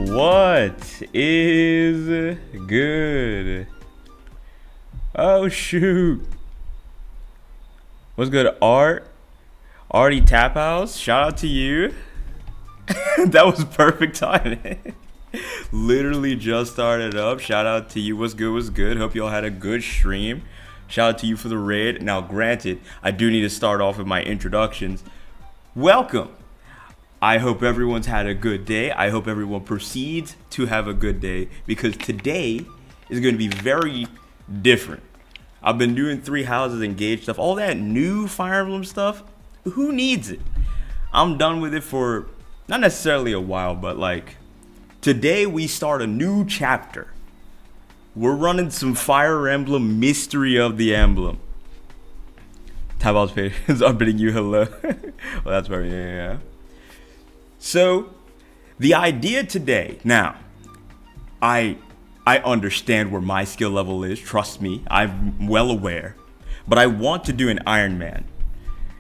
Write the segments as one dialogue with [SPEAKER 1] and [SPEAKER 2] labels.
[SPEAKER 1] What is good? Oh shoot. What's good, Artie Tap House? Shout out to you. That was perfect timing. Literally just started up. Shout out to you. What's good? What's good? Hope y'all had a good stream. Shout out to you for the raid. Now, granted, I do need to start off with my introductions. Welcome. I hope everyone's had a good day. I hope everyone proceeds to have a good day, because today is going to be very different. I've been doing 3 houses engaged stuff, all that new Fire Emblem stuff. Who needs it? I'm done with it for not necessarily a while, but like today we start a new chapter. We're running some Fire Emblem Mystery of the Emblem. Tabal's patrons are bidding you hello. Well, that's very, yeah. So, the idea today, now, I understand where my skill level is, trust me, I'm well aware, but I want to do an Iron Man.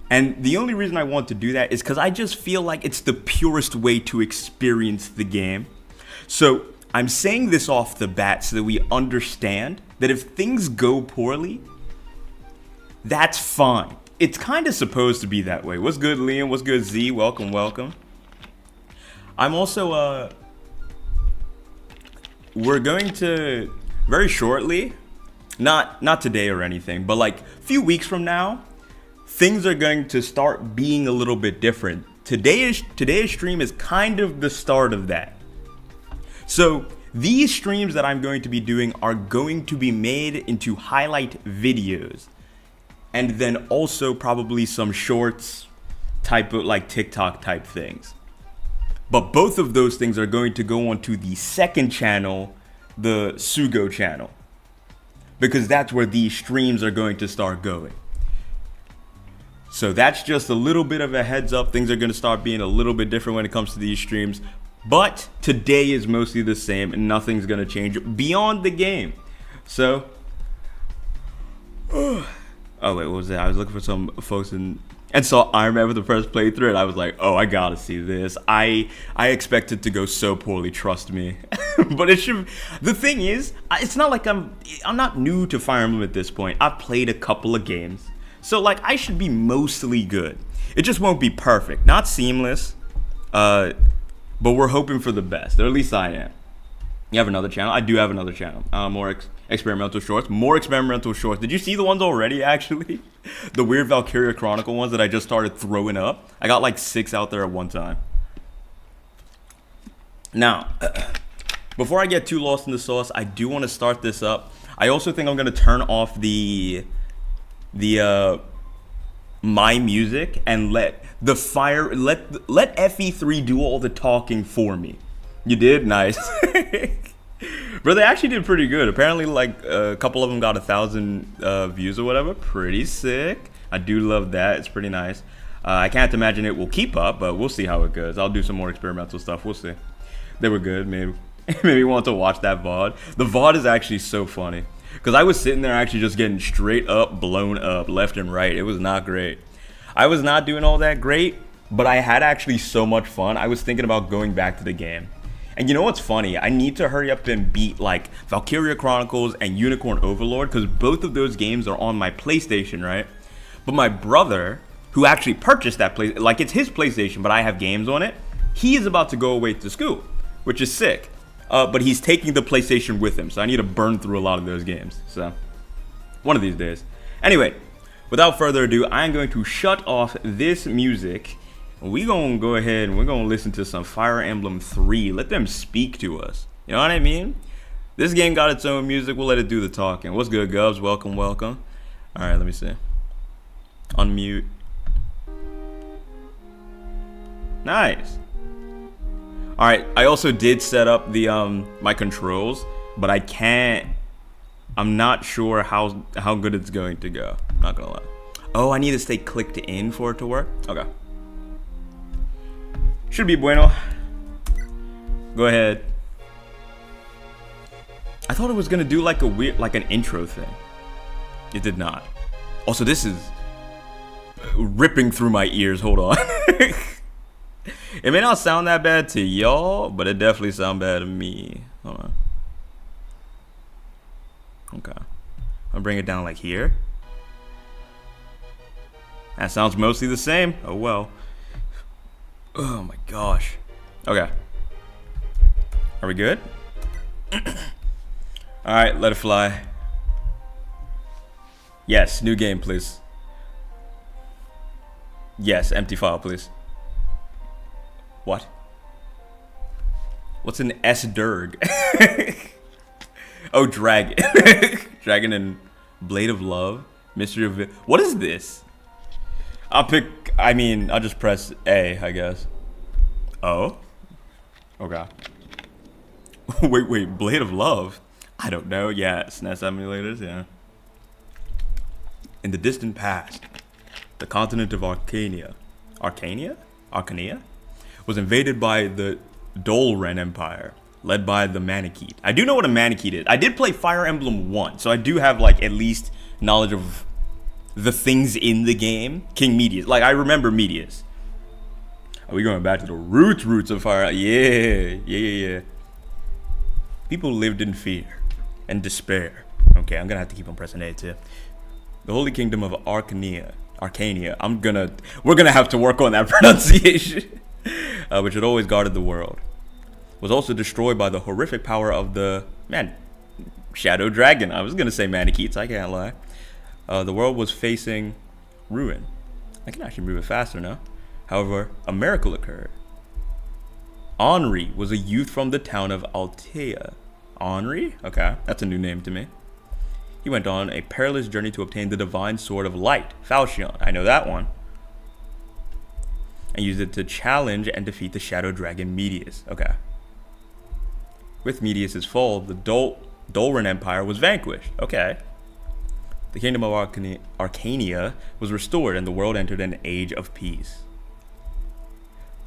[SPEAKER 1] And the only reason I want to do that is because I just feel like it's the purest way to experience the game. So, I'm saying this off the bat so that we understand that if things go poorly, that's fine. It's kind of supposed to be that way. What's good, Liam? What's good, Z? Welcome, welcome. I'm also, we're going to, very shortly, not today or anything, but like a few weeks from now, things are going to start being a little bit different. Today's stream is kind of the start of that. So these streams that I'm going to be doing are going to be made into highlight videos, and then also probably some shorts type of like TikTok type things. But both of those things are going to go onto the second channel, the Sugo channel, because that's where these streams are going to start going. So that's just a little bit of a heads up. Things are going to start being a little bit different when it comes to these streams. But today is mostly the same and nothing's going to change beyond the game. So, oh wait, what was that? I was looking for some folks and saw Iron Man for the first playthrough, and I was like, oh, I gotta see this. I expect it to go so poorly, trust me. But it should. The thing is, it's not like I'm not new to Fire Emblem at this point. I've played a couple of games, so like I should be mostly good. It just won't be perfect, not seamless. But we're hoping for the best, or at least I am. You have another channel? I do have another channel. More experimental shorts. More experimental shorts. Did you see the ones already, actually? The weird Valkyria Chronicle ones that I just started throwing up. I got like 6 out there at one time. Now, before I get too lost in the sauce, I do want to start this up. I also think I'm going to turn off the my music and let FE3 do all the talking for me. You did? Nice. Bro, they actually did pretty good. Apparently, like, a couple of them got 1,000 views or whatever. Pretty sick. I do love that. It's pretty nice. I can't imagine it will keep up, but we'll see how it goes. I'll do some more experimental stuff. We'll see. They were good. Maybe want to watch that VOD. The VOD is actually so funny. Because I was sitting there actually just getting straight up blown up left and right. It was not great. I was not doing all that great, but I had actually so much fun. I was thinking about going back to the game. And you know what's funny? I need to hurry up and beat like Valkyria Chronicles and Unicorn Overlord because both of those games are on my PlayStation, right? But my brother, who actually purchased that like it's his PlayStation, but I have games on it. He is about to go away to school, which is sick. But he's taking the PlayStation with him, so I need to burn through a lot of those games. So, one of these days. Anyway, without further ado, I'm going to shut off this music. We're going to go ahead and we're going to listen to some Fire Emblem 3. Let them speak to us. You know what I mean? This game got its own music. We'll let it do the talking. What's good, Gubs? Welcome, welcome. All right, let me see. Unmute. Nice. All right, I also did set up the my controls, but I'm not sure how good it's going to go. I'm not gonna lie. Oh, I need to stay clicked in for it to work. Okay. Should be bueno. Go ahead. I thought it was gonna do like a weird, like an intro thing. It did not. Also, this is ripping through my ears. Hold on. It may not sound that bad to y'all, but it definitely sounds bad to me. Hold on. Okay. I'll bring it down like here. That sounds mostly the same. Oh well. Oh my gosh. Okay. Are we good? Alright, let it fly. Yes, new game, please. Yes, empty file, please. What? What's an S-Durg? Oh, Dragon. Dragon and Blade of Love. Mystery of... What is this? I'll just press A, I guess. Oh? Okay. Wait, Blade of Love? I don't know. Yeah, SNES emulators, yeah. In the distant past, the continent of Arcania was invaded by the Dolren Empire, led by the Manakete. I do know what a Manakete is. I did play Fire Emblem 1, so I do have like at least knowledge of the things in the game. King Medius. Like, I remember Medius. Are we going back to the roots of Fire? Yeah. People lived in fear and despair. Okay, I'm gonna have to keep on pressing A too. The Holy Kingdom of Arcania. We're gonna have to work on that pronunciation. Which had always guarded the world, was also destroyed by the horrific power of the Shadow Dragon. I was gonna say Manaketes, I can't lie. The world was facing ruin. I can actually move it faster now. However, a miracle occurred. Henri was a youth from the town of Altea. Henri? Okay, that's a new name to me. He went on a perilous journey to obtain the divine sword of light, Falchion. I know that one. And used it to challenge and defeat the shadow dragon Medius. Okay. With Medius' fall, the Dolren Empire was vanquished. Okay. The kingdom of Arcania was restored and the world entered an age of peace.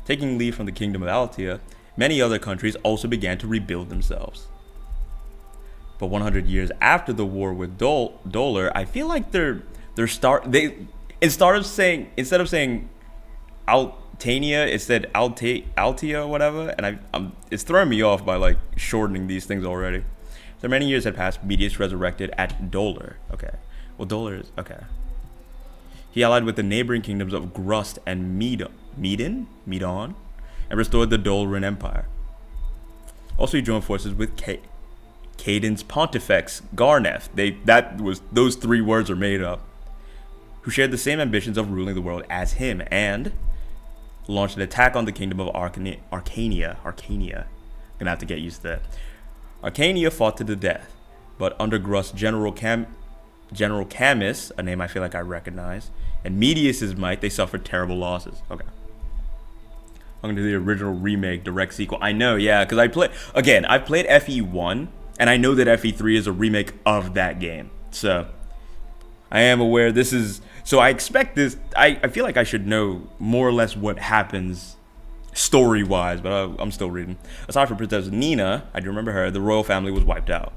[SPEAKER 1] Taking leave from the kingdom of Altea, many other countries also began to rebuild themselves. But 100 years after the war with Dolor, I feel like instead of saying Altania, it said Altea or whatever, and it's throwing me off by like shortening these things already. So many years had passed. Medius resurrected at Dolor. Okay, well Dolor is okay. He allied with the neighboring kingdoms of Grust and Medon, and restored the Dolren Empire. Also, he joined forces with Cadence Pontifex Garneth. Those three words are made up. Who shared the same ambitions of ruling the world as him, and launched an attack on the kingdom of Arcania. Gonna have to get used to that. Arcania fought to the death, but under Grust's General Camus, a name I feel like I recognize, and Medius' might, they suffered terrible losses. Okay. I'm gonna do the original remake, direct sequel. I know, yeah, because I've played FE1, and I know that FE3 is a remake of that game. So I am aware this is... So I expect this... I feel like I should know more or less what happens story-wise, but I'm still reading. Aside from Princess Nina, I do remember her, the royal family was wiped out.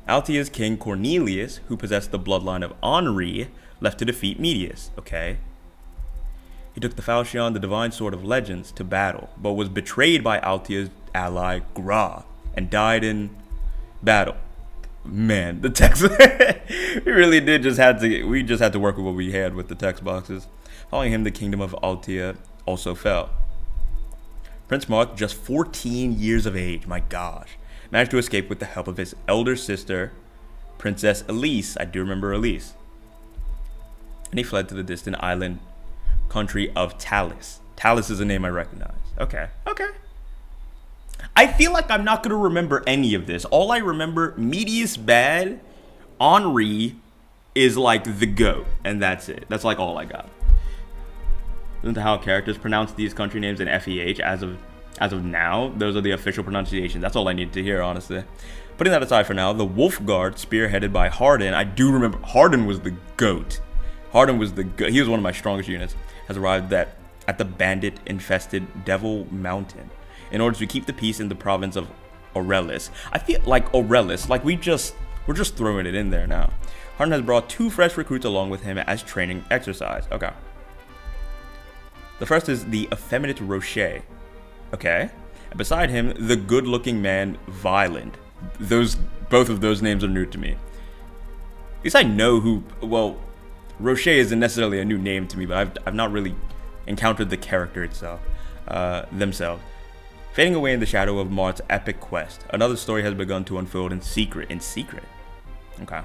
[SPEAKER 1] Altea's king Cornelius, who possessed the bloodline of Henri, left to defeat Medius. Okay. He took the Falchion, the divine sword of legends, to battle, but was betrayed by Altia's ally Gra and died in battle. Man, the text we really did just had to work with what we had with the text boxes. Following him, the kingdom of Altia also fell. Prince Mark, just 14 years of age, my gosh, managed to escape with the help of his elder sister, Princess Elise. I do remember Elise. And he fled to the distant island country of Talis. Talis is a name I recognize. Okay. I feel like I'm not going to remember any of this. All I remember, Medius Bad, Henri is like the GOAT, and that's it. That's like all I got. Listen to how characters pronounce these country names in FEH as of now. Those are the official pronunciations. That's all I need to hear, honestly. Putting that aside for now, the Wolf Guard, spearheaded by Hardin, I do remember Hardin was the GOAT. He was one of my strongest units, has arrived at the bandit-infested Devil Mountain in order to keep the peace in the province of Aurelis. I feel like Aurelis, like we're just throwing it in there now. Hardin has brought 2 fresh recruits along with him as training exercise. Okay. The first is the effeminate Rocher. Okay. And beside him, the good-looking man Violent. Both of those names are new to me. At least I know who. Well, Rocher isn't necessarily a new name to me, but I've not really encountered the character itself themselves. Fading away in the shadow of Mart's epic quest, another story has begun to unfold in secret. Okay.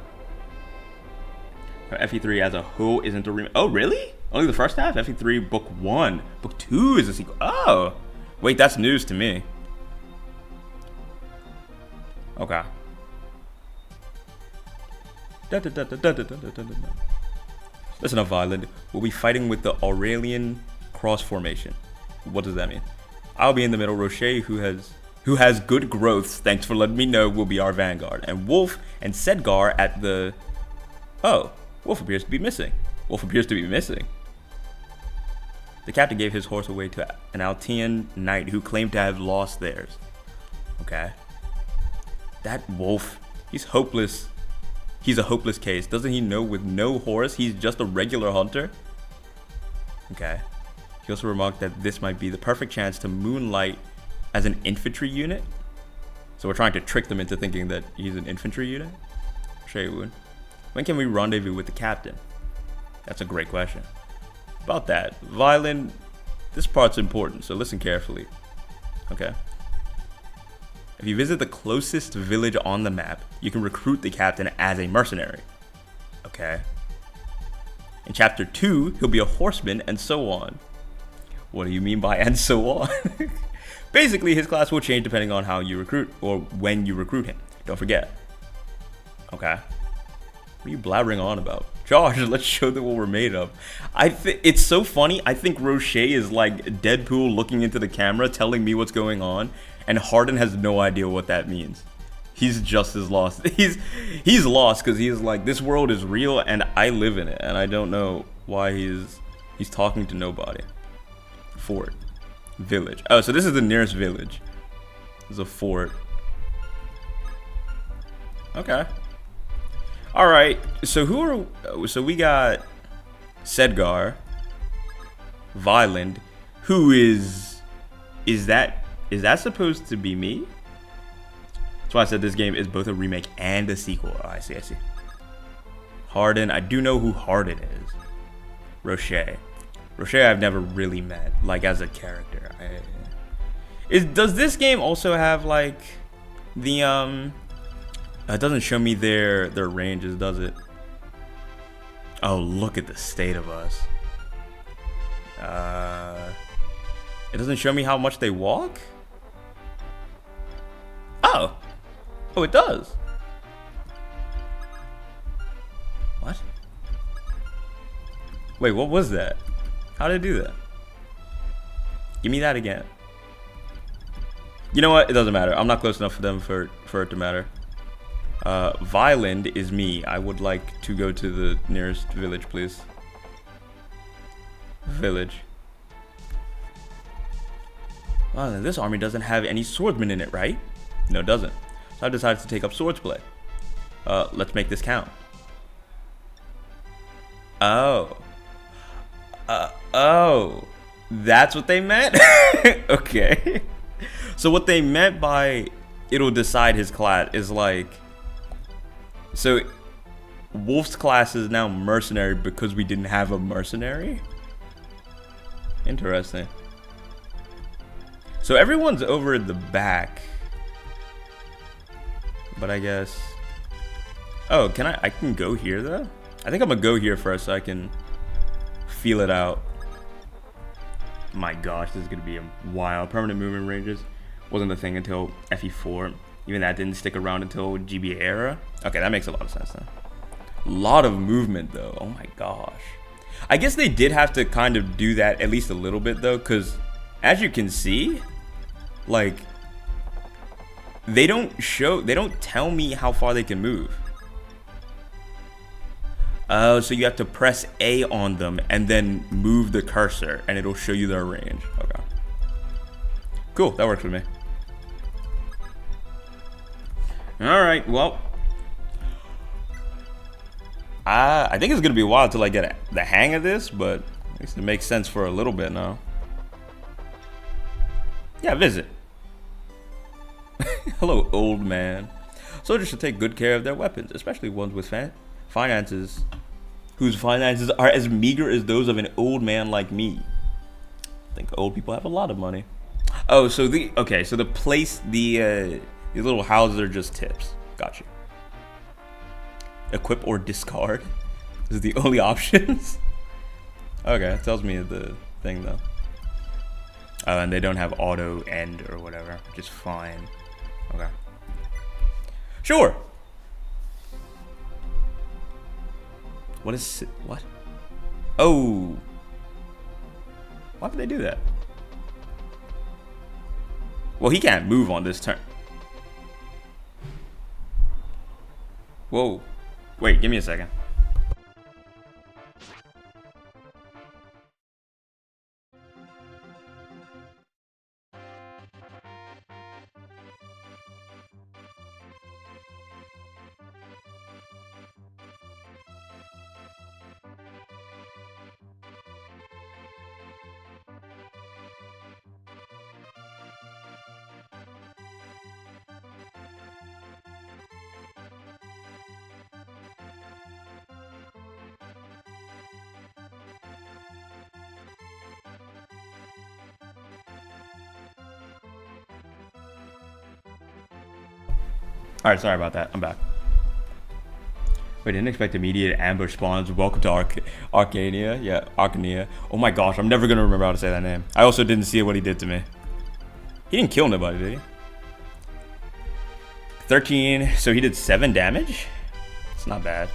[SPEAKER 1] FE3 as a whole isn't a remake. Oh, really? Only the first half? FE3 Book 1. Book 2 is a sequel. Oh! Wait, that's news to me. Okay. Listen up, Violent. We'll be fighting with the Aurelian cross formation. What does that mean? I'll be in the middle. Rocher, who has good growths, thanks for letting me know, will be our vanguard. And Wolf and Sedgar at the... Oh, Wolf appears to be missing. The captain gave his horse away to an Altian knight who claimed to have lost theirs. Okay. That Wolf, he's hopeless. He's a hopeless case. Doesn't he know with no horse, he's just a regular hunter? Okay. He also remarked that this might be the perfect chance to moonlight as an infantry unit. So we're trying to trick them into thinking that he's an infantry unit? Shaywood. When can we rendezvous with the captain? That's a great question. About that, Violin, this part's important, so listen carefully. Okay. If you visit the closest village on the map, you can recruit the captain as a mercenary. Okay. In chapter 2, he'll be a horseman and so on. What do you mean by and so on? Basically, his class will change depending on how you recruit or when you recruit him. Don't forget. Okay. What are you blabbering on about? Josh, let's show them what we're made of. It's so funny. I think Rocher is like Deadpool looking into the camera, telling me what's going on, and Hardin has no idea what that means. He's just as lost. He's lost because he's like, this world is real and I live in it, and I don't know why he's talking to nobody. Fort. Village. Oh, so this is the nearest village. There's a fort. Okay. All right. So we got Sedgar, Violent, who is that supposed to be me? That's why I said this game is both a remake and a sequel. Oh, I see. Hardin, I do know who Hardin is. Rocher I've never really met, like as a character. Does this game also have like the it doesn't show me their ranges, does it? Oh, look at the state of us. It doesn't show me how much they walk? Oh, it does. What? Wait, what was that? How did I do that? Give me that again. You know what? It doesn't matter. I'm not close enough for them for it to matter. Violent is me. I would like to go to the nearest village, please. Village. Well, this army doesn't have any swordsmen in it, right? No, it doesn't. So I've decided to take up swordsplay. Let's make this count. Oh. That's what they meant? Okay. So what they meant by it'll decide his class is like, so Wolf's class is now mercenary because we didn't have a mercenary? Interesting. So everyone's over at the back. But I guess... Oh, can I can go here though? I think I'm gonna go here first so I can feel it out. My gosh, this is gonna be a while. Permanent movement ranges wasn't a thing until FE4. Even that didn't stick around until GBA era. Okay, that makes a lot of sense then. A lot of movement though. Oh my gosh. I guess they did have to kind of do that at least a little bit though, because as you can see, like, they don't tell me how far they can move. Oh, so you have to press A on them and then move the cursor and it'll show you their range. Okay. Cool, that works for me. Alright, well. I think it's gonna be a while till I get the hang of this, but at least it makes sense for a little bit now. Yeah, visit. Hello, old man. Soldiers should take good care of their weapons, especially ones with finances, whose finances are as meager as those of an old man like me. I think old people have a lot of money. Oh, so the place, these little houses are just tips. Gotcha. Equip or discard is the only options. Okay, it tells me the thing though. Oh, and they don't have auto end or whatever, which is fine. Okay. Sure. What is what? Oh. Why would they do that? Well, he can't move on this turn. Whoa. Wait, give me a second. Alright, sorry about that. I'm back. Wait, didn't expect immediate ambush spawns. Welcome to Arcania. Yeah, Arcania. Oh my gosh, I'm never gonna remember how to say that name. I also didn't see what he did to me. He didn't kill nobody, did he? 13, so he did 7 damage? It's not bad.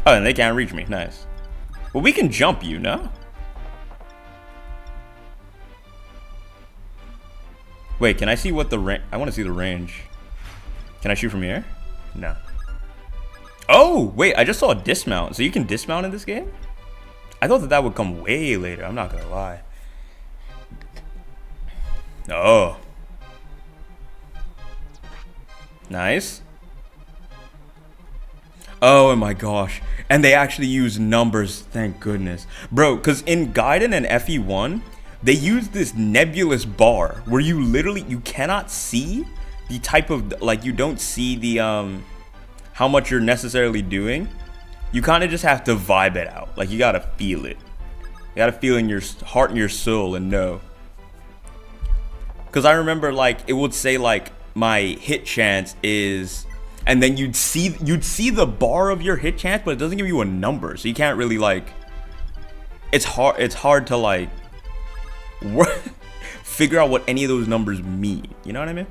[SPEAKER 1] Oh, and they can't reach me. Nice. Well, we can jump you, no? Wait, can I see what the range... I want to see the range. Can I shoot from here? No. Oh, wait, I just saw a dismount. So you can dismount in this game? I thought that would come way later. I'm not going to lie. Oh. Nice. Oh my gosh. And they actually use numbers. Thank goodness. Bro, because in Gaiden and FE1... they use this nebulous bar where you literally, you cannot see the type of, like, you don't see the, how much you're necessarily doing. You kind of just have to vibe it out. Like, you gotta feel it. You gotta feel in your heart and your soul and know. Because I remember, like, it would say, like, my hit chance is, and then you'd see the bar of your hit chance, but it doesn't give you a number. So you can't really, like, it's hard to, like, figure out what any of those numbers mean. You know what I mean?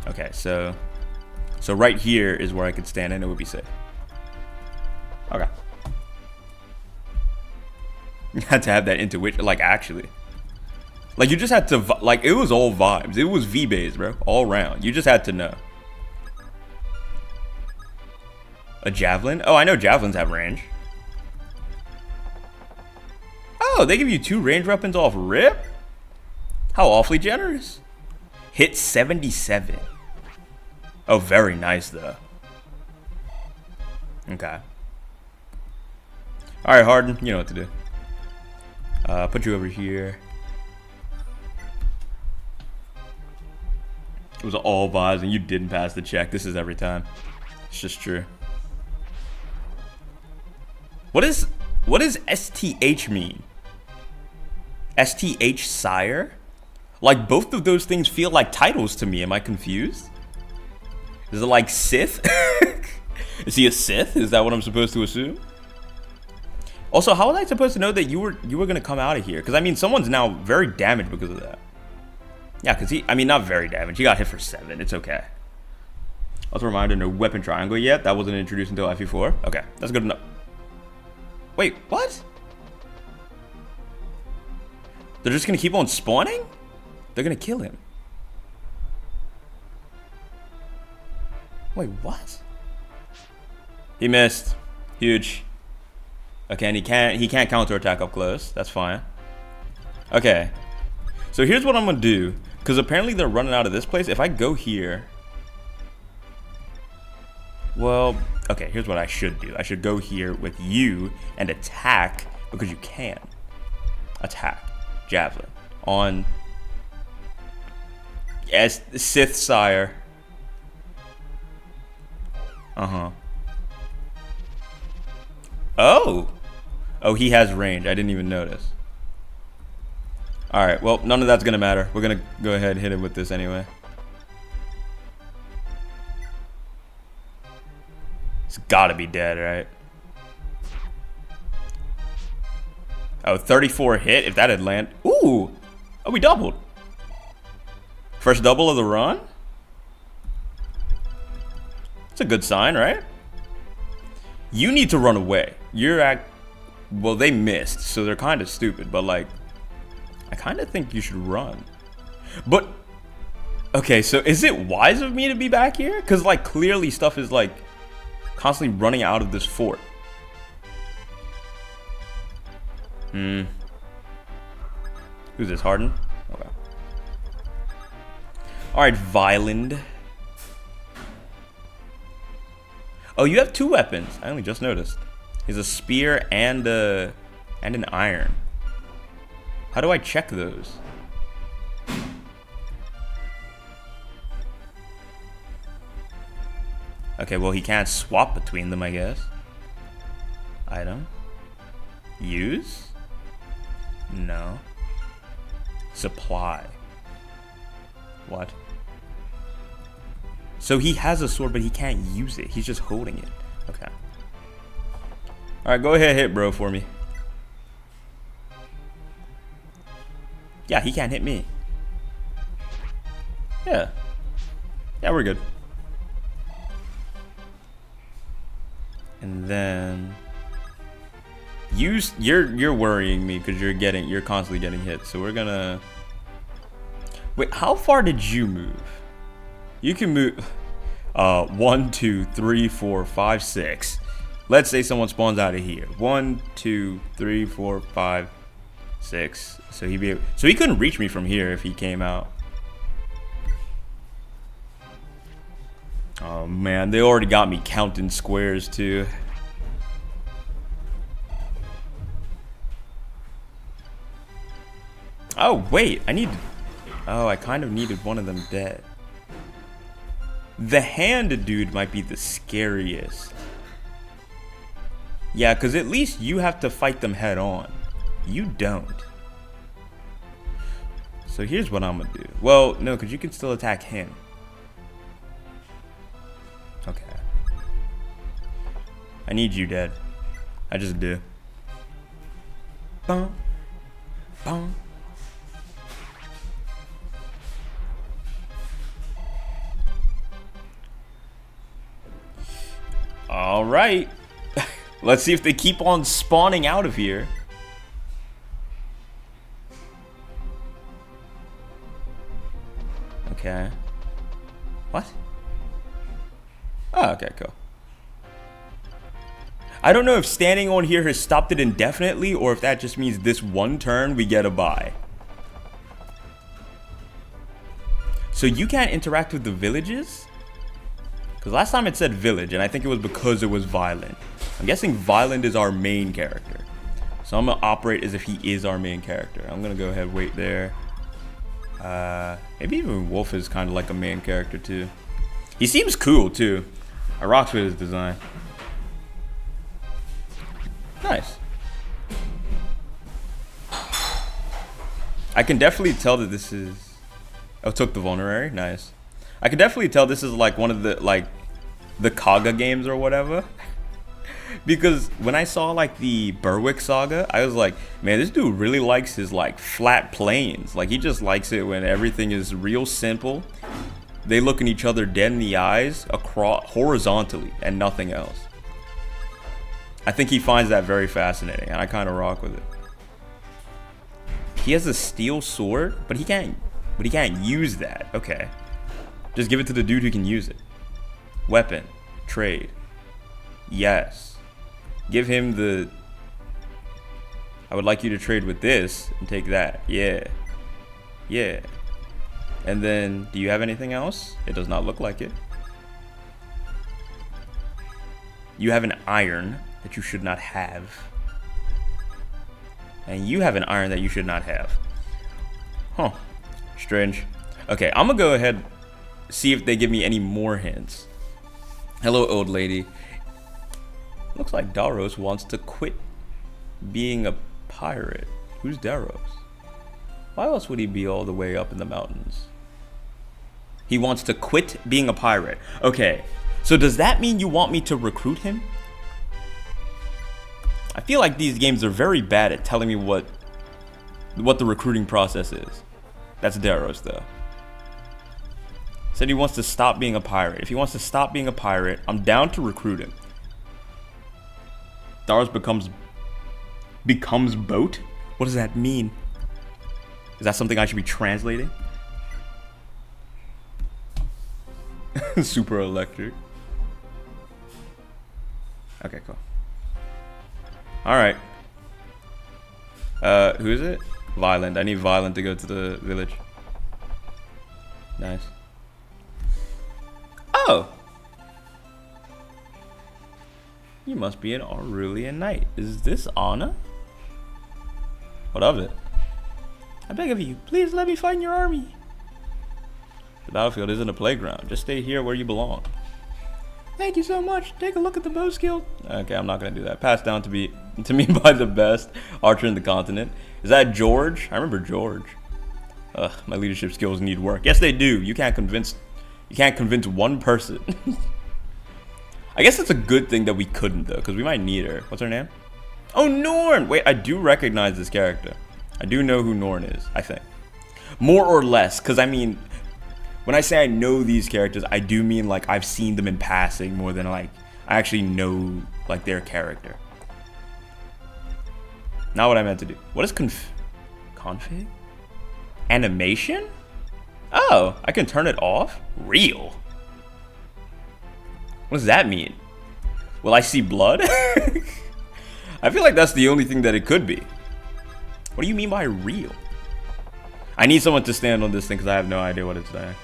[SPEAKER 1] Okay, so right here is where I could stand and it would be safe. Okay. You had to have that intuition, like, actually. Like, you just had to, like, it was all vibes. It was V-Bays, bro, all around. You just had to know. A javelin? Oh, I know javelins have range. Oh, they give you 2 range weapons off rip? How awfully generous. Hit 77. Oh, very nice, though. Okay. Alright, Harden, you know what to do. Put you over here. It was all vibes and you didn't pass the check. This is every time. It's just true. What does STH mean? STH sire? Like both of those things feel like titles to me. Am I confused? Is it like Sith? Is he a Sith? Is that what I'm supposed to assume? Also, how was I supposed to know that you were gonna come out of here? Because I mean, someone's now very damaged because of that. Yeah, because I mean, not very damaged. He got hit for 7. It's okay. Also, reminder, no weapon triangle yet. That wasn't introduced until FE4. Okay, that's good enough. Wait, what? They're just gonna keep on spawning? They're gonna kill him. Wait, what? He missed. Huge. Okay, and he can't counterattack up close. That's fine. Okay. So here's what I'm gonna do. Because apparently they're running out of this place. If I go here... Well, okay, here's what I should do. I should go here with you and attack because you can. Attack. Javelin. On... Yes, Sith Sire. Uh-huh. Oh! Oh, he has range. I didn't even notice. Alright, well, none of that's gonna matter. We're gonna go ahead and hit him with this anyway. It's gotta be dead, right? Oh, 34 hit? If that had landed... Ooh! Oh, we doubled. First double of the run? It's a good sign, right? You need to run away. You're at... Well, they missed, so they're kind of stupid, but like... I kind of think you should run. But... Okay, so is it wise of me to be back here? Because like clearly stuff is like... constantly running out of this fort. Who's this, Harden? Okay. Alright, Violend. Oh, you have 2 weapons. I only just noticed. He's a spear and an iron. How do I check those? Okay, well, he can't swap between them, I guess. Item. Use? No. Supply. What? So he has a sword, but he can't use it. He's just holding it. Okay. Alright, go ahead, hit bro for me. Yeah, he can't hit me. Yeah. Yeah, we're good. And then you're worrying me because you're constantly getting hit. So we're gonna wait. How far did you move? You can move 1, 2, 3, 4, 5, 6. Let's say someone spawns out of here. 1, 2, 3, 4, 5, 6. So he couldn't reach me from here if he came out. Oh man, they already got me counting squares too. Oh wait, I kind of needed one of them dead. The hand dude might be the scariest. Yeah, because at least you have to fight them head on. You don't. So here's what I'm gonna do. Well, no, because you can still attack him. Okay. I need you dead. I just do. Boom. Boom. All right. Let's see if they keep on spawning out of here. Okay. What? Oh, okay, cool. I don't know if standing on here has stopped it indefinitely or if that just means this one turn we get a bye. So you can't interact with the villages? Because last time it said village and I think it was because it was Violent. I'm guessing Violent is our main character. So I'm gonna operate as if he is our main character. I'm gonna go ahead, wait there. Maybe even Wolf is kind of like a main character too. He seems cool too. I rocks with his design. Nice. I can definitely tell that this is... Oh, took the vulnerary. Nice. I can definitely tell this is like one of the Kaga games or whatever. Because when I saw like the Berwick saga, I was like, man, this dude really likes his like flat plains. Like he just likes it when everything is real simple. They look in each other dead in the eyes across horizontally and nothing else. I think he finds that very fascinating, and I kind of rock with it. He has a steel sword, but he can't use that. Okay. Just give it to the dude who can use it. Weapon. Trade. Yes. Give him the... I would like you to trade with this and take that. Yeah. Yeah. And then, do you have anything else? It does not look like it. You have an iron that you should not have. And you have an iron that you should not have. Huh. Strange. Okay, I'm gonna go ahead see if they give me any more hints. Hello, old lady. Looks like Daros wants to quit being a pirate. Who's Daros? Why else would he be all the way up in the mountains? He wants to quit being a pirate. Okay, so does that mean you want me to recruit him? I feel like these games are very bad at telling me what the recruiting process is. That's Daros though. Said he wants to stop being a pirate. If he wants to stop being a pirate, I'm down to recruit him. Daros becomes boat? What does that mean? Is that something I should be translating? Super electric. Okay, cool. Alright. Who is it? Violent. I need Violent to go to the village. Nice. Oh! You must be an Aurelian knight. Is this Anna? What of it? I beg of you, please let me fight in your army. The battlefield isn't a playground. Just stay here where you belong. Thank you so much. Take a look at the bow skill. Okay, I'm not gonna do that. Passed down to me by the best archer in the continent. Is that George? I remember George. Ugh, my leadership skills need work. Yes, they do. You can't convince one person. I guess it's a good thing that we couldn't though, because we might need her. What's her name? Oh, Norn! Wait, I do recognize this character. I do know who Norn is, I think. More or less, because I mean, when I say I know these characters, I do mean like I've seen them in passing more than like I actually know like their character. Not what I meant to do. What is config? Animation? Oh, I can turn it off? Real? What does that mean? Will I see blood? I feel like that's the only thing that it could be. What do you mean by real? I need someone to stand on this thing because I have no idea what it's saying.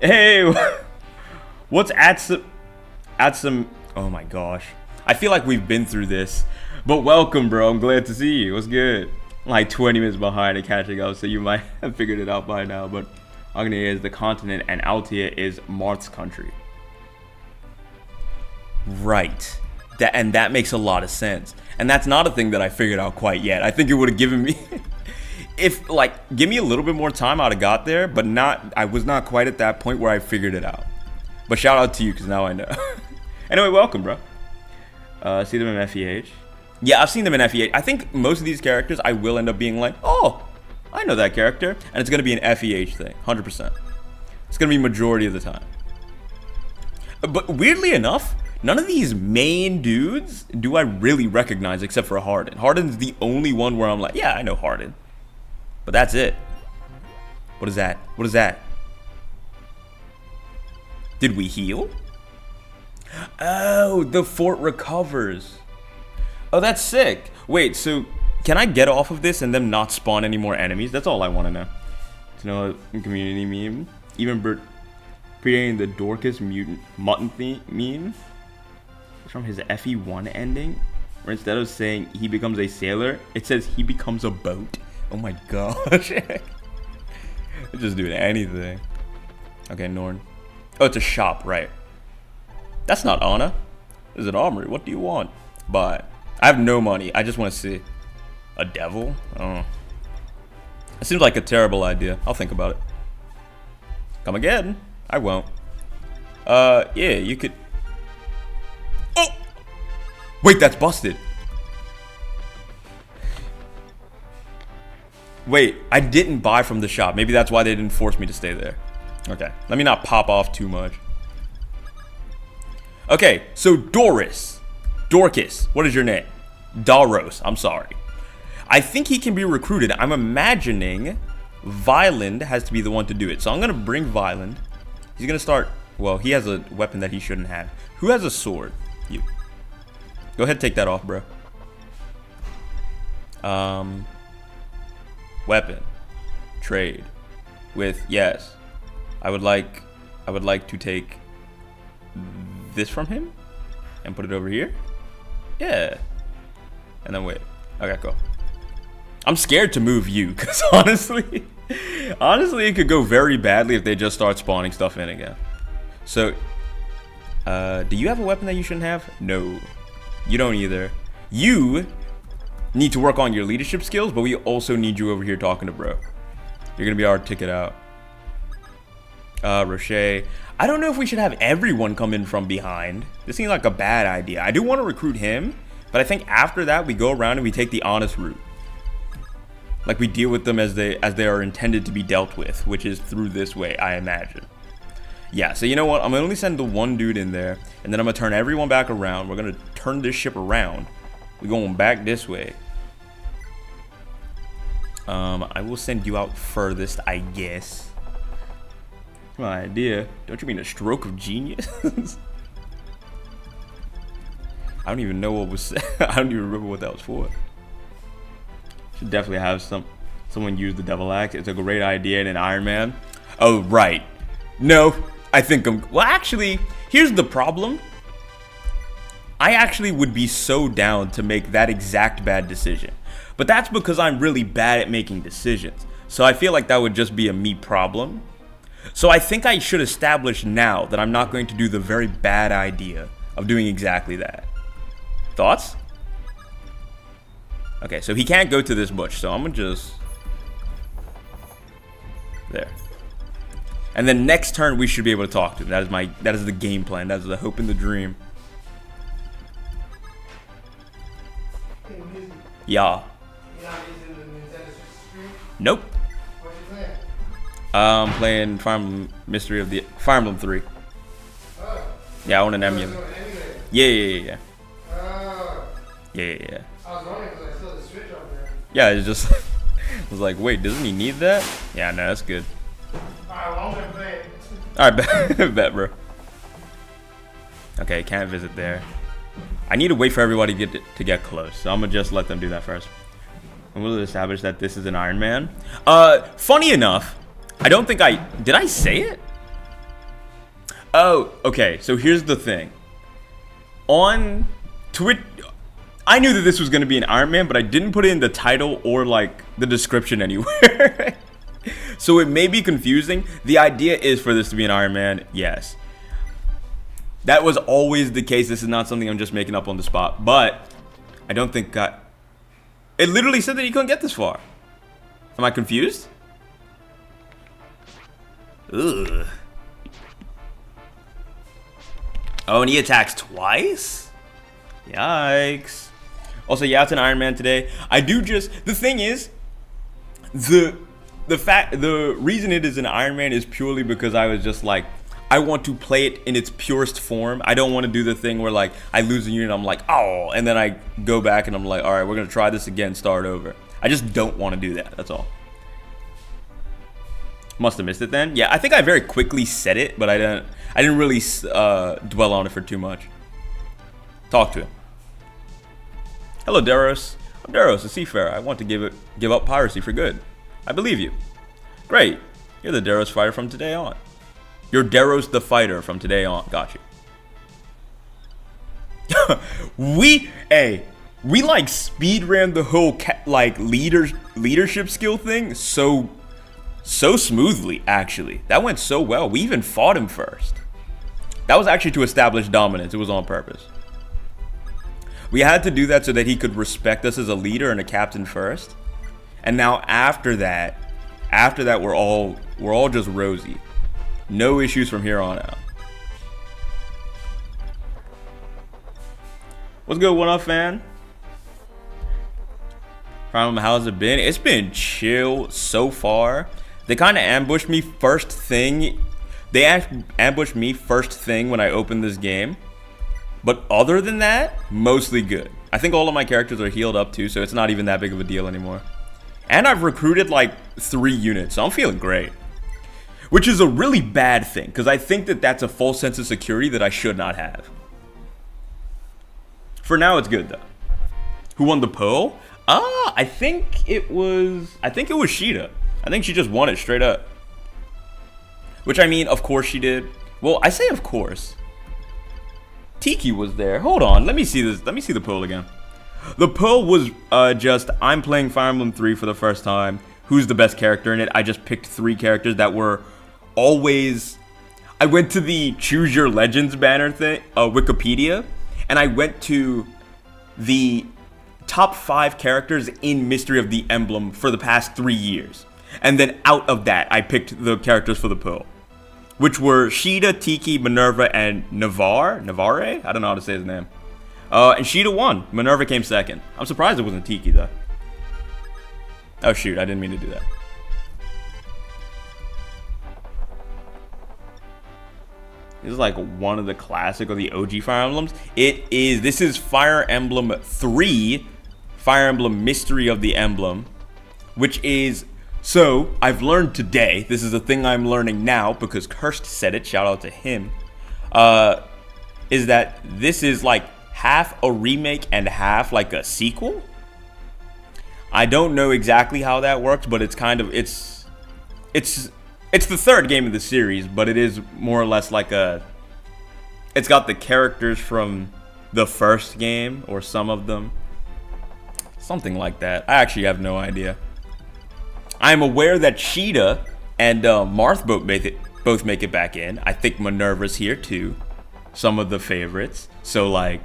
[SPEAKER 1] Hey, what's at some? Oh my gosh, I feel like we've been through this. But welcome, bro. I'm glad to see you. What's good? I'm like 20 minutes behind and catching up, so you might have figured it out by now. But Agni is the continent, and Altia is Marth's country. Right. That makes a lot of sense. And that's not a thing that I figured out quite yet. I think it would have given me... If, like, give me a little bit more time, I would have got there. But I was not quite at that point where I figured it out. But shout out to you, because now I know. Anyway, welcome, bro. See them in FEH. Yeah, I've seen them in FEH. I think most of these characters, I will end up being like, oh, I know that character. And it's going to be an FEH thing, 100%. It's going to be majority of the time. But weirdly enough... None of these main dudes do I really recognize except for Hardin. Hardin's the only one where I'm like, yeah, I know Hardin. But that's it. What is that? What is that? Did we heal? Oh, the fort recovers. Oh, that's sick. Wait, so can I get off of this and then not spawn any more enemies? That's all I want to know. To know a community meme. Even creating the Dorcas mutant mutton meme. From his FE1 ending? where instead of saying he becomes a sailor, it says he becomes a boat. Oh my gosh. They're just doing anything. Okay, Norn. Oh, it's a shop, right. That's not Anna. This is an armory. What do you want? But I have no money. I just want to see. A devil? Oh. It seems like a terrible idea. I'll think about it. Come again. I won't. Yeah, you could... Oh! Wait, that's busted. Wait, I didn't buy from the shop. Maybe that's why they didn't force me to stay there. Okay, let me not pop off too much. Okay, so Dorcas, what is your name? Daros, I'm sorry. I think he can be recruited. I'm imagining Violent has to be the one to do it. So I'm going to bring Violent. He's going to start, well, he has a weapon that he shouldn't have. Who has a sword? You. Go ahead, take that off, bro. Weapon. Trade. With, yes. I would like to take this from him and put it over here. Yeah. And then wait. Okay, cool. I'm scared to move you because honestly, it could go very badly if they just start spawning stuff in again. So, do you have a weapon that you shouldn't have? No, you don't either. You need to work on your leadership skills, but we also need you over here talking to bro. You're gonna be our ticket out. Rocher. I don't know if we should have everyone come in from behind. This seems like a bad idea. I do want to recruit him, but I think after that we go around and we take the honest route. Like we deal with them as they are intended to be dealt with, which is through this way, I imagine. Yeah, so you know what? I'm gonna only send the one dude in there, and then I'm gonna turn everyone back around. We're gonna turn this ship around. We're going back this way. I will send you out furthest, I guess. My idea. Don't you mean a stroke of genius? I don't even know what was said. I don't even remember what that was for. Should definitely have someone use the devil axe. It's a great idea in an Iron Man. Oh, right. No, I think well, actually, here's the problem. I actually would be so down to make that exact bad decision. But that's because I'm really bad at making decisions. So I feel like that would just be a me problem. So I think I should establish now that I'm not going to do the very bad idea of doing exactly that. Thoughts? Okay, so he can't go to this bush, so I'm gonna just... There. And then next turn we should be able to talk to him. That is the game plan. That is the hope and the dream. Yeah. Nope. I'm playing Fire Emblem 3. Yeah, I want an emulator. Yeah. Yeah.
[SPEAKER 2] I was wondering because I saw the switch over there.
[SPEAKER 1] Yeah, it's just... I was like, wait, doesn't he need that? Yeah, no, that's good.
[SPEAKER 2] Alright, well, I'm gonna play it.
[SPEAKER 1] Alright, bet, bro. Okay, can't visit there. I need to wait for everybody to get close, so I'm gonna just let them do that first. And we'll establish that this is an Iron Man. Funny enough, I don't think did I say it? Oh, okay, so here's the thing. On Twitch, I knew that this was going to be an Iron Man, but I didn't put it in the title or like the description anywhere. So it may be confusing. The idea is for this to be an Iron Man, yes. That was always the case. This is not something I'm just making up on the spot, but I don't think it literally said that you couldn't get this far. Am I confused? Ugh. Oh, and he attacks twice? Yikes. Also, yeah, it's an Iron Man today. The thing is, the reason it is an Iron Man is purely because I was just like, I want to play it in its purest form. I don't want to do the thing where like I lose a unit, I'm like, oh, and then I go back and I'm like, all right, we're gonna try this again, start over. I just don't want to do that. That's all. Must have missed it then. Yeah, I think I very quickly said it, but I didn't really dwell on it for too much. Talk to him. Hello, Daros. I'm Daros, a seafarer. I want to give up piracy for good. I believe you. Great. You're the Daros fighter from today on. You're Daros the fighter from today on. Got you. Hey, We like speed ran the whole like leadership skill thing so smoothly. Actually, that went so well. We even fought him first. That was actually to establish dominance. It was on purpose. We had to do that so that he could respect us as a leader and a captain first. And now after that we're all just rosy. No issues from here on out. What's good, One Up fan? How's it been? It's been chill so far. They kind of ambushed me first thing. They ambushed me first thing when I opened this game. But other than that, mostly good. I think all of my characters are healed up too, so it's not even that big of a deal anymore. And I've recruited like 3 units, so I'm feeling great. Which is a really bad thing, because I think that that's a false sense of security that I should not have. For now, it's good though. Who won the poll? I think it was Sheeta. I think she just won it straight up. Which, I mean, of course she did. Well, I say of course. Tiki was there. Hold on, let me see this. Let me see the poll again. The poll was just, I'm playing Fire Emblem 3 for the first time. Who's the best character in it? I just picked 3 characters that were always... I went to the Choose Your Legends banner thing, Wikipedia, and I went to the top 5 characters in Mystery of the Emblem for the past 3 years. And then out of that, I picked the characters for the poll, which were Sheeta, Tiki, Minerva, and Navare? I don't know how to say his name. And Sheeta won. Minerva came second. I'm surprised it wasn't Tiki, though. Oh, shoot. I didn't mean to do that. This is like one of the classic or the OG Fire Emblems. This is Fire Emblem 3, Fire Emblem Mystery of the Emblem, which is... So, I've learned today, this is a thing I'm learning now because Kirst said it, shout out to him, is that this is like half a remake and half like a sequel. I don't know exactly how that works, but it's kind of, it's the 3rd game of the series, but it is more or less like it's got the characters from the first game, or some of them. Something like that. I actually have no idea. I'm aware that Sheeta and Marth both make it back in. I think Minerva's here too. Some of the favorites. So like,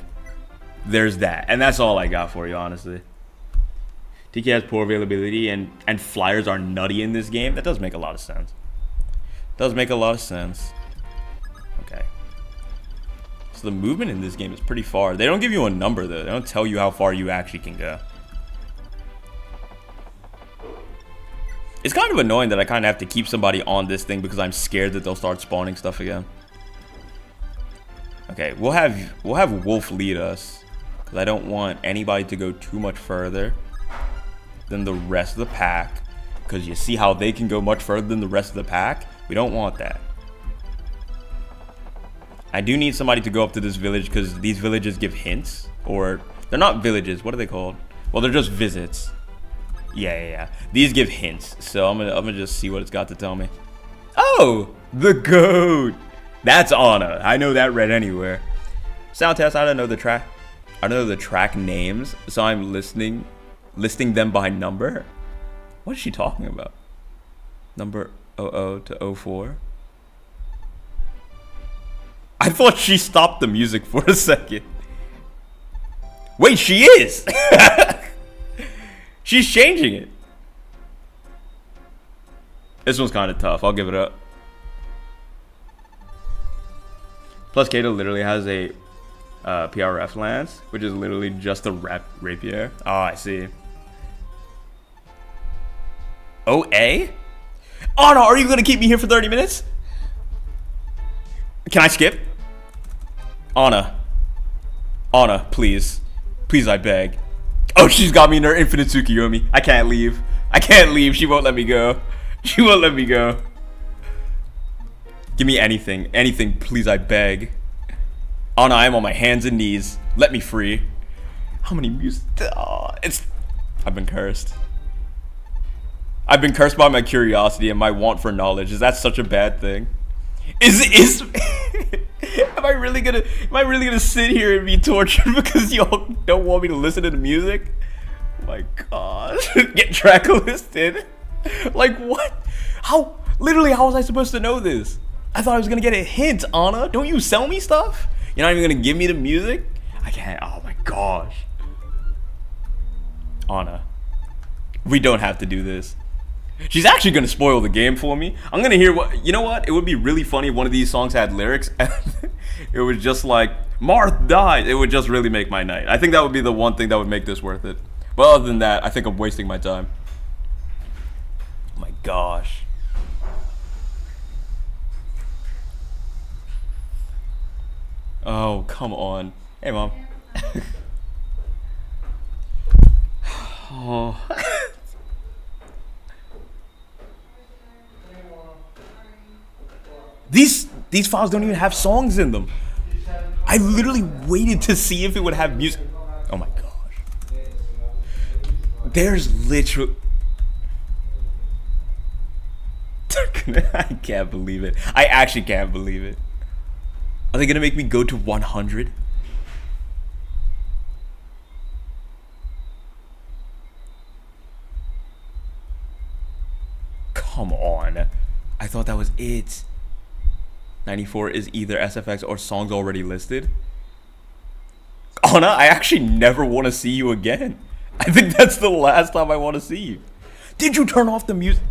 [SPEAKER 1] there's that. And that's all I got for you, honestly. Tiki has poor availability and flyers are nutty in this game. That does make a lot of sense. Does make a lot of sense. Okay. So the movement in this game is pretty far. They don't give you a number though. They don't tell you how far you actually can go. It's kind of annoying that I kind of have to keep somebody on this thing because I'm scared that they'll start spawning stuff again. Okay, we'll have Wolf lead us because I don't want anybody to go too much further than the rest of the pack, because you see how they can go much further than the rest of the pack. We don't want that. I do need somebody to go up to this village because these villages give hints, or they're not villages. What are they called? Well, they're just visits. Yeah. These give hints, so I'm gonna just see what it's got to tell me. Oh, the goat. That's Anna. I know that read anywhere. Sound test. I don't know the track. I don't know the track names, so I'm listing them by number. What is she talking about? Number 00 to 04. I thought she stopped the music for a second. Wait, she is. She's changing it. This one's kind of tough. I'll give it up. Plus, Kato literally has a PRF lance, which is literally just a rapier. Oh, I see. OA? Anna, are you going to keep me here for 30 minutes? Can I skip? Anna, please. Please, I beg. Oh, she's got me in her infinite Tsukiyomi. I can't leave. She won't let me go. Give me anything, please, I beg. Anna, I'm on my hands and knees. Let me free. How many music? Oh, I've been cursed. I've been cursed by my curiosity and my want for knowledge. Is that such a bad thing? Is Am I really gonna sit here and be tortured because y'all don't want me to listen to the music? Oh my gosh. Get track listed. Like what? How was I supposed to know this? I thought I was gonna get a hint, Anna. Don't you sell me stuff? You're not even gonna give me the music? I can't. Oh my gosh. Anna, we don't have to do this. She's actually gonna spoil the game for me. I'm gonna hear what. You know what? It would be really funny if one of these songs had lyrics and it was just like Marth died. It would just really make my night. I think that would be the one thing that would make this worth it. But other than that, I think I'm wasting my time. Oh my gosh. Oh, come on. Hey, Mom. Oh. These files don't even have songs in them. I literally waited to see if it would have music. Oh my gosh. There's literally... I can't believe it. I actually can't believe it. Are they gonna make me go to 100? Come on. I thought that was it. 94 is either SFX or songs already listed. Anna, I actually never want to see you again. I think that's the last time I want to see you. Did you turn off the music?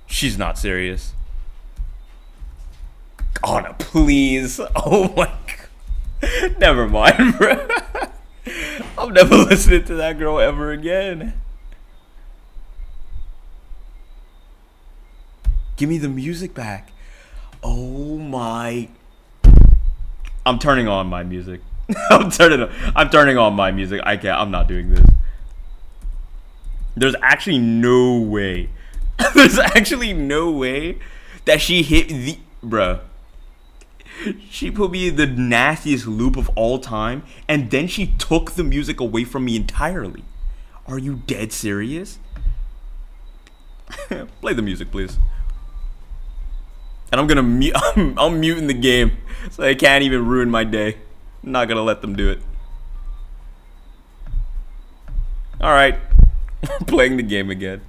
[SPEAKER 1] She's not serious. Anna, please. Oh my god. Never mind, bro. I'm never listening to that girl ever again. Give me the music back. Oh my. I'm turning on my music. I'm turning on my music. I can't. I'm not doing this. There's actually no way. There's actually no way that she hit the... Bruh. She put me in the nastiest loop of all time, and then she took the music away from me entirely. Are you dead serious? Play the music, please. And I'm gonna mute. I'm muting the game so they can't even ruin my day. I'm not gonna let them do it. All right, playing the game again.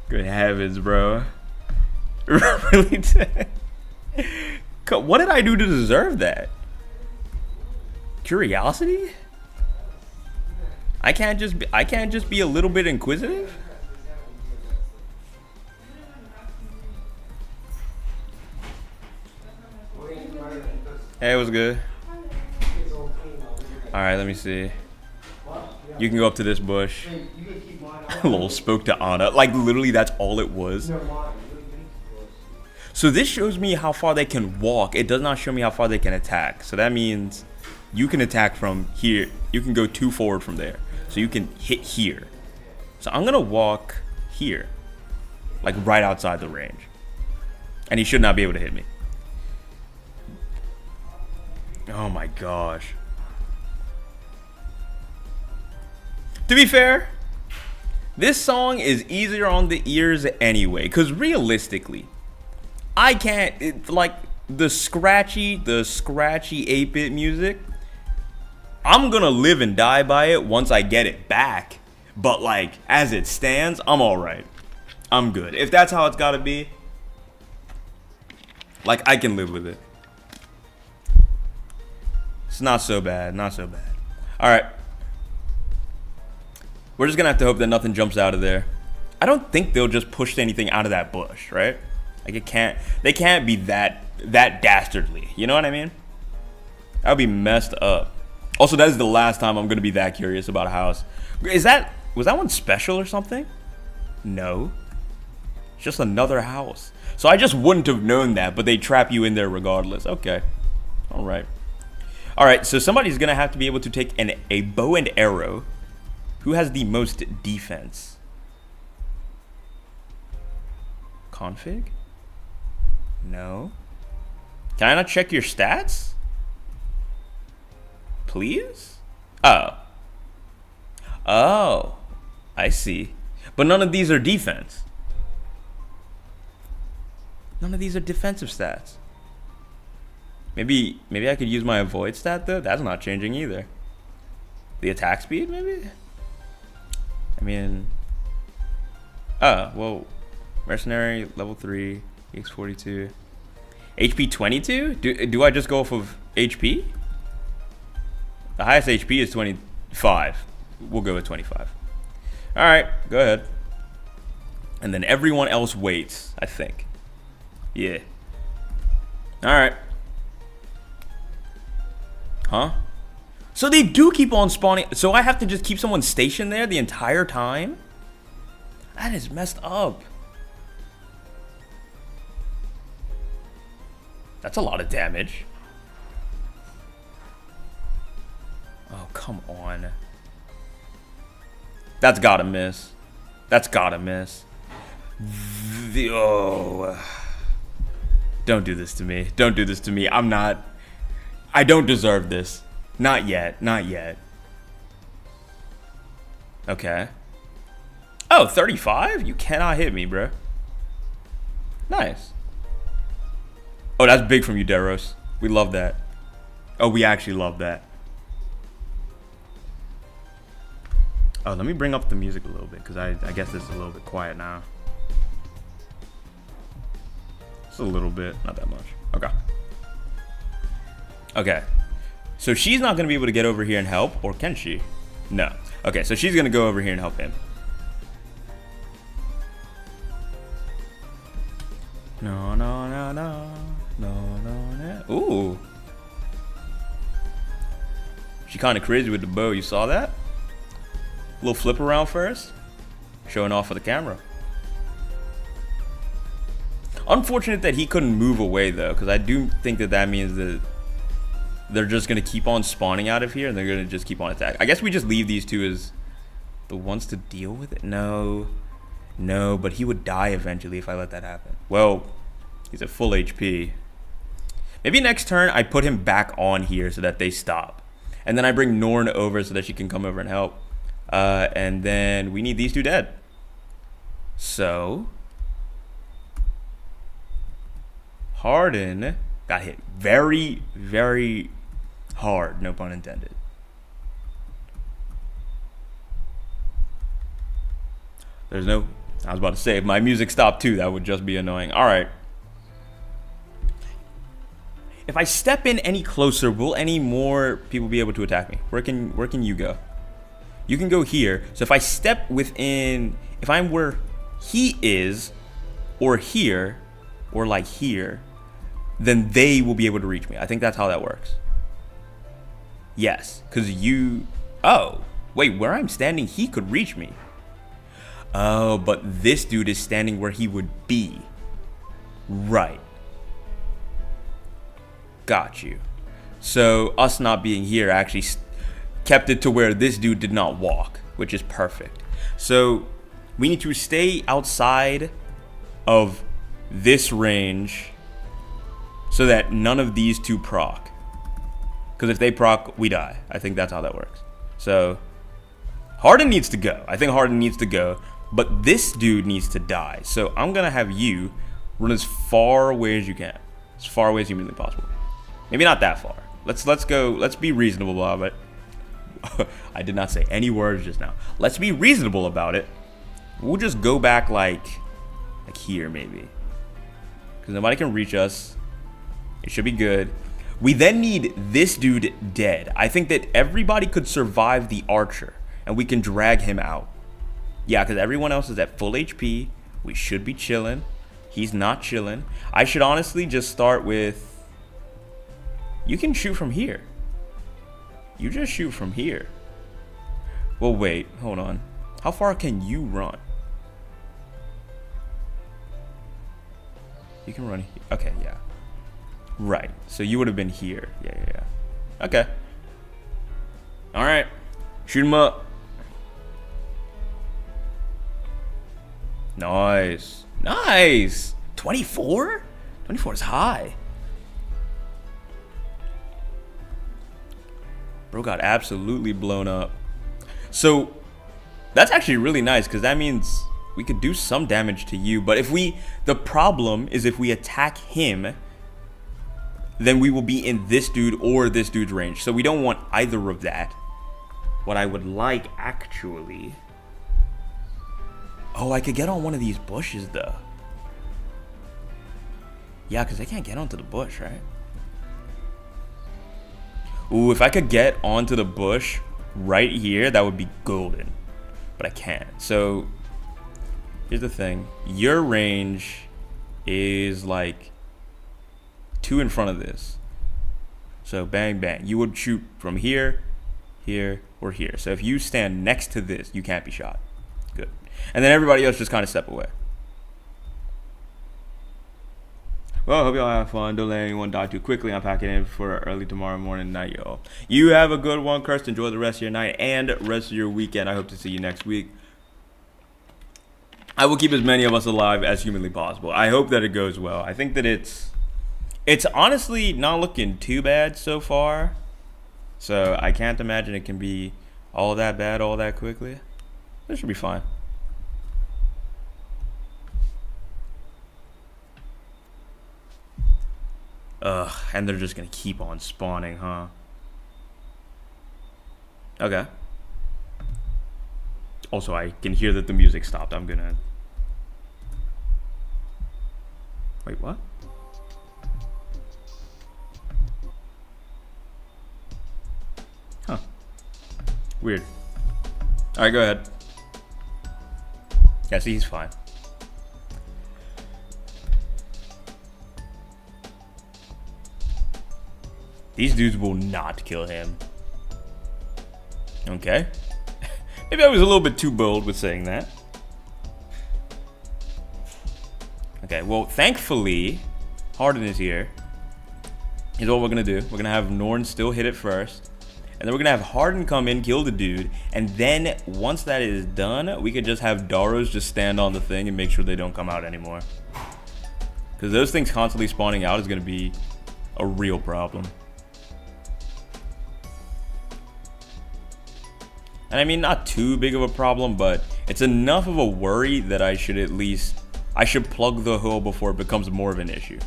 [SPEAKER 1] Good heavens, bro. Really? What did I do to deserve that? Curiosity? I can't just be a little bit inquisitive? Hey, what's good? Alright, let me see. You can go up to this bush. Lol, spoke to Anna. Like, literally, that's all it was. So this shows me how far they can walk. It does not show me how far they can attack. So that means you can attack from here. You can go 2 forward from there. So you can hit here. So I'm going to walk here. Like, right outside the range. And he should not be able to hit me. Oh my gosh. To be fair, this song is easier on the ears anyway, because realistically, I can't, like, the scratchy 8-bit music, I'm gonna live and die by it once I get it back. But, like, as it stands, I'm alright. I'm good. If that's how it's gotta be, like, I can live with it. It's not so bad, not so bad. Alright. We're just gonna have to hope that nothing jumps out of there. I don't think they'll just push anything out of that bush, right? Like, they can't be that dastardly. You know what I mean? That would be messed up. Also, that is the last time I'm gonna be that curious about a house. Was that one special or something? No. It's just another house. So I just wouldn't have known that, but they trap you in there regardless. Okay. Alright. Alright, so somebody's gonna have to be able to take a bow and arrow. Who has the most defense? Config? No. Can I not check your stats? Please? Oh. Oh. I see. But none of these are defense. None of these are defensive stats. Maybe I could use my avoid stat though. That's not changing either. The attack speed, maybe? I mean... Oh, well... Mercenary, level 3, EX42. HP 22? Do I just go off of HP? The highest HP is 25. We'll go with 25. Alright, go ahead. And then everyone else waits, I think. Yeah. Alright. Huh? So they do keep on spawning. So I have to just keep someone stationed there the entire time? That is messed up. That's a lot of damage. Oh, come on. That's gotta miss. That's gotta miss. Oh. Don't do this to me. Don't do this to me. I don't deserve this. Not yet. Not yet. Okay. Oh, 35? You cannot hit me, bro. Nice. Oh, that's big from you, Deros. We love that. Oh, we actually love that. Oh, let me bring up the music a little bit, because I guess it's a little bit quiet now. Just a little bit, not that much. Okay. Okay. So she's not going to be able to get over here and help, or can she? No. Okay, so she's going to go over here and help him. No, no, no, no. No, no, no. Ooh. She kind of crazy with the bow. You saw that? A little flip around first. Showing off for the camera. Unfortunate that he couldn't move away, though, because I do think that means that they're just going to keep on spawning out of here, and they're going to just keep on attacking. I guess we just leave these two as the ones to deal with it. No. No, but he would die eventually if I let that happen. Well, he's at full HP. Maybe next turn I put him back on here so that they stop. And then I bring Norn over so that she can come over and help. And then we need these two dead. So... Harden got hit very, very hard. No pun intended. There's no... I was about to say, if my music stopped too, that would just be annoying. Alright. If I step in any closer, will any more people be able to attack me? Where can you go? You can go here. So if I step within... If I'm where he is, or here, or like here, then they will be able to reach me. I think that's how that works. Yes, because you... Oh, wait, where I'm standing, he could reach me. Oh, but this dude is standing where he would be. Right. Got you. So us not being here actually kept it to where this dude did not walk, which is perfect. So we need to stay outside of this range so that none of these two proc. Because if they proc, we die. I think that's how that works. So Harden needs to go. I think Harden needs to go. But this dude needs to die. So I'm going to have you run as far away as you can. As far away as humanly possible. Maybe not that far. Let's go. Let's be reasonable about it. I did not say any words just now. Let's be reasonable about it. We'll just go back like here maybe. Because nobody can reach us. It should be good. We then need this dude dead. I think that everybody could survive the archer. And we can drag him out. Yeah, because everyone else is at full HP. We should be chilling. He's not chilling. I should honestly just start with... You can shoot from here. You just shoot from here. Well, wait. Hold on. How far can you run? You can run here. Okay, yeah. Right. So you would have been here. Yeah. Okay. All right. Shoot him up. Nice. Nice. 24? 24 is high. Bro got absolutely blown up. So that's actually really nice because that means we could do some damage to you, but the problem is if we attack him, then we will be in this dude or this dude's range. So we don't want either of that. What I would like, actually... Oh, I could get on one of these bushes, though. Yeah, because they can't get onto the bush, right? Ooh, if I could get onto the bush right here, that would be golden. But I can't. So, here's the thing. Your range is like 2 in front of this. So, bang, bang. You would shoot from here, here, or here. So, if you stand next to this, you can't be shot. Good. And then everybody else just kind of step away. Well, hope y'all have fun. Don't let anyone die too quickly. I'm packing in for early tomorrow morning night, y'all. You have a good one, Kirst. Enjoy the rest of your night and rest of your weekend. I hope to see you next week. I will keep as many of us alive as humanly possible. I hope that it goes well. I think that it's honestly not looking too bad so far. So I can't imagine it can be all that bad all that quickly. This should be fine. Ugh, and they're just gonna keep on spawning, huh? Okay. Also, I can hear that the music stopped. I'm gonna... Wait, what? Huh. Weird. Alright, go ahead. Yeah, see, he's fine. These dudes will not kill him. Okay. Maybe I was a little bit too bold with saying that. Okay, well, thankfully, Harden is here. Here's what we're going to do. We're going to have Norn still hit it first. And then we're going to have Harden come in, kill the dude. And then, once that is done, we could just have Daros just stand on the thing and make sure they don't come out anymore. Because those things constantly spawning out is going to be a real problem. And I mean, not too big of a problem, but it's enough of a worry that I should plug the hole before it becomes more of an issue.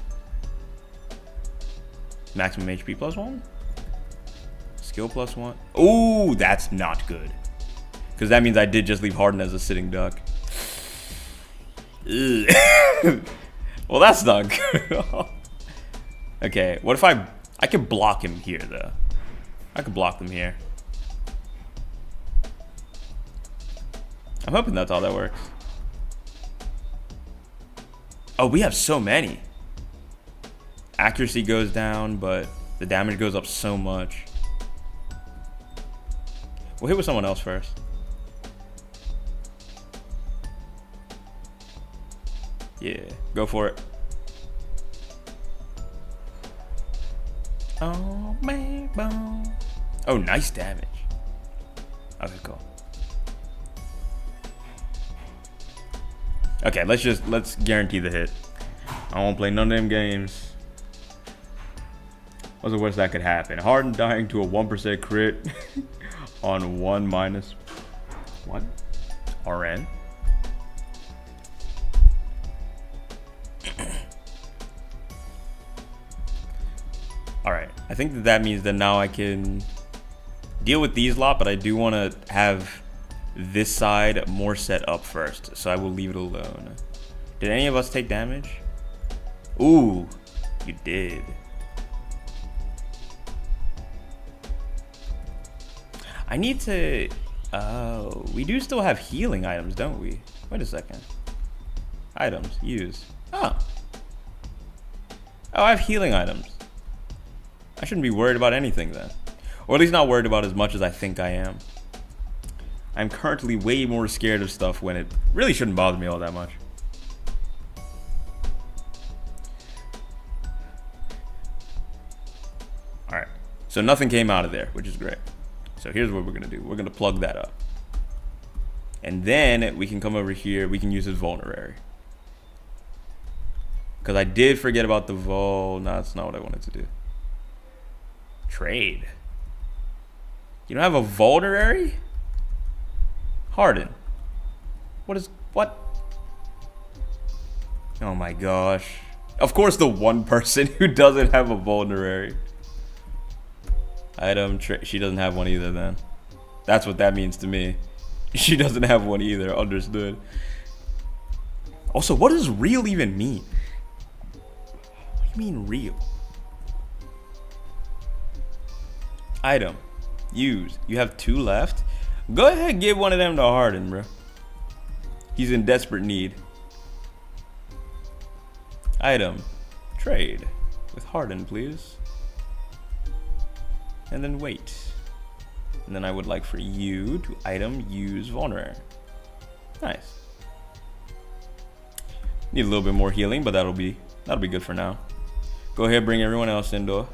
[SPEAKER 1] Maximum HP +1? Skill +1? Ooh, that's not good. Because that means I did just leave Harden as a sitting duck. Well, that's not good. Okay, what if I could block him here, though. I could block them here. I'm hoping that's all that works. Oh, we have so many. Accuracy goes down, but the damage goes up so much. We'll hit with someone else first. Yeah, go for it. Oh, man. Oh, nice damage. Okay, cool. Okay, let's guarantee the hit. I won't play none of them games. What's the worst that could happen? Harden dying to a 1% crit on 1 minus what? RN? Alright, I think that means that now I can deal with these lot, but I do want to have this side more set up first, so I will leave it alone. Did any of us take damage? Ooh, you did. I need to... Oh, we do still have healing items, don't we? Wait a second. Items, use. Oh. Oh, I have healing items. I shouldn't be worried about anything then. Or at least not worried about as much as I think I am. I'm currently way more scared of stuff when it really shouldn't bother me all that much. Alright, so nothing came out of there, which is great. So here's what we're going to do. We're going to plug that up. And then we can come over here. We can use his vulnerary. Because I did forget about the No, that's not what I wanted to do. Trade. You don't have a vulnerary? Harden. What? Oh my gosh. Of course, the one person who doesn't have a vulnerary. Item, she doesn't have one either then. That's what that means to me. She doesn't have one either, understood. Also, what does real even mean? What do you mean real? Item, use. You have 2 left. Go ahead and give one of them to Harden, bro. He's in desperate need. Item, trade with Harden, please. And then wait. And then I would like for you to item use vulnerary. Nice. Need a little bit more healing, but that'll be good for now. Go ahead, bring everyone else indoor.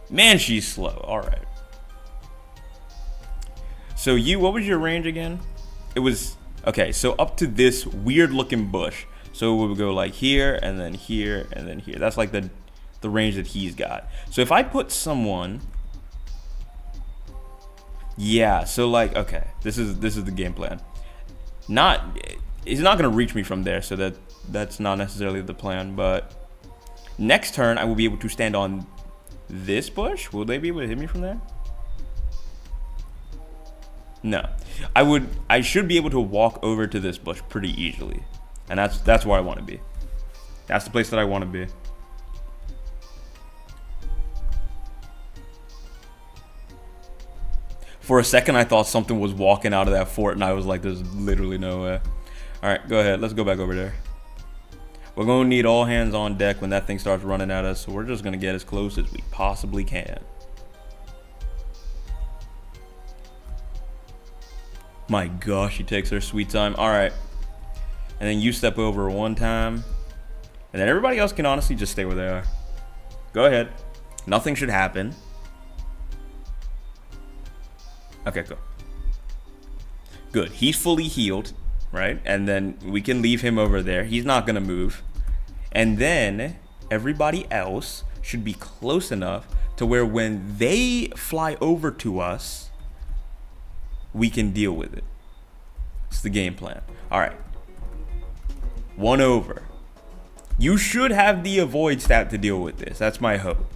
[SPEAKER 1] Man, she's slow. All right. So what was your range again? It was okay. So up to this weird looking bush. So we would go like here and then here and then here. That's like the range that he's got. So if I put someone. Yeah, so like, okay, this is the game plan. He's not gonna reach me from there, so that's not necessarily the plan. But next turn, I will be able to stand on this bush. Will they be able to hit me from there? No, I should be able to walk over to this bush pretty easily, and that's where I want to be. That's the place that I want to be. For a second, I thought something was walking out of that fort, and I was like, there's literally no way. All right, go ahead. Let's go back over there. We're going to need all hands on deck when that thing starts running at us, so we're just going to get as close as we possibly can. My gosh, she takes her sweet time. All right. And then you step over one time. And then everybody else can honestly just stay where they are. Go ahead. Nothing should happen. Okay, cool. Good. He's fully healed, right? And then we can leave him over there. He's not going to move. And then everybody else should be close enough to where when they fly over to us, we can deal with it. It's the game plan. All right. 1 over. You should have the avoid stat to deal with this. That's my hope.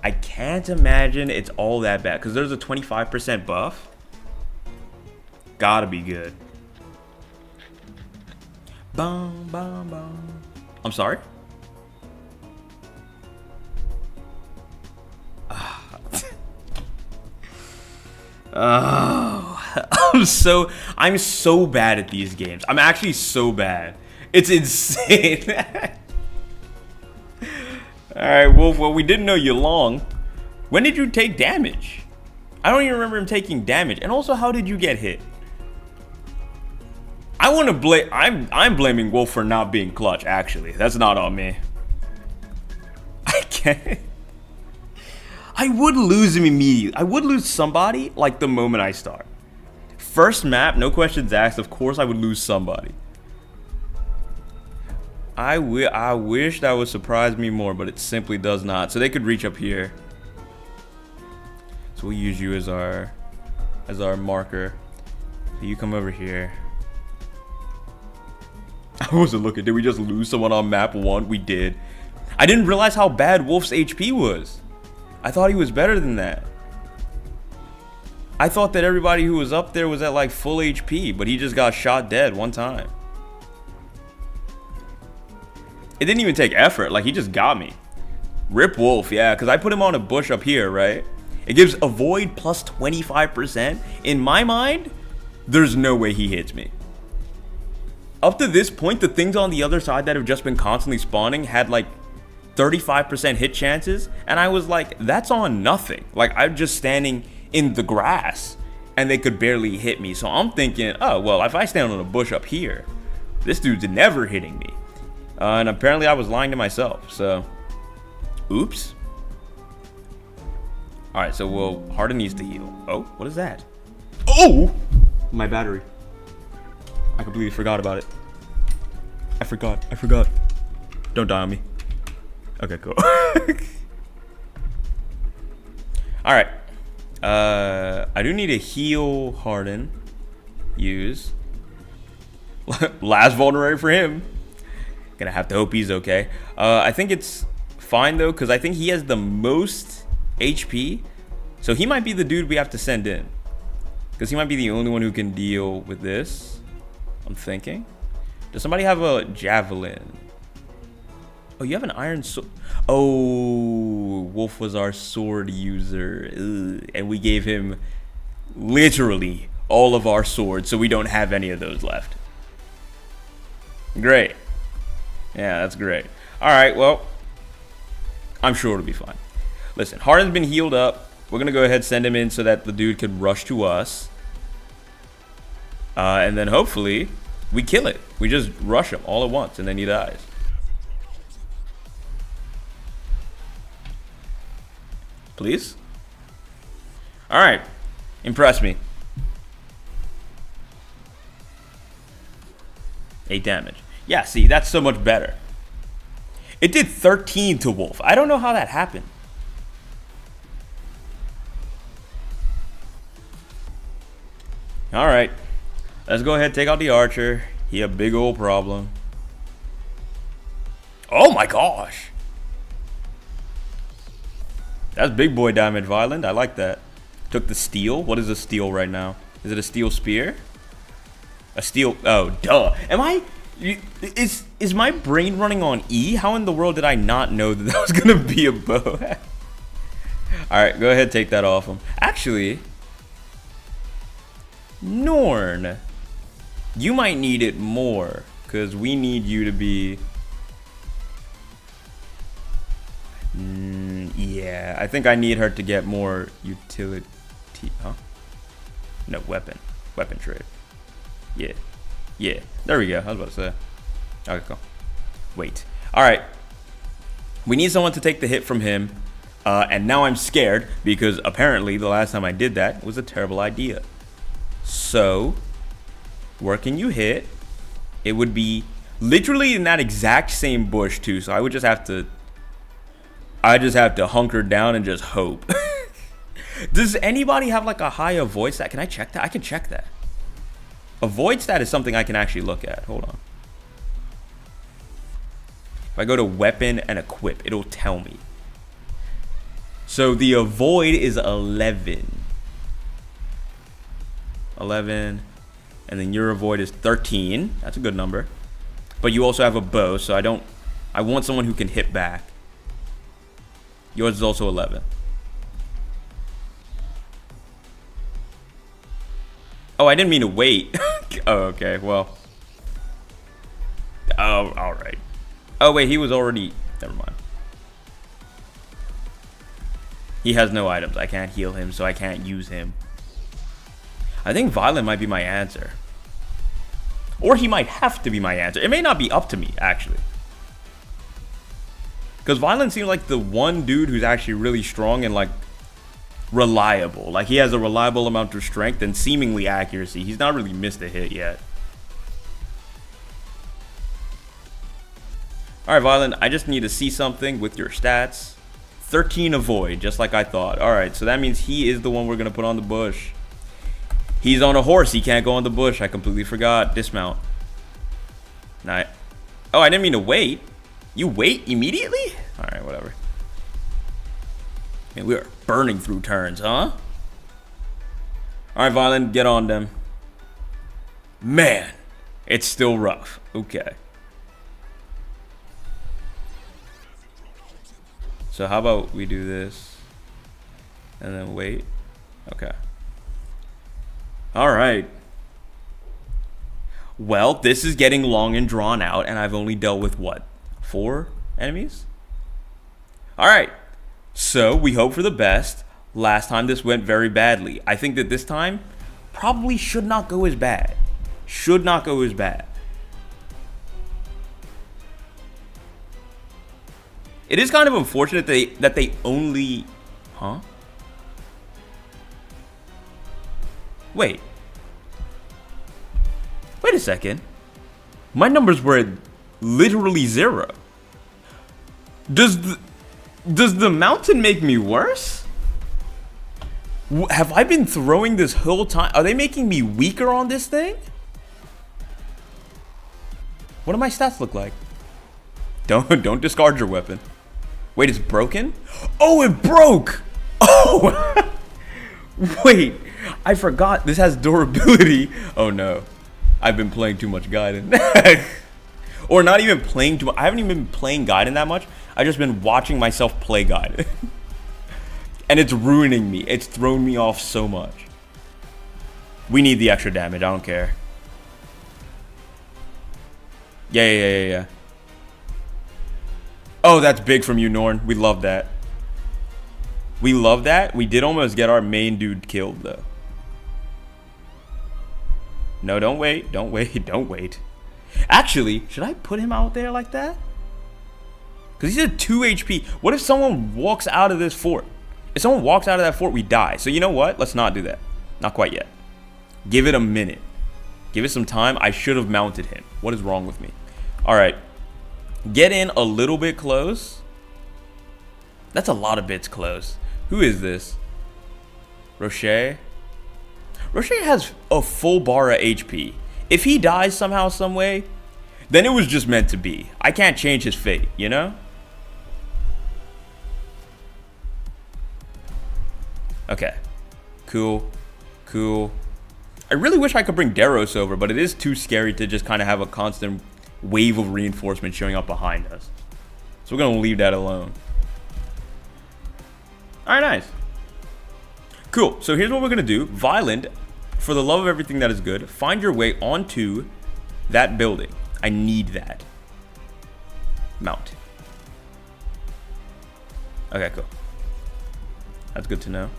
[SPEAKER 1] I can't imagine it's all that bad because there's a 25% buff. Gotta be good. Bum, bum, bum. I'm sorry? Oh, I'm so bad at these games. I'm actually so bad. It's insane. Alright, Wolf, well, we didn't know you long. When did you take damage? I don't even remember him taking damage. And also, how did you get hit? I want to blame... I'm blaming Wolf for not being clutch, actually. That's not on me. I can't... I would lose him immediately. I would lose somebody, like, the moment I start. First map, no questions asked. Of course, I would lose somebody. I wish that would surprise me more, but it simply does not. So they could reach up here. So we'll use you as our marker. You come over here. I wasn't looking. Did we just lose someone on map 1? We did. I didn't realize how bad Wolf's HP was. I thought he was better than that. I thought that everybody who was up there was at like full HP, but he just got shot dead one time. It didn't even take effort. Like, he just got me. Rip Wolf, yeah, because I put him on a bush up here, right? It gives avoid plus 25%. In my mind, there's no way he hits me. Up to this point, the things on the other side that have just been constantly spawning had like 35% hit chances, and I was like, that's on nothing. Like, I'm just standing in the grass and they could barely hit me. So I'm thinking, oh well, if I stand on a bush up here, this dude's never hitting me. And apparently I was lying to myself. So oops. All right, so well, Harden needs to heal. Oh, what is that? Oh, my battery. I completely forgot about it. I forgot. Don't die on me. Okay, cool. All right. I do need to heal Harden. Use. Last vulnerary for him. Gonna have to hope he's okay. I think it's fine though, because I think he has the most HP. So he might be the dude we have to send in. Because he might be the only one who can deal with this. I'm thinking. Does somebody have a javelin? Oh, you have an iron sword. Oh, Wolf was our sword user. Ugh. And we gave him literally all of our swords, so we don't have any of those left. Great. Yeah, that's great. Alright, well, I'm sure it'll be fine. Listen, Harden's been healed up. We're going to go ahead and send him in so that the dude could rush to us. And then hopefully we kill it. We just rush him all at once and then he dies. Please? Alright. Impress me. 8 damage. Yeah, see, that's so much better. It did 13 to Wolf. I don't know how that happened. Alright. Let's go ahead and take out the archer. He a big old problem. Oh my gosh. That's big boy damage, Violent. I like that. Took the steel. What is a steel right now? Is it a steel spear? A steel... Oh, duh. Am I... Is my brain running on E? How in the world did I not know that was going to be a bow? Alright, go ahead, take that off him. Actually... Norn. You might need it more. Because we need you to be... yeah, I think I need her to get more utility. Huh? No, weapon. Weapon trade. Yeah. Yeah. There we go. I was about to say. Okay, cool. Wait. Alright. We need someone to take the hit from him. And now I'm scared because apparently the last time I did that was a terrible idea. So, where can you hit? It would be literally in that exact same bush too. So I would just have to... I just have to hunker down and just hope. Does anybody have like a high avoid stat? Can I check that? I can check that. Avoid stat is something I can actually look at. Hold on. If I go to weapon and equip, it'll tell me. So the avoid is 11. 11. And then your avoid is 13. That's a good number. But you also have a bow, so I want someone who can hit back. Yours is also 11. Oh, I didn't mean to wait. Oh, okay, well. Oh, alright. Oh, wait, he was already... Never mind. He has no items. I can't heal him, so I can't use him. I think Violent might be my answer. Or he might have to be my answer. It may not be up to me, actually. Because Violent seems like the one dude who's actually really strong and, like, reliable. Like, he has a reliable amount of strength and seemingly accuracy. He's not really missed a hit yet. Alright, Violent, I just need to see something with your stats. 13 avoid, just like I thought. Alright, so that means he is the one we're going to put on the bush. He's on a horse. He can't go on the bush. I completely forgot. Dismount. Nah. Oh, I didn't mean to wait. You wait immediately? Alright, whatever. Man, we are burning through turns, huh? Alright, Violent, get on them. Man, it's still rough. Okay. So how about we do this? And then wait. Okay. Alright. Well, this is getting long and drawn out, and I've only dealt with what? 4 enemies? Alright, so we hope for the best. Last time this went very badly. I think that this time probably should not go as bad. Should not go as bad. It is kind of unfortunate that they only... Huh? Wait. Wait a second. My numbers were literally 0. Does the mountain make me worse? Have I been throwing this whole time? Are they making me weaker on this thing? What do my stats look like? Don't discard your weapon. Wait, it's broken? Oh, it broke! Oh! Wait, I forgot this has durability. Oh no. I've been playing too much Gaiden. Or not even playing too much. I haven't even been playing Gaiden that much. I've just been watching myself play Gaiden. And it's ruining me. It's thrown me off so much. We need the extra damage. I don't care. Yeah. Oh, that's big from you, Norn. We love that. We love that. We did almost get our main dude killed, though. No, don't wait. Don't wait. Don't wait. Actually, should I put him out there like that? Because he's at 2 HP. What if someone walks out of this fort? If someone walks out of that fort, we die. So you know what? Let's not do that. Not quite yet. Give it a minute. Give it some time. I should have mounted him. What is wrong with me? All right. Get in a little bit close. That's a lot of bits close. Who is this? Rocher? Rocher has a full bar of HP. If he dies somehow, some way, then it was just meant to be. I can't change his fate, you know? Okay. Cool. I really wish I could bring Deros over, but it is too scary to just kind of have a constant wave of reinforcement showing up behind us. So we're going to leave that alone. Alright, nice. Cool. So here's what we're going to do. Violent, for the love of everything that is good, find your way onto that building. I need that. Mount. Okay, cool. That's good to know.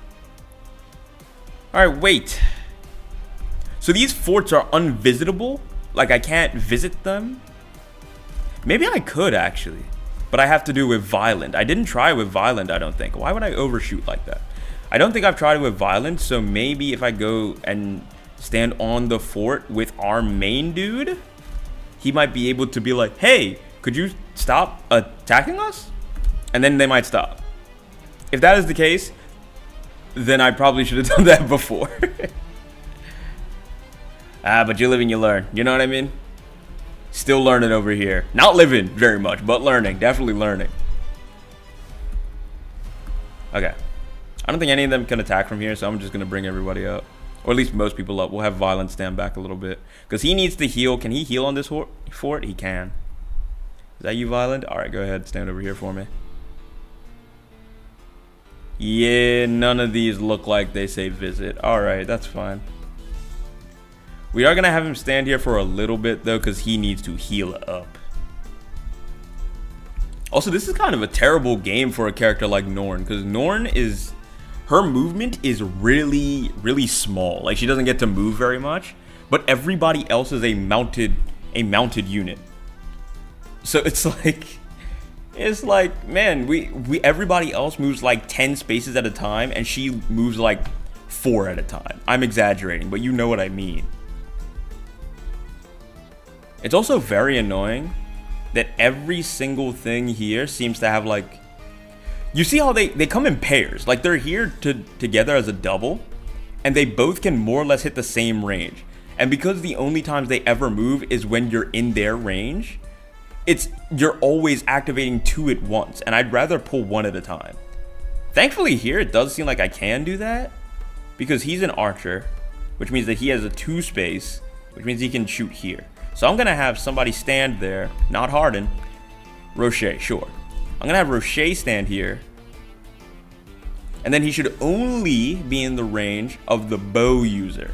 [SPEAKER 1] Alright, wait. So these forts are unvisitable? Like I can't visit them? Maybe I could actually. But I have to do with Violent. I didn't try with Violent, I don't think. Why would I overshoot like that? I don't think I've tried it with Violent, so maybe if I go and stand on the fort with our main dude, he might be able to be like, hey, could you stop attacking us? And then they might stop. If that is the case, then I probably should have done that before. But you live and you learn. You know what I mean? Still learning over here. Not living very much, but learning. Definitely learning. Okay. I don't think any of them can attack from here, so I'm just going to bring everybody up. Or at least most people up. We'll have Violent stand back a little bit. Because he needs to heal. Can he heal on this fort? He can. Is that you, Violent? Alright, go ahead. Stand over here for me. Yeah, none of these look like they say visit. Alright, that's fine. We are going to have him stand here for a little bit, though, because he needs to heal up. Also, this is kind of a terrible game for a character like Norn, because Norn is... her movement is really, really small. Like, she doesn't get to move very much, but everybody else is a mounted unit. So it's like, man, we everybody else moves like 10 spaces at a time, and she moves like 4 at a time. I'm exaggerating, but you know what I mean. It's also very annoying that every single thing here seems to have like, you see how they come in pairs, like they're here together as a double, and they both can more or less hit the same range. And because the only times they ever move is when you're in their range, you're always activating 2 at once, and I'd rather pull 1 at a time. Thankfully here it does seem like I can do that, because he's an archer, which means that he has a 2 space, which means he can shoot here. So I'm gonna have somebody stand there, not Harden, Rocher, sure. I'm gonna have Rocher stand here, and then he should only be in the range of the bow user,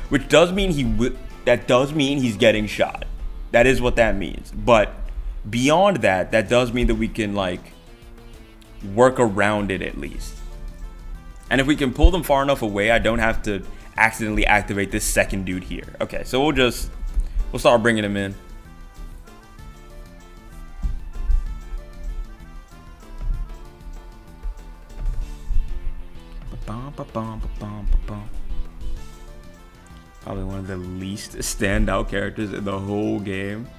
[SPEAKER 1] which does mean he's getting shot. That is what that means. But beyond that, that does mean that we can like work around it at least. And if we can pull them far enough away, I don't have to accidentally activate this second dude here. Okay, so we'll start bringing him in. Probably one of the least standout characters in the whole game.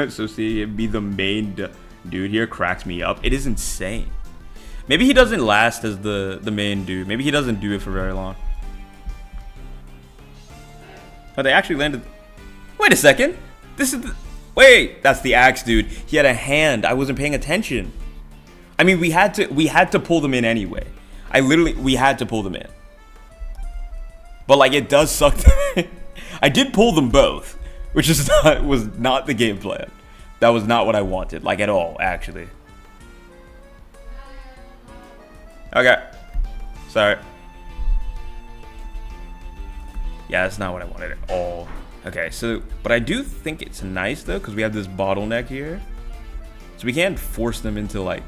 [SPEAKER 1] So see him be the main dude here cracks me up. It is insane. Maybe he doesn't last as the main dude. Maybe he doesn't do it for very long. But they actually landed... Wait a second. This is the... Wait, that's the axe, dude. He had a hand. I wasn't paying attention. I mean, we had to pull them in anyway. We had to pull them in. But like, it does suck. I did pull them both, which was not the game plan. That was not what I wanted, like at all, actually. Okay. Sorry. Yeah, that's not what I wanted at all. Okay, so, but I do think it's nice though, because we have this bottleneck here. So we can't force them into like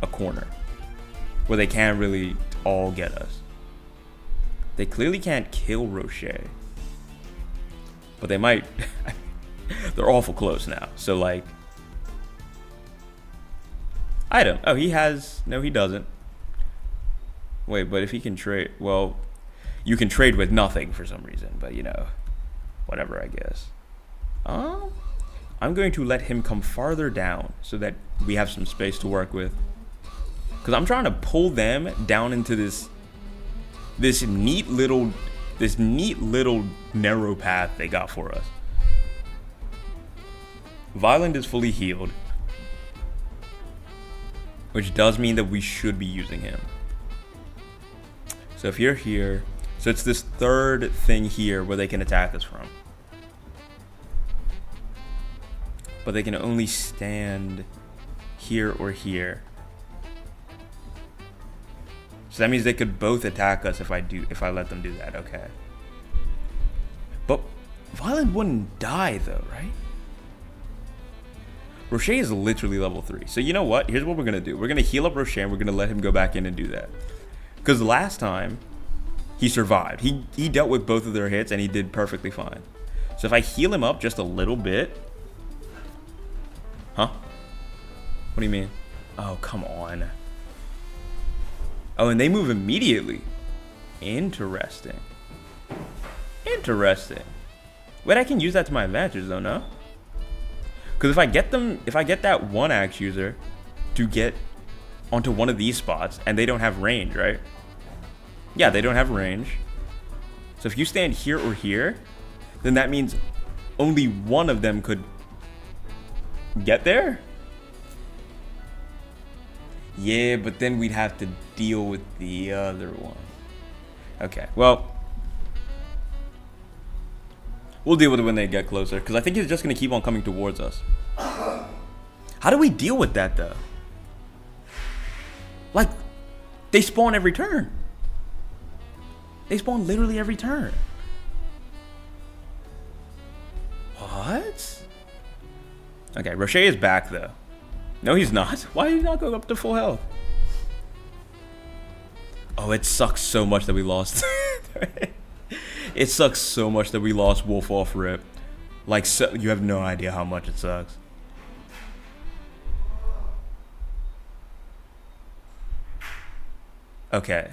[SPEAKER 1] a corner where they can't really all get us. They clearly can't kill Rocher. But they might. They're awful close now. So like, item. Oh, he has, no he doesn't. Wait, but if he can trade, well, you can trade with nothing for some reason, but you know. Whatever, I guess. I'm going to let him come farther down so that we have some space to work with. Because I'm trying to pull them down into this neat little narrow path they got for us. Violent is fully healed, which does mean that we should be using him. So if you're here, so it's this third thing here where they can attack us from. But they can only stand here or here. So that means they could both attack us if I let them do that, okay. But Violent wouldn't die though, right? Rocher is literally level 3. So you know what? Here's what we're gonna do. We're gonna heal up Rocher and we're gonna let him go back in and do that. Because last time, he survived. He dealt with both of their hits and he did perfectly fine. So if I heal him up just a little bit. Huh? What do you mean? Oh, come on. Oh, and they move immediately. Interesting. Interesting. Wait, I can use that to my advantage though, no? Because if I get that one axe user to get onto one of these spots and they don't have range, right? Yeah, they don't have range. So if you stand here or here, then that means only one of them could get there? Yeah, but then we'd have to deal with the other one. Okay, well, we'll deal with it when they get closer, because I think he's just going to keep on coming towards us. How do we deal with that, though? Like, they spawn every turn. They spawn literally every turn. What? Okay, Rocher is back, though. No, he's not. Why did he not go up to full health? Oh, it sucks so much that we lost. It sucks so much that we lost Wolf off rip. Like, so, you have no idea how much it sucks. Okay.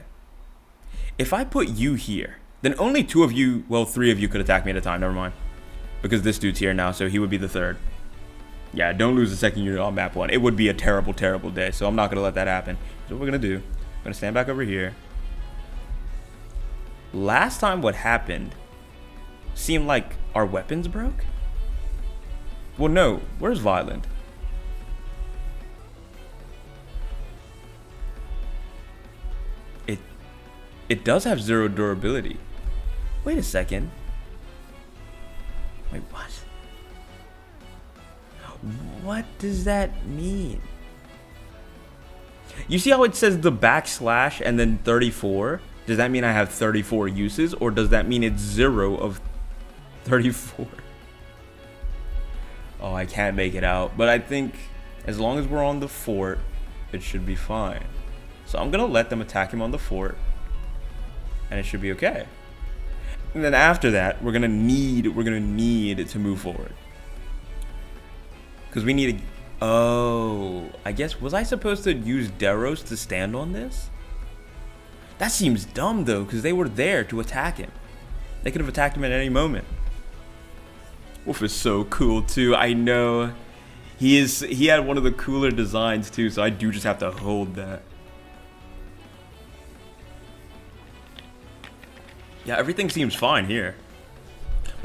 [SPEAKER 1] If I put you here, then only 2 of you, well, 3 of you could attack me at a time. Never mind. Because this dude's here now, so he would be the 3rd. Yeah, don't lose the 2nd unit on map 1. It would be a terrible, terrible day, so I'm not going to let that happen. Here's what we're going to do. I'm going to stand back over here. Last time what happened seemed like our weapons broke? Well, no. Where's Violent? It does have 0 durability. Wait a second. Wait, what? What does that mean? You see how it says the backslash and then 34? Does that mean I have 34 uses, or does that mean it's 0 of 34? Oh, I can't make it out. But I think as long as we're on the fort, it should be fine. So I'm gonna let them attack him on the fort, and it should be okay. And then after that, we're gonna need to move forward. Because we need to... Oh, I guess, was I supposed to use Deros to stand on this? That seems dumb though, because they were there to attack him. They could have attacked him at any moment. Wolf is so cool too, I know. He had one of the cooler designs too, so I do just have to hold that. Yeah, everything seems fine here.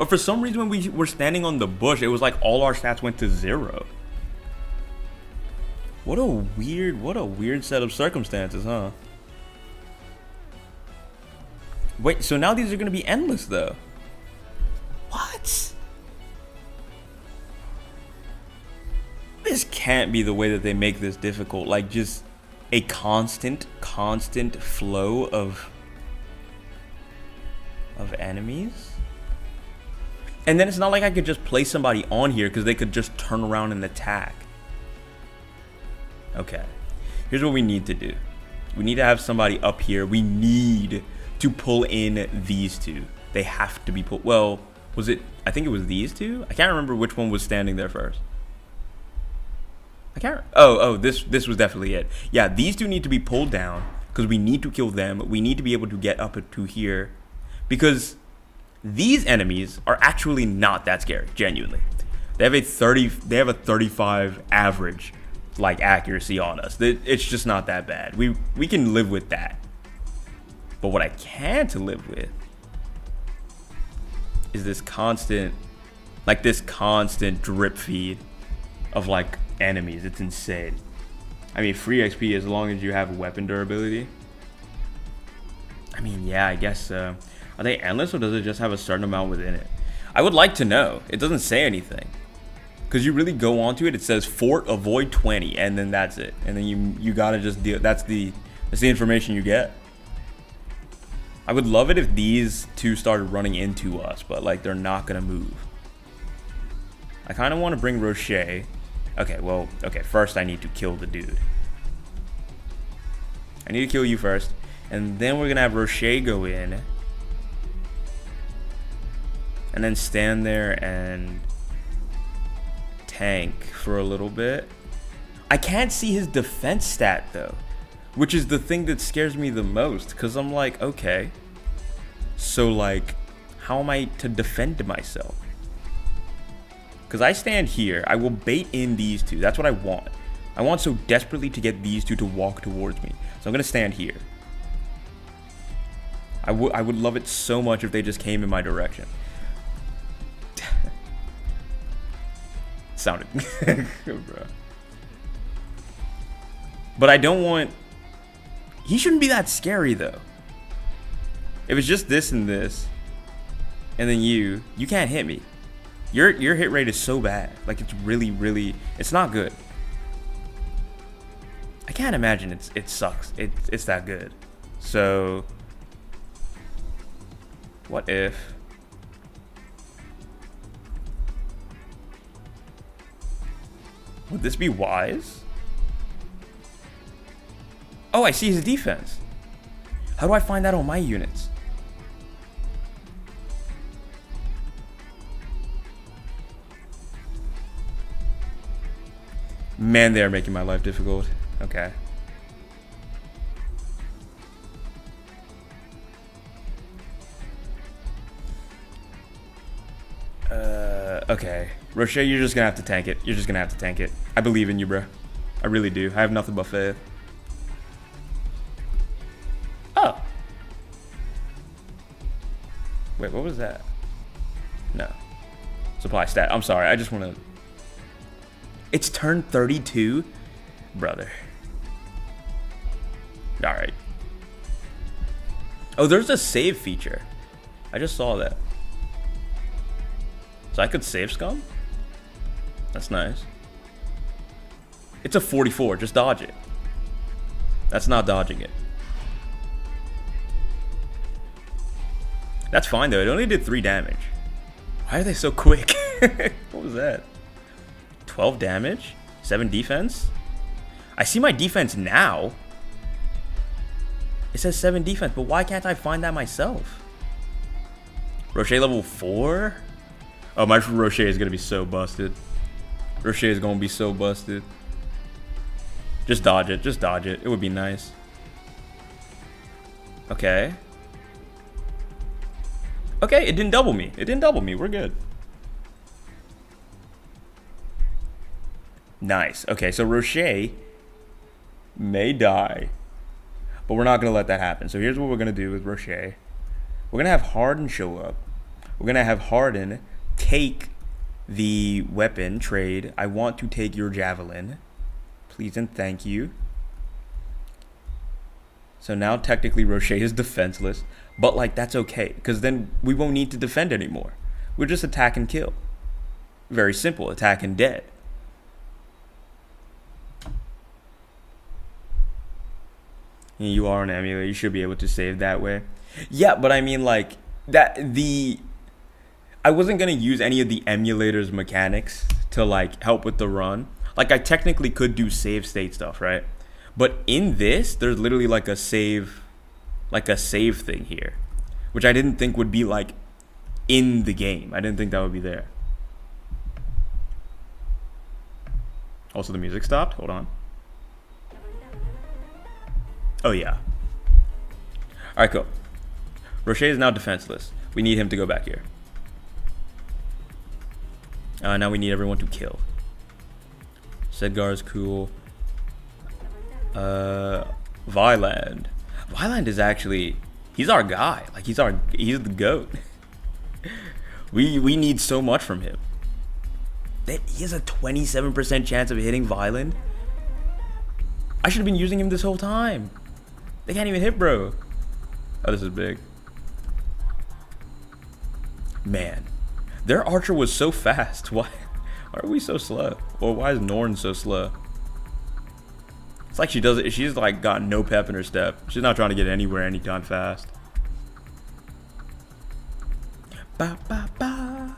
[SPEAKER 1] But for some reason when we were standing on the bush, it was like all our stats went to 0. What a weird set of circumstances, huh? Wait, so now these are gonna be endless though. What? This can't be the way that they make this difficult. Like just a constant flow of enemies. And then it's not like I could just place somebody on here because they could just turn around and attack. Okay, here's what we need to do. We need to have somebody up here. We need to pull in these two. They have to be pulled. Well, was it? I think it was these two. I can't remember which one was standing there first. I can't. Oh, this was definitely it. Yeah, these two need to be pulled down because we need to kill them. We need to be able to get up to here because these enemies are actually not that scary. Genuinely, they have a 35 average like accuracy on us. It's just not that bad. We can live with that. But what I can't live with is this constant drip feed of like enemies. It's insane. I mean, free XP as long as you have weapon durability. I mean, yeah, I guess so. Are they endless or does it just have a certain amount within it? I would like to know. It doesn't say anything. Because you really go onto it, it says fort avoid 20, and then that's it. And then you gotta just deal. That's the information you get. I would love it if these two started running into us, but like they're not gonna move. I kind of want to bring Rocher. Okay, first I need to kill the dude. I need to kill you first, and then we're gonna have Rocher go in, and then stand there and tank for a little bit. I can't see his defense stat though, which is the thing that scares me the most, because I'm like, okay, so like how am I to defend myself? Because I stand here, I will bait in these two. That's what I want. I want so desperately to get these two to walk towards me, so I'm gonna stand here. I would love it so much if they just came in my direction. Sounded bro. But I don't want. He shouldn't be that scary though. If it's just this and this, and then you can't hit me. Your hit rate is so bad. Like it's really, it's not good. I can't imagine it sucks. It's that good. So what if? Would this be wise? Oh, I see his defense. How do I find that on my units? Man, they are making my life difficult. Okay. Okay. Rocher, you're just gonna have to tank it. You're just gonna have to tank it. I believe in you, bro. I really do. I have nothing but faith. Oh. Wait, what was that? No. Supply stat. I'm sorry. I just want to... It's turn 32? Brother. Alright. Oh, there's a save feature. I just saw that. So I could save scum? That's nice. It's a 44. Just dodge it. That's not dodging it. That's fine though. It only did 3 damage. Why are they so quick? What was that? 12 damage? 7 defense? I see my defense now. It says 7 defense, but why can't I find that myself? Rocher level 4? Oh, my Rocher is going to be so busted. Rocher is going to be so busted. Just dodge it. Just dodge it. It would be nice. Okay. Okay, it didn't double me. It didn't double me. We're good. Nice. Okay, so Rocher may die. But we're not going to let that happen. So here's what we're going to do with Rocher. We're going to have Harden show up. We're gonna have Harden take the weapon trade. I want to take your javelin. Please and thank you. So now technically Rocher is defenseless, but like that's okay, because then we won't need to defend anymore. We'll just attack and kill. Very simple, attack and dead. You are an emulator, you should be able to save that way. Yeah, but I mean like I wasn't gonna use any of the emulator's mechanics to like help with the run. Like I technically could do save state stuff, right? But in this, there's literally like a save thing here, which I didn't think would be like in the game. I didn't think that would be there. Also, the music stopped. Hold on. Oh yeah. All right, cool. Rocher is now defenseless. We need him to go back here. Now we need everyone to kill. Sedgar is cool. Vyland. Vyland is actually, he's our guy. Like he's the GOAT. we need so much from him. He has a 27% chance of hitting Vyland. I should have been using him this whole time. They can't even hit, bro. Oh, this is big. Man, their archer was so fast. Why are we so slow? Or why is Norn so slow? It's like she does it. She's like got no pep in her step. She's not trying to get anywhere anytime fast. Ba ba ba.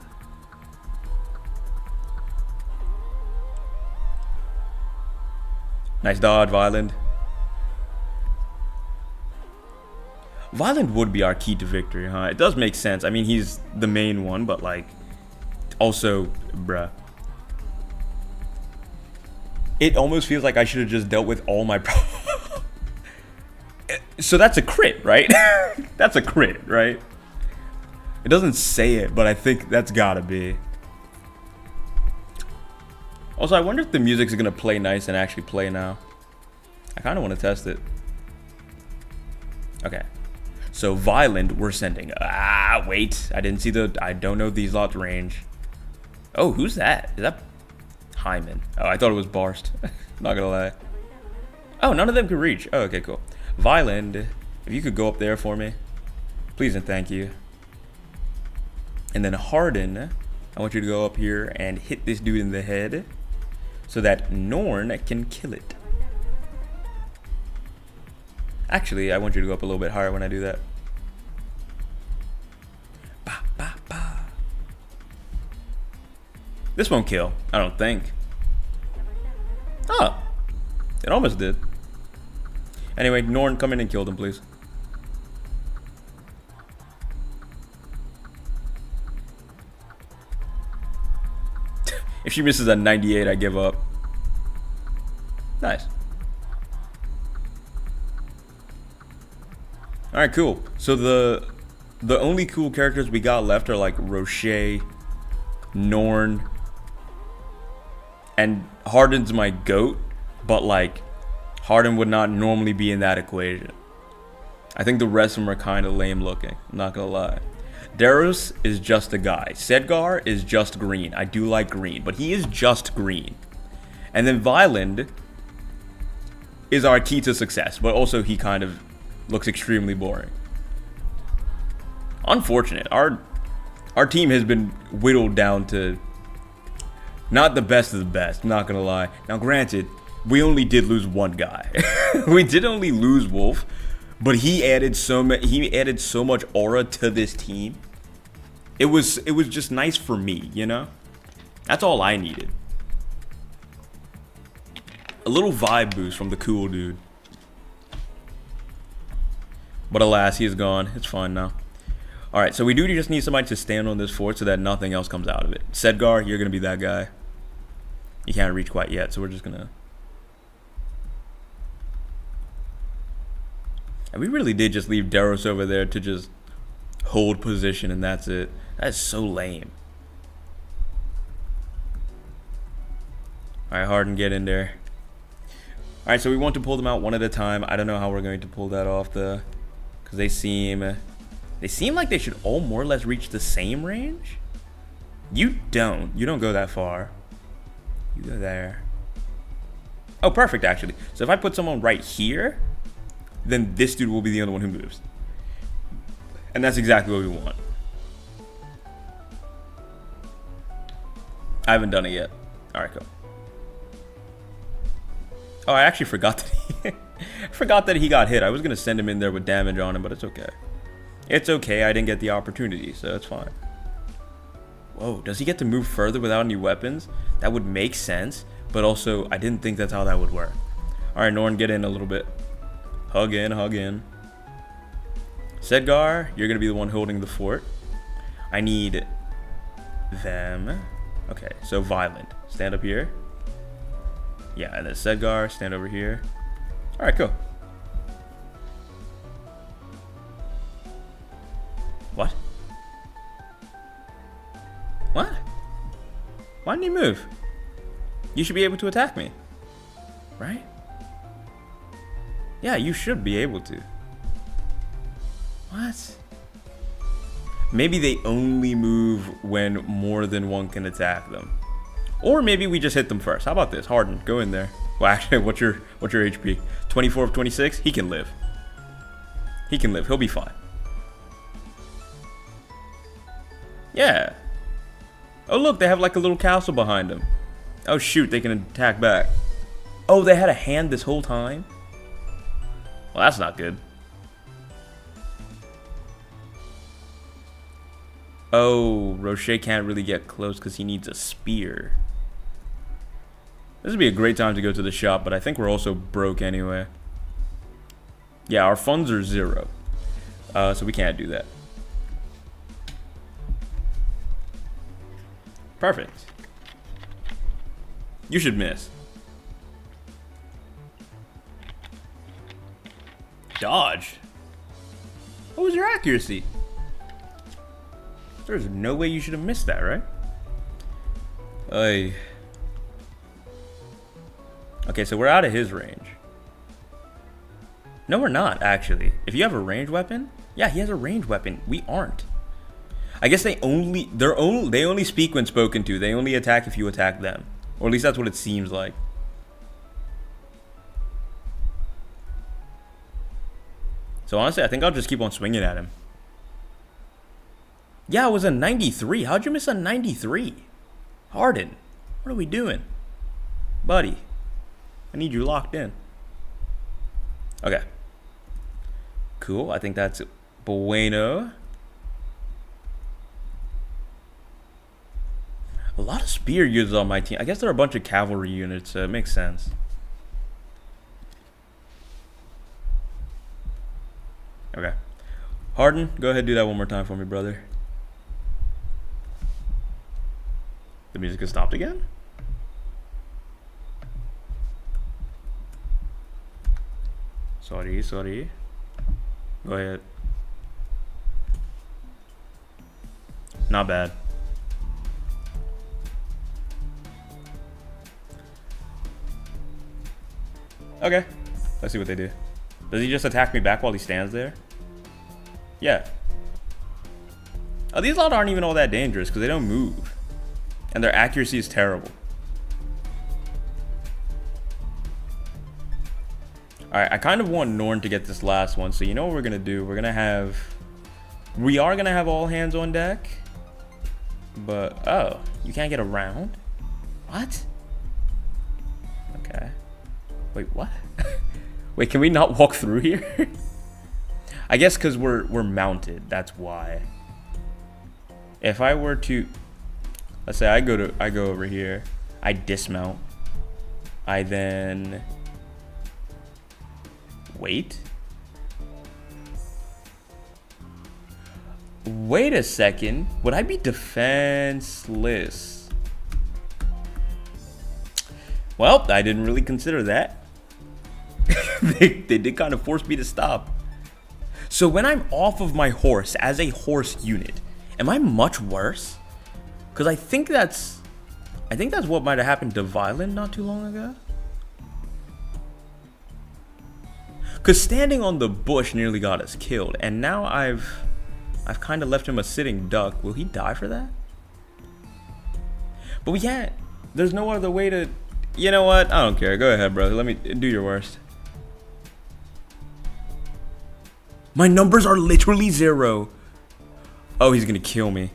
[SPEAKER 1] Nice dodge, Vyland. Vyland would be our key to victory, huh? It does make sense. I mean, he's the main one, but like, also, bruh. It almost feels like I should have just dealt with all my So that's a crit, right? That's a crit, right? It doesn't say it, but I think that's gotta be. Also, I wonder if the music's gonna play nice and actually play now. I kind of want to test it. Okay. So Vyland, we're sending. Wait. I didn't see I don't know these lots range. Oh, who's that? Is that Hyman? Oh, I thought it was Barst. Not gonna lie. Oh, none of them could reach. Oh, okay, cool. Vyland, if you could go up there for me. Please and thank you. And then Harden, I want you to go up here and hit this dude in the head so that Norn can kill it. Actually, I want you to go up a little bit higher when I do that. Ba, ba, ba. This won't kill, I don't think. Oh, it almost did. Anyway, Norn, come in and kill them, please. If she misses a 98, I give up. Nice. Alright, cool. So the only cool characters we got left are like Rocher, Norn, and Harden's my GOAT, but like Harden would not normally be in that equation. I think the rest of them are kind of lame looking, I'm not gonna lie. Daros is just a guy. Sedgar is just green. I do like green, but he is just green. And then Vyland is our key to success, but also he kind of looks extremely boring. Unfortunate. Our team has been whittled down to not the best of the best, I'm not gonna lie. Now granted, we only did lose one guy. We did only lose Wolf, but he added so much aura to this team. It was just nice for me, you know? That's all I needed. A little vibe boost from the cool dude. But alas, he is gone. It's fine now. Alright, so we do just need somebody to stand on this fort so that nothing else comes out of it. Sedgar, you're going to be that guy. You can't reach quite yet, so we're just going to... And we really did just leave Daros over there to just hold position, and that's it. That is so lame. Alright, Harden, get in there. Alright, so we want to pull them out one at a time. I don't know how we're going to pull that off, because they seem They seem like they should all more or less reach the same range. You don't go that far. You go there. Oh, perfect, actually. So if I put someone right here, then this dude will be the only one who moves. And that's exactly what we want. I haven't done it yet. Alright, cool. Oh, I actually forgot that he got hit. I was going to send him in there with damage on him, but it's okay. It's okay, I didn't get the opportunity, so it's fine. Whoa, does he get to move further without any weapons? That would make sense, but also, I didn't think that's how that would work. Alright, Norn, get in a little bit. Hug in, hug in. Sedgar, you're going to be the one holding the fort. I need them. Okay, so Violent. Stand up here. Yeah, and then Sedgar, stand over here. Alright, cool. What? What? Why didn't he move? You should be able to attack me. Right? Yeah, you should be able to. What? Maybe they only move when more than one can attack them. Or maybe we just hit them first. How about this? Harden, go in there. Well, actually, what's your HP? 24 of 26? He can live. He can live. He'll be fine. Yeah. Oh, look, they have like a little castle behind them. Oh, shoot, they can attack back. Oh, they had a hand this whole time? Well, that's not good. Oh, Rocher can't really get close because he needs a spear. This would be a great time to go to the shop, but I think we're also broke anyway. Yeah, our funds are 0. So we can't do that. Perfect. You should miss. Dodge? What was your accuracy? There's no way you should have missed that, right? Ay. Okay, so we're out of his range. No, we're not, actually. If you have a ranged weapon, yeah, he has a ranged weapon. We aren't. I guess they only speak when spoken to. They only attack if you attack them. Or at least that's what it seems like. So honestly, I think I'll just keep on swinging at him. Yeah, it was a 93. How'd you miss a 93? Harden, what are we doing? Buddy, I need you locked in. Okay. Cool, I think that's bueno. A lot of spear users on my team. I guess there are a bunch of cavalry units, so it makes sense. Okay. Harden, go ahead and do that one more time for me, brother. The music has stopped again? Sorry. Go ahead. Not bad. Okay. Let's see what they do. Does he just attack me back while he stands there? Yeah. Oh, these lot aren't even all that dangerous because they don't move. And their accuracy is terrible. Alright, I kind of want Norn to get this last one. So you know what we're going to do? We are going to have all hands on deck. But, oh, you can't get around? What? Okay. Wait, what? Wait, can we not walk through here? I guess because we're mounted. That's why. If I were to, let's say I go over here, I dismount. I then wait. Wait a second. Would I be defenseless? Well, I didn't really consider that. they did kind of force me to stop. So when I'm off of my horse as a horse unit, am I much worse? Because I think that's what might have happened to Violent not too long ago. Because standing on the bush nearly got us killed, and now I've I've kind of left him a sitting duck. Will he die for that? But we can't. There's no other way to... You know what? I don't care. Go ahead, bro. Let me do your worst. My numbers are literally 0. Oh, he's going to kill me.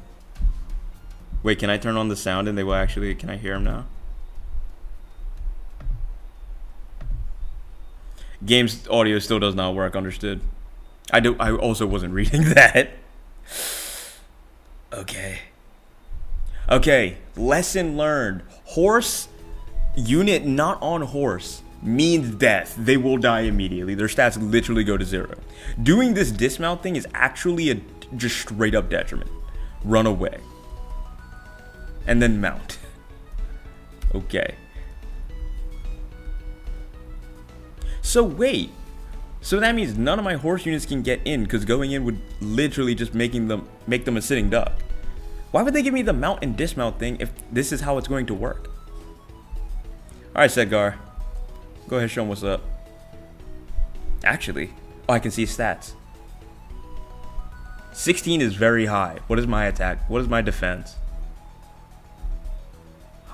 [SPEAKER 1] Wait, can I turn on the sound and they will actually... Can I hear him now? Game's audio still does not work. Understood. I also wasn't reading that. Okay. Okay. Lesson learned. Horse unit not on horse means death. They will die immediately. Their stats literally go to 0. Doing this dismount thing is actually a just straight up detriment. Run away. And then mount. Okay. So wait. So that means none of my horse units can get in, because going in would literally just make them a sitting duck. Why would they give me the mount and dismount thing if this is how it's going to work? Alright, Sedgar. Go ahead, show him what's up. Actually, oh, I can see stats. 16 is very high. What is my attack? What is my defense?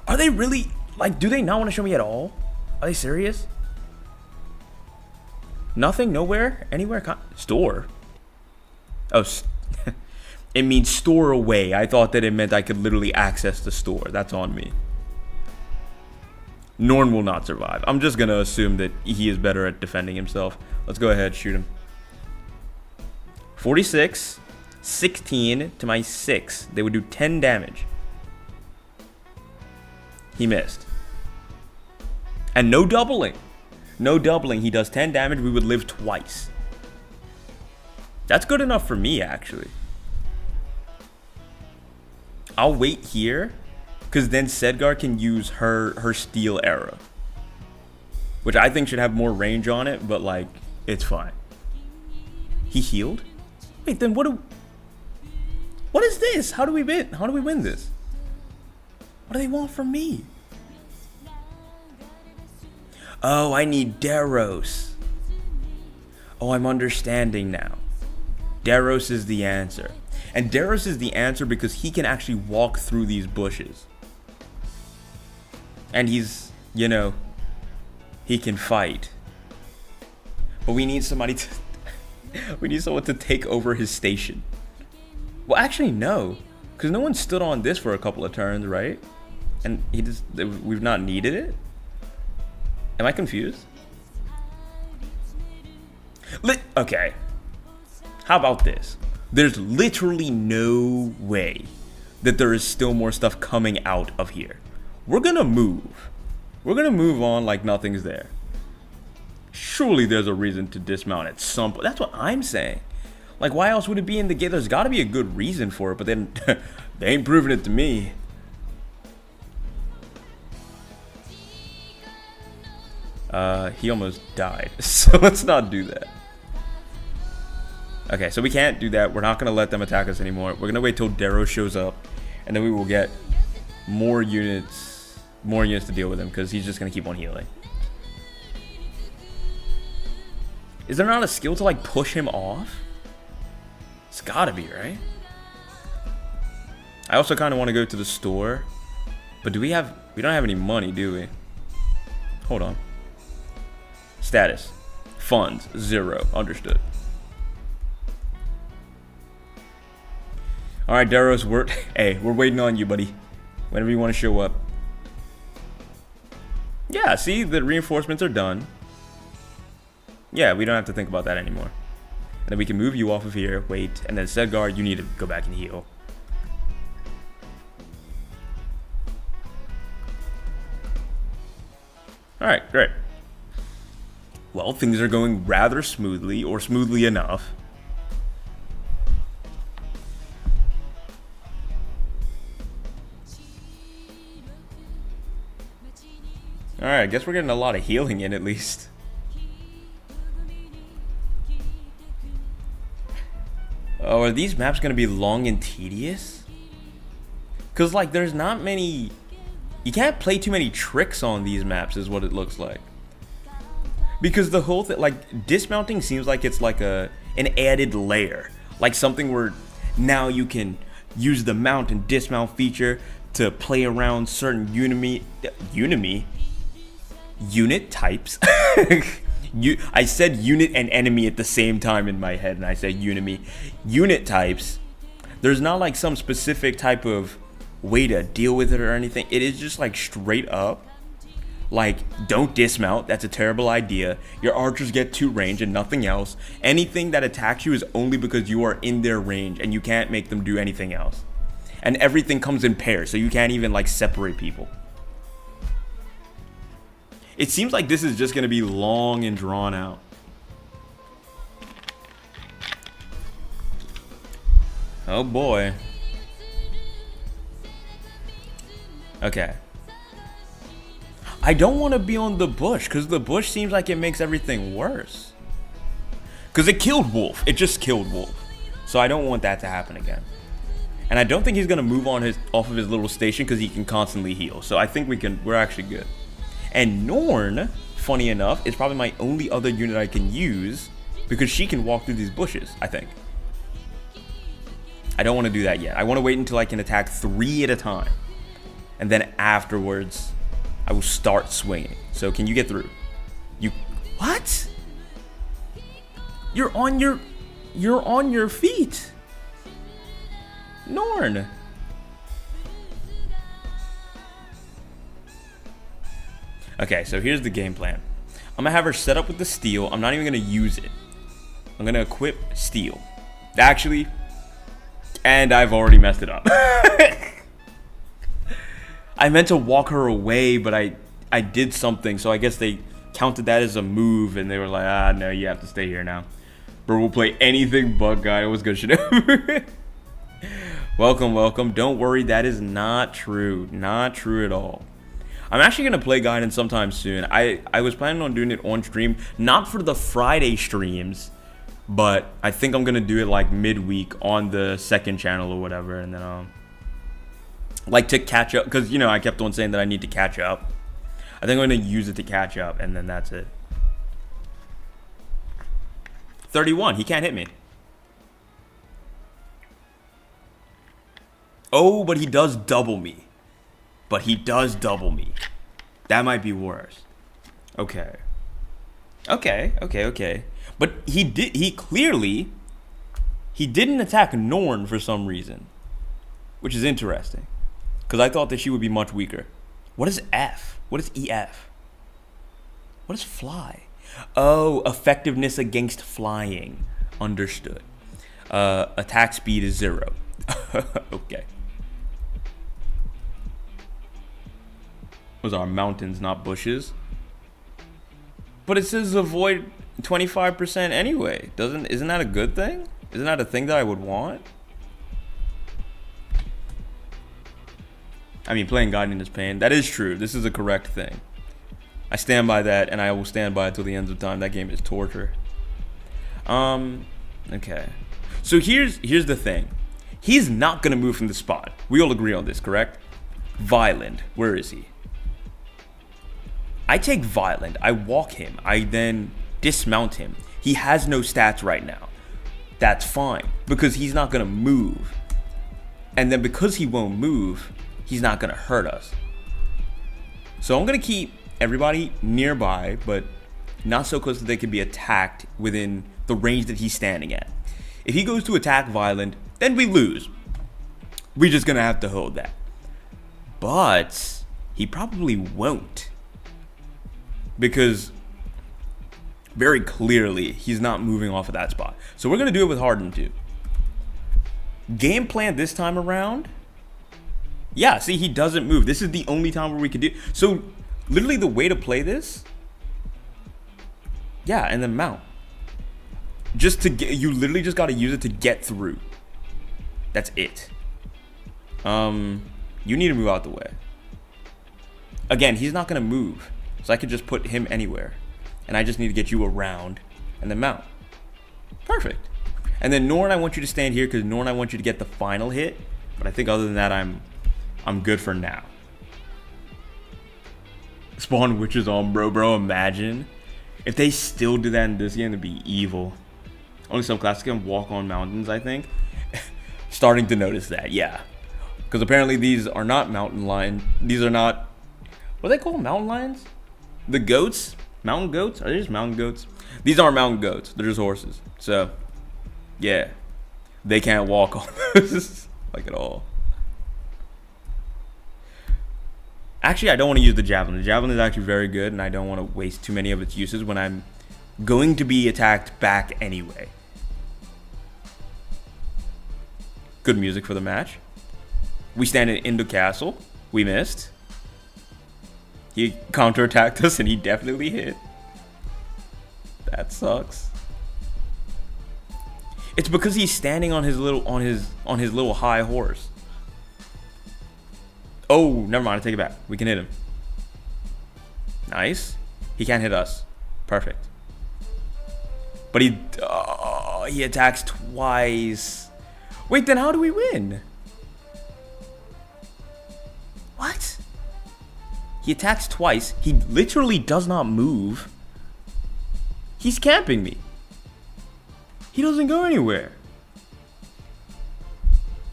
[SPEAKER 1] Are they really... Like, do they not want to show me at all? Are they serious? Nothing? Nowhere? Anywhere? Store? Oh, it means store away. I thought that it meant I could literally access the store. That's on me. Norn will not survive. I'm just going to assume that he is better at defending himself. Let's go ahead, shoot him. 46, 16 to my 6. They would do 10 damage. He missed. And no doubling. No doubling. He does 10 damage. We would live twice. That's good enough for me, actually. I'll wait here, because then Sedgar can use her steel arrow, which I think should have more range on it, but like, it's fine. He healed? Wait, then what is this? How do we win? How do we win this? What do they want from me? Oh, I need Daros. Oh, I'm understanding now. Daros is the answer. And Daros is the answer because he can actually walk through these bushes. And he's, you know, he can fight. But we need somebody to... we need someone to take over his station. Well, actually, no. Because no one stood on this for a couple of turns, right? And we've not needed it? Am I confused? Okay. How about this? There's literally no way that there is still more stuff coming out of here. We're gonna move. We're gonna move on like nothing's there. Surely there's a reason to dismount at some point. That's what I'm saying. Like, why else would it be in the game? There's gotta be a good reason for it, but then they ain't proving it to me. He almost died, so let's not do that. Okay, so we can't do that. We're not going to let them attack us anymore. We're going to wait till Daros shows up, and then we will get more units to deal with him, because he's just going to keep on healing. Is there not a skill to, like, push him off? It's got to be, right? I also kind of want to go to the store, but we don't have any money, do we? Hold on. Status. Funds. 0. Understood. Alright, Daros, we're waiting on you, buddy. Whenever you want to show up. Yeah, see? The reinforcements are done. Yeah, we don't have to think about that anymore. And then we can move you off of here. Wait. And then Sedgar, you need to go back and heal. Alright, great. Well, things are going rather smoothly, or smoothly enough. Alright, I guess we're getting a lot of healing in, at least. Oh, are these maps going to be long and tedious? Because, like, there's not many... You can't play too many tricks on these maps, is what it looks like. Because the whole thing, like, dismounting seems like it's like an added layer. Like something where Now you can use the mount and dismount feature to play around certain unit types. I said unit and enemy at the same time in my head, and I said unit types. There's not like some specific type of way to deal with it or anything. It is just like straight up, like, don't dismount. That's a terrible idea. Your archers get 2 range and nothing else. Anything that attacks you is only because you are in their range, and you can't make them do anything else. And everything comes in pairs, so you can't even like separate people. It seems like this is just gonna be long and drawn out. Oh boy. Okay. I don't want to be on the bush, because the bush seems like it makes everything worse. Because it killed Wolf. It just killed Wolf. So I don't want that to happen again. And I don't think he's going to move on off of his little station, because he can constantly heal. So I think we're actually good. And Norn, funny enough, is probably my only other unit I can use, because she can walk through these bushes, I think. I don't want to do that yet. I want to wait until I can attack 3 at a time. And then afterwards, I will start swinging. So can you get through? What? You're on your feet. Norn. Okay, so here's the game plan. I'm gonna have her set up with the steel. I'm not even gonna use it. I'm gonna equip steel. Actually, and I've already messed it up. I meant to walk her away, but I did something, so I guess they counted that as a move, and they were like, ah, no, you have to stay here now. Bro, we'll play anything but guy. What's good, shit? Welcome. Don't worry, that is not true. Not true at all. I'm actually going to play Guidance sometime soon. I was planning on doing it on stream, not for the Friday streams, but I think I'm going to do it like midweek on the second channel or whatever, and then like to catch up, because, you know, I kept on saying that I need to catch up. I think I'm going to use it to catch up, and then that's it. 31, he can't hit me. Oh, but he does double me. That might be worse. Okay. But he didn't attack Norn for some reason, which is interesting, because I thought that she would be much weaker. What is F? What is EF? What is fly? Oh, effectiveness against flying. Understood. Attack speed is 0. Okay. Those are mountains, not bushes. But it says avoid 25% anyway. Isn't that a good thing? Isn't that a thing that I would want? I mean, playing Guiding is pain. That is true. This is a correct thing. I stand by that, and I will stand by it till the end of time. That game is torture. Okay. So here's the thing. He's not gonna move from the spot. We all agree on this, correct? Violent. Where is he? I take Violent. I walk him. I then dismount him. He has no stats right now. That's fine, because he's not gonna move. And then because he won't move, he's not gonna hurt us. So I'm gonna keep everybody nearby, but not so close that they can be attacked within the range that he's standing at. If he goes to attack Violent, then we lose. We're just gonna have to hold that. But he probably won't, because very clearly he's not moving off of that spot. So we're gonna do it with Harden too. Game plan this time around. Yeah, see, he doesn't move. This is the only time where we could do. So literally the way to play this. Yeah, and then mount. Just to get, you literally just got to use it to get through. That's it. You need to move out the way. Again, he's not gonna move, so I could just put him anywhere, and I just need to get you around and then mount. Perfect. And then Norn, I want you to stand here, because Norn, I want you to get the final hit. But I think other than that, I'm good for now. Spawn witches on, bro. Imagine if they still do that in this game. It'd be evil. Only some classes can walk on mountains, I think. Starting to notice that, yeah. Because apparently these are not mountain lions. These are not, what do they call mountain lions? The goats? Mountain goats? Are they just mountain goats? These aren't mountain goats. They're just horses. So, yeah. They can't walk on those. Like at all. Actually, I don't want to use the javelin. The javelin is actually very good, and I don't want to waste too many of its uses when I'm going to be attacked back anyway. Good music for the match. We stand in the castle. We missed. He counterattacked us, and he definitely hit. That sucks. It's because he's standing on his little high horse. Oh, never mind. I take it back. We can hit him. Nice. He can't hit us. Perfect. But he attacks twice. Wait, then how do we win? What? He attacks twice. He literally does not move. He's camping me. He doesn't go anywhere.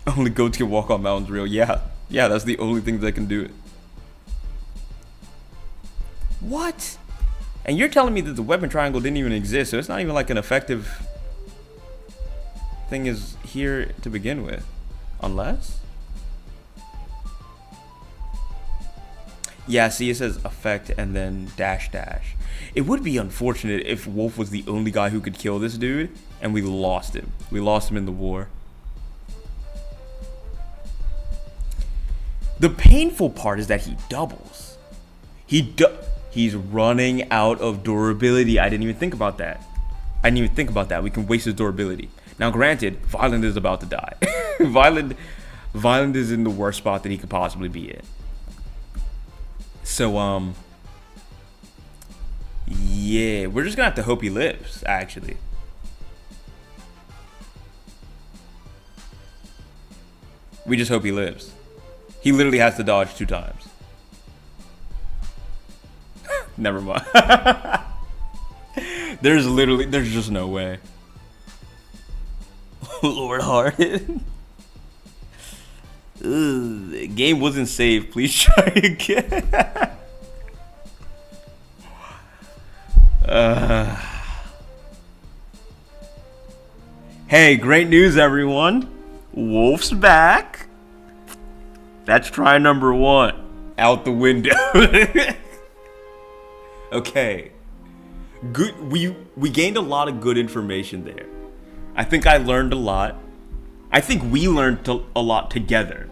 [SPEAKER 1] Only goats can walk on mountains real. Yeah, that's the only thing that can do it. What? And you're telling me that the weapon triangle didn't even exist, so it's not even like an effective thing is here to begin with. Unless? Yeah, see, it says effect and then dash dash. It would be unfortunate if Wolf was the only guy who could kill this dude and we lost him. We lost him in the war. The painful part is that he doubles. He's running out of durability. I didn't even think about that. We can waste his durability. Now, granted, Violent is about to die. Violent is in the worst spot that he could possibly be in. So, yeah, we're just gonna have to hope he lives, actually. We just hope he lives. He literally has to dodge 2 times. Never mind. There's just no way. Lord Harden. The game wasn't saved. Please try again. Hey, great news, everyone. Wolf's back. That's try number 1. Out the window. Okay. Good. We gained a lot of good information there. I think I learned a lot. I think we learned a lot together.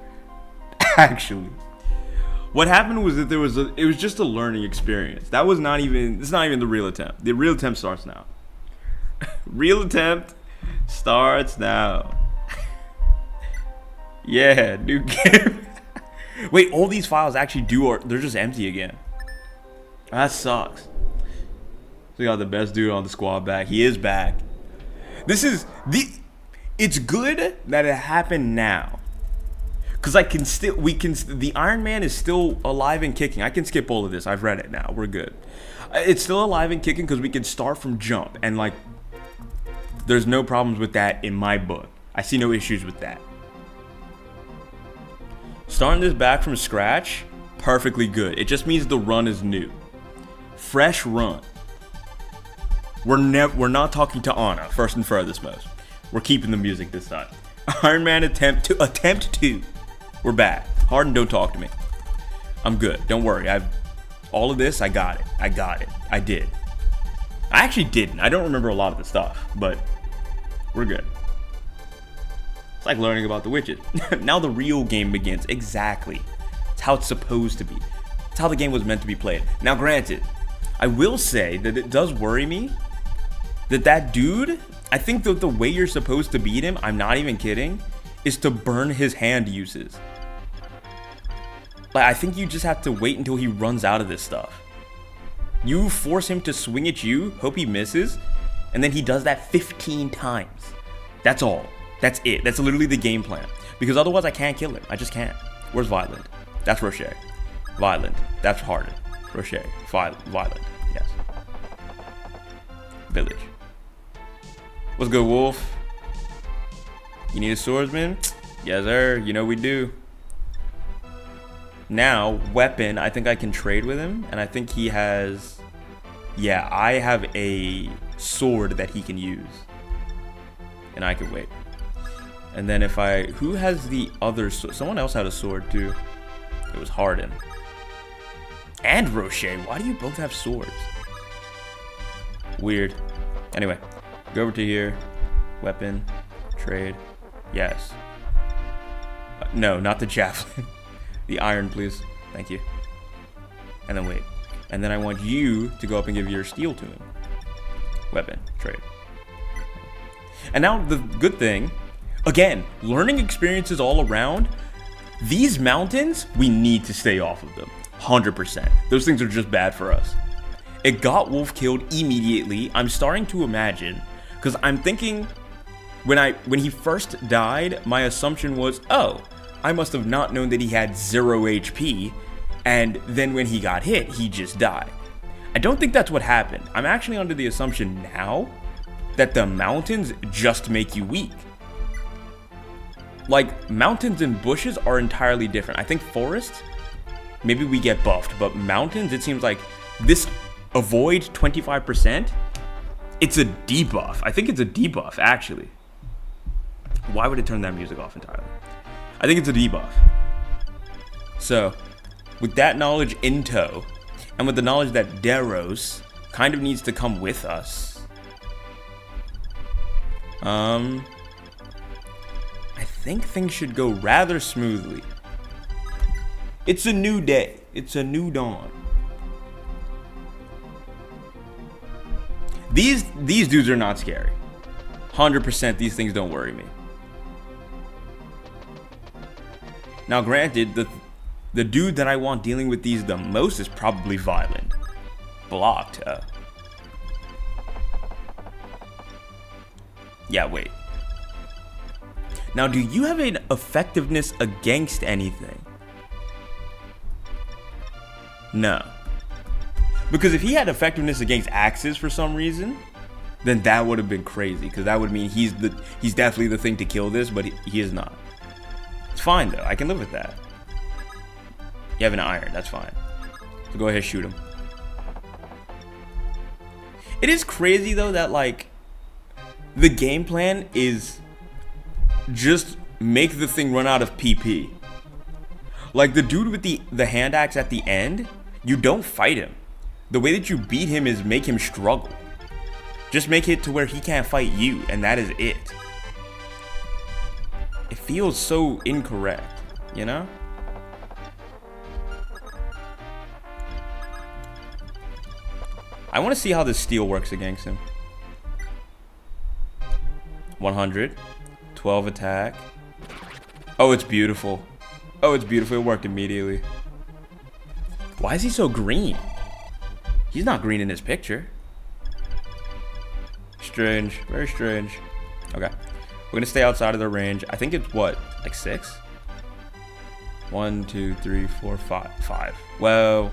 [SPEAKER 1] Actually, what happened was that it was just a learning experience. That was not even. It's not even the real attempt. The real attempt starts now. Real attempt starts now. Yeah, new game. Wait, all these files actually they're just empty again. That sucks. We got the best dude on the squad back. He is back. It's good that it happened now. Cause the Iron Man is still alive and kicking. I can skip all of this. I've read it now. We're good. It's still alive and kicking because we can start from jump. And like, there's no problems with that in my book. I see no issues with that. Starting this back from scratch, perfectly good. It just means the run is new. Fresh run. We're not talking to Anna, first and furthest most. We're keeping the music this time. Iron Man attempt 2. We're back. Harden, don't talk to me. I'm good. Don't worry. All of this, I got it. I did. I actually didn't. I don't remember a lot of the stuff, but we're good. It's like learning about the witches. Now the real game begins. Exactly. It's how it's supposed to be. It's how the game was meant to be played. Now, granted, I will say that it does worry me that dude, I think that the way you're supposed to beat him, I'm not even kidding, is to burn his hand uses. Like, I think you just have to wait until he runs out of this stuff. You force him to swing at you, hope he misses, and then he does that 15 times. That's all. That's it. That's literally the game plan. Because otherwise I can't kill him. I just can't. Where's Violent? That's Rocher. Violent. That's Harden. Rocher. Violent. Yes. Village. What's good, Wolf? You need a swordsman? Yes, sir. You know we do. Now, weapon, I think I can trade with him. And I think he has... Yeah, I have a sword that he can use. And I can wait. And then if I... Who has the other sword? Someone else had a sword, too. It was Harden. And Roche. Why do you both have swords? Weird. Anyway, go over to here. Weapon. Trade. Yes. No, not the javelin. The iron, please. Thank you. And then wait. And then I want you to go up and give your steel to him. Weapon. Trade. And now the good thing, again, learning experiences all around. These mountains, we need to stay off of them. 100%. Those things are just bad for us. It got Wolf killed immediately. I'm starting to imagine, because I'm thinking, when he first died, my assumption was, oh, I must have not known that he had 0 HP, and then when he got hit, he just died. I don't think that's what happened. I'm actually under the assumption now that the mountains just make you weak. Like, mountains and bushes are entirely different. I think forests, maybe we get buffed, but mountains, it seems like this avoid 25%, it's a debuff. I think it's a debuff, actually. Why would it turn that music off entirely? I think it's a debuff. So, with that knowledge in tow, and with the knowledge that Deros kind of needs to come with us, I think things should go rather smoothly. It's a new day. It's a new dawn. These dudes are not scary. 100% these things don't worry me. Now granted, the dude that I want dealing with these the most is probably Violent. Blocked, Yeah, wait. Now, do you have an effectiveness against anything? No. Because if he had effectiveness against axes for some reason, then that would have been crazy. Because that would mean he's definitely the thing to kill this, but he is not. It's fine though. I can live with that. You have an iron. That's fine. So go ahead, shoot him. It is crazy though that like the game plan is just make the thing run out of PP. Like the dude with the hand axe at the end, you don't fight him. The way that you beat him is make him struggle. Just make it to where he can't fight you, and that is it. It feels so incorrect, you know? I want to see how this steel works against him. 100. 12 attack. Oh, it's beautiful. Oh, it's beautiful. It worked immediately. Why is he so green? He's not green in this picture. Strange. Very strange. Okay. We're going to stay outside of the range. I think it's what? Like 6? 1, 2, 3, 4, 5. 5. Well,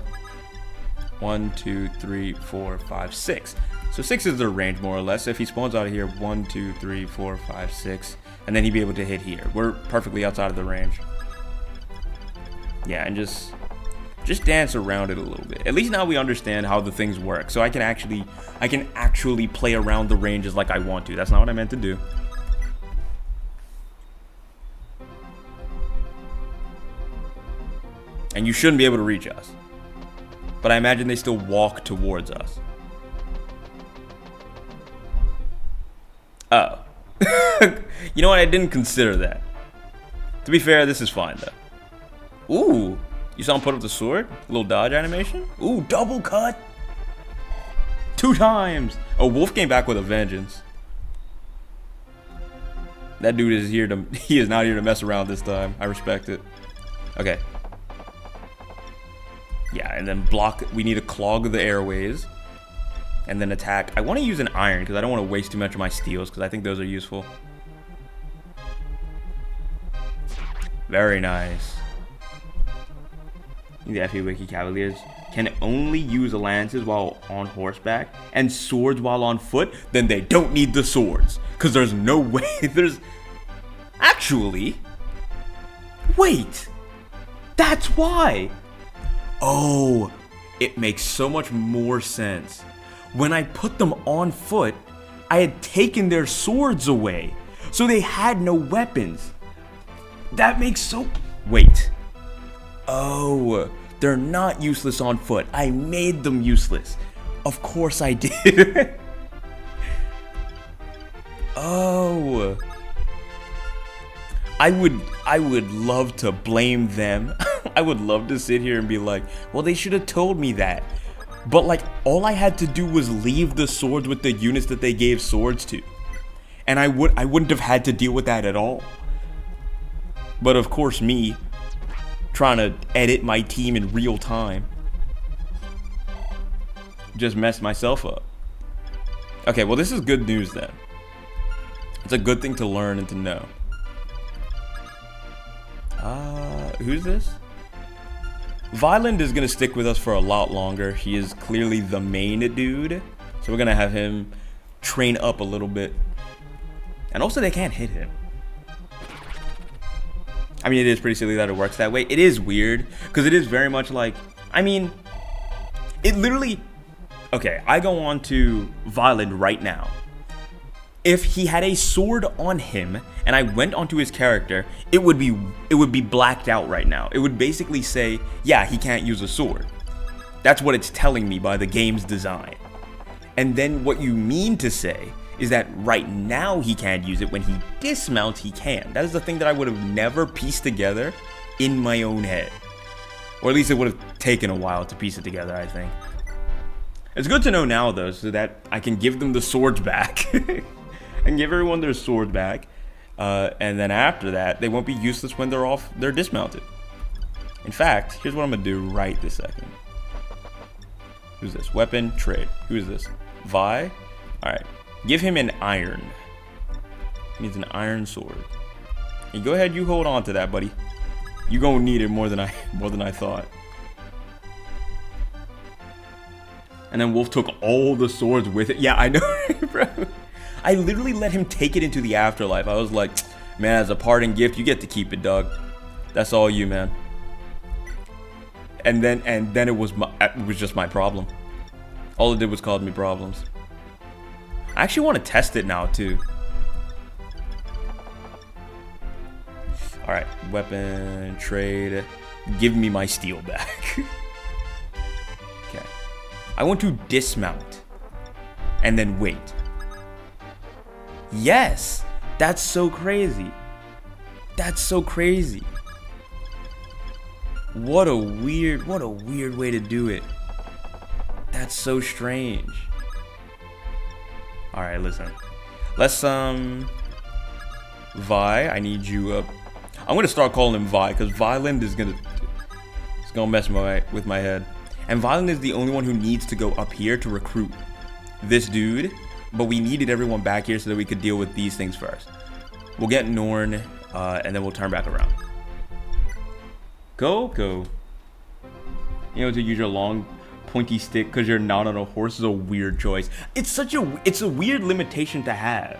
[SPEAKER 1] 1, 2, 3, 4, 5, 6. So 6 is the range more or less. If he spawns out of here, 1, 2, 3, 4, 5, 6. And then he'd be able to hit here. We're perfectly outside of the range. Yeah, and just dance around it a little bit. At least now we understand how the things work. So I can actually play around the ranges like I want to. That's not what I meant to do. And you shouldn't be able to reach us. But I imagine they still walk towards us. Oh. You know what? I didn't consider that. To be fair, this is fine though. Ooh. You saw him put up the sword? A little dodge animation? Ooh, double cut. 2 times. Oh, Wolf came back with a vengeance. That dude is here to... He is not here to mess around this time. I respect it. Okay. Yeah, and then block... We need to clog the airways. And then attack. I want to use an iron because I don't want to waste too much of my steels because I think those are useful. Very nice. The FA Wiki Cavaliers can only use lances while on horseback and swords while on foot. Then they don't need the swords because there's no way. There's actually Wait! That's why! Oh, it makes so much more sense. When I put them on foot, I had taken their swords away, so they had no weapons. That makes so... Wait. Oh, they're not useless on foot. I made them useless. Of course I did. Oh. I would love to blame them. I would love to sit here and be like, well, they should have told me that. But like, all I had to do was leave the swords with the units that they gave swords to. And I wouldn't have had to deal with that at all. But of course, me trying to edit my team in real time just messed myself up. Okay, well, this is good news then. It's a good thing to learn and to know. Who's this? Violent is gonna stick with us for a lot longer. He is clearly the main dude, so we're gonna have him train up a little bit. And also, they can't hit him. I mean, it is pretty silly that it works that way. It is weird, because it is very much like, I mean, it literally... Okay, I go on to Violent right now. If he had a sword on him, and I went onto his character, it would be blacked out right now. It would basically say, yeah, he can't use a sword. That's what it's telling me by the game's design. And then what you mean to say is that right now he can't use it. When he dismounts, he can. That is the thing that I would have never pieced together in my own head. Or at least it would have taken a while to piece it together, I think. It's good to know now, though, so that I can give them the swords back. And give everyone their sword back. And then after that, they won't be useless when they're dismounted. In fact, here's what I'm going to do right this second. Who's this? Weapon, trade. Who is this? Vi? Alright. Give him an iron. He needs an iron sword. And go ahead, you hold on to that, buddy. You gonna need it more than I thought. And then Wolf took all the swords with it. Yeah, I know, bro. I literally let him take it into the afterlife. I was like, man, as a parting gift, you get to keep it, dog. That's all you, man. And then it was just my problem. All it did was cause me problems. I actually want to test it now too. All right, weapon, trade. Give me my steel back. Okay. I want to dismount and then wait. Yes, that's so crazy. That's so crazy. What a weird way to do it. That's so strange. All right, listen. Let's Vi, I need you up. I'm gonna start calling him Vi because Violent is gonna mess with my head. And Violent is the only one who needs to go up here to recruit this dude. But we needed everyone back here so that we could deal with these things first. We'll get Norn, and then we'll turn back around. Go. You know, to use your long, pointy stick because you're not on a horse is a weird choice. It's a weird limitation to have.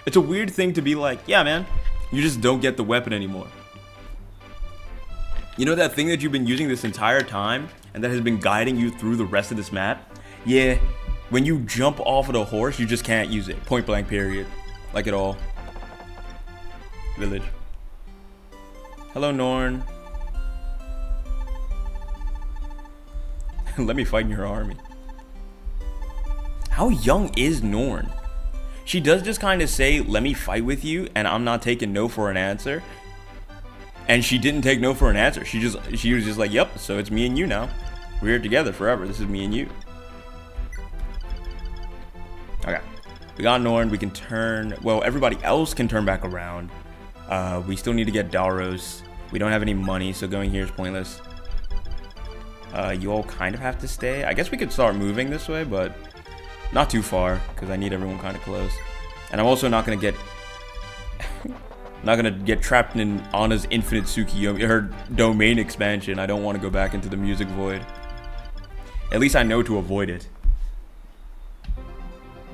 [SPEAKER 1] It's a weird thing to be like, yeah, man, you just don't get the weapon anymore. You know that thing that you've been using this entire time and that has been guiding you through the rest of this map? Yeah. When you jump off of the horse, you just can't use it. Point blank, period. Like it all. Village. Hello, Norn. Let me fight in your army. How young is Norn? She does just kind of say, let me fight with you, and I'm not taking no for an answer. And she didn't take no for an answer. She was just like, yep, so it's me and you now. We're together forever. This is me and you. Okay, we got Norn. We can turn. Well, everybody else can turn back around. We still need to get Daros. We don't have any money, so going here is pointless. You all kind of have to stay. I guess we could start moving this way, but not too far because I need everyone kind of close. And I'm also not gonna get trapped in Anna's Infinite Tsukiyomi, her domain expansion. I don't want to go back into the music void. At least I know to avoid it.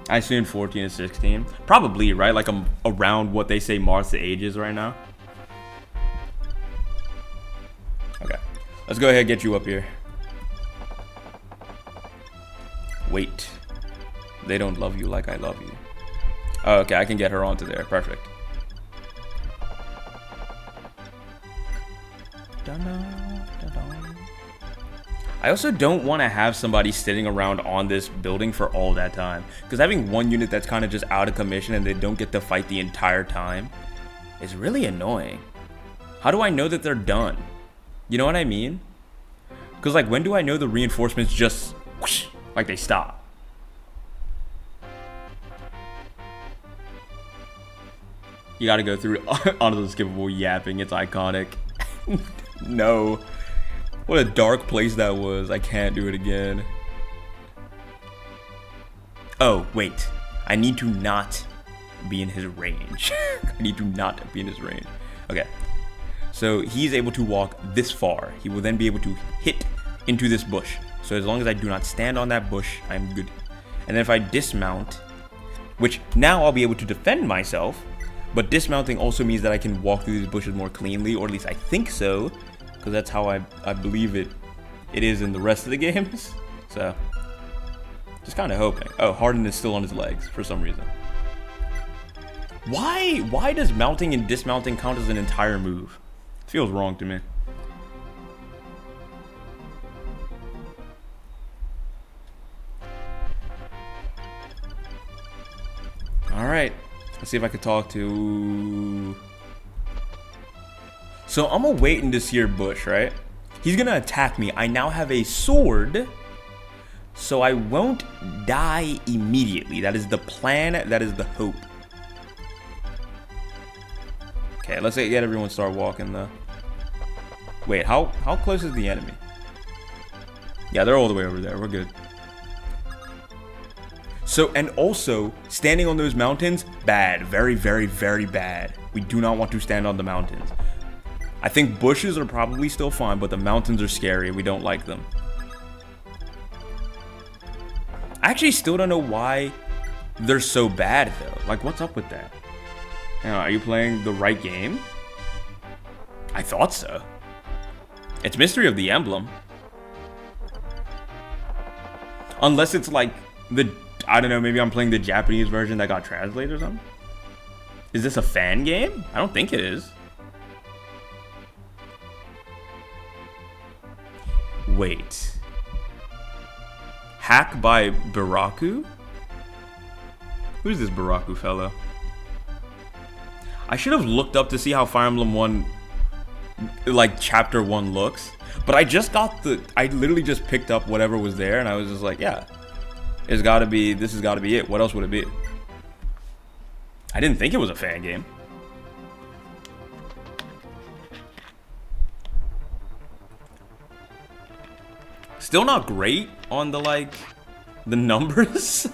[SPEAKER 1] I assume 14 and 16. Probably, right? Like I'm around what they say Martha's age is right now. Okay. Let's go ahead and get you up here. Wait. They don't love you like I love you. Oh, okay, I can get her onto there. Perfect. I also don't want to have somebody sitting around on this building for all that time. Because having one unit that's kind of just out of commission and they don't get to fight the entire time is really annoying. How do I know that they're done? You know what I mean? Because, like, when do I know the reinforcements just, whoosh, like, they stop? You gotta go through onto the skippable yapping. It's iconic. No. What a dark place that was. I can't do it again. Oh, wait. I need to not be in his range. I need to not be in his range. Okay. So he's able to walk this far. He will then be able to hit into this bush. So as long as I do not stand on that bush, I'm good. And then if I dismount, which now I'll be able to defend myself, but dismounting also means that I can walk through these bushes more cleanly, or at least I think so, because that's how I believe it is in the rest of the games. So, just kind of hoping. Oh, Harden is still on his legs for some reason. Why does mounting and dismounting count as an entire move? It feels wrong to me. Alright, let's see if I can talk to... So I'm gonna wait in this here bush, right? He's gonna attack me. I now have a sword, so I won't die immediately. That is the plan, that is the hope. Okay, let's get everyone start walking though. Wait, how close is the enemy? Yeah, they're all the way over there. We're good. So, and also, standing on those mountains, bad. Very, very, very bad. We do not want to stand on the mountains. I think bushes are probably still fine, but the mountains are scary. We don't like them. I actually still don't know why they're so bad, though. Like, what's up with that? Are you playing the right game? I thought so. It's Mystery of the Emblem. Unless it's like the... I don't know, maybe I'm playing the Japanese version that got translated or something? Is this a fan game? I don't think it is. Wait. Hack by Baraku? Who's this Baraku fellow? I should have looked up to see how Fire Emblem 1, like, Chapter 1 looks. But I just got I literally just picked up whatever was there, and I was just like, yeah. This has got to be it. What else would it be? I didn't think it was a fan game. Still not great on the, like, the numbers.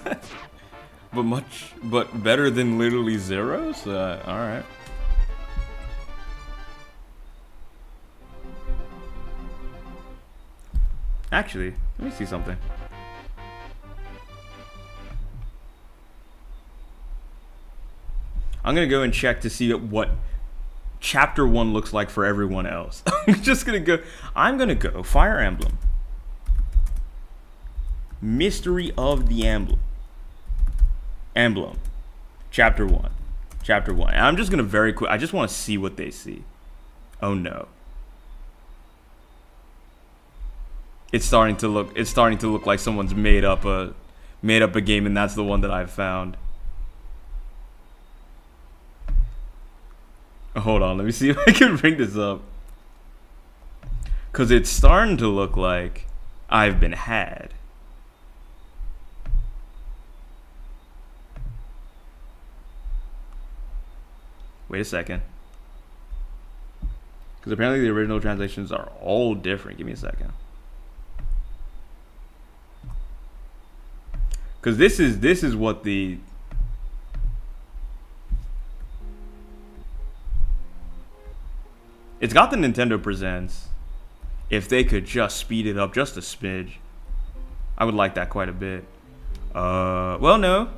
[SPEAKER 1] but better than literally zeros? Alright. Actually, let me see something. I'm gonna go and check to see what Chapter 1 looks like for everyone else. I'm gonna go Fire Emblem. Mystery of the Emblem. Chapter 1. And I'm just gonna very quick, I just want to see what they see. Oh no. It's starting to look like someone's made up a game, and that's the one that I've found. Hold on, let me see if I can bring this up. Because it's starting to look like I've been had. Wait a second. Because apparently the original translations are all different. Give me a second. Because this is what the... It's got the Nintendo Presents. If they could just speed it up just a smidge, I would like that quite a bit. Well, no.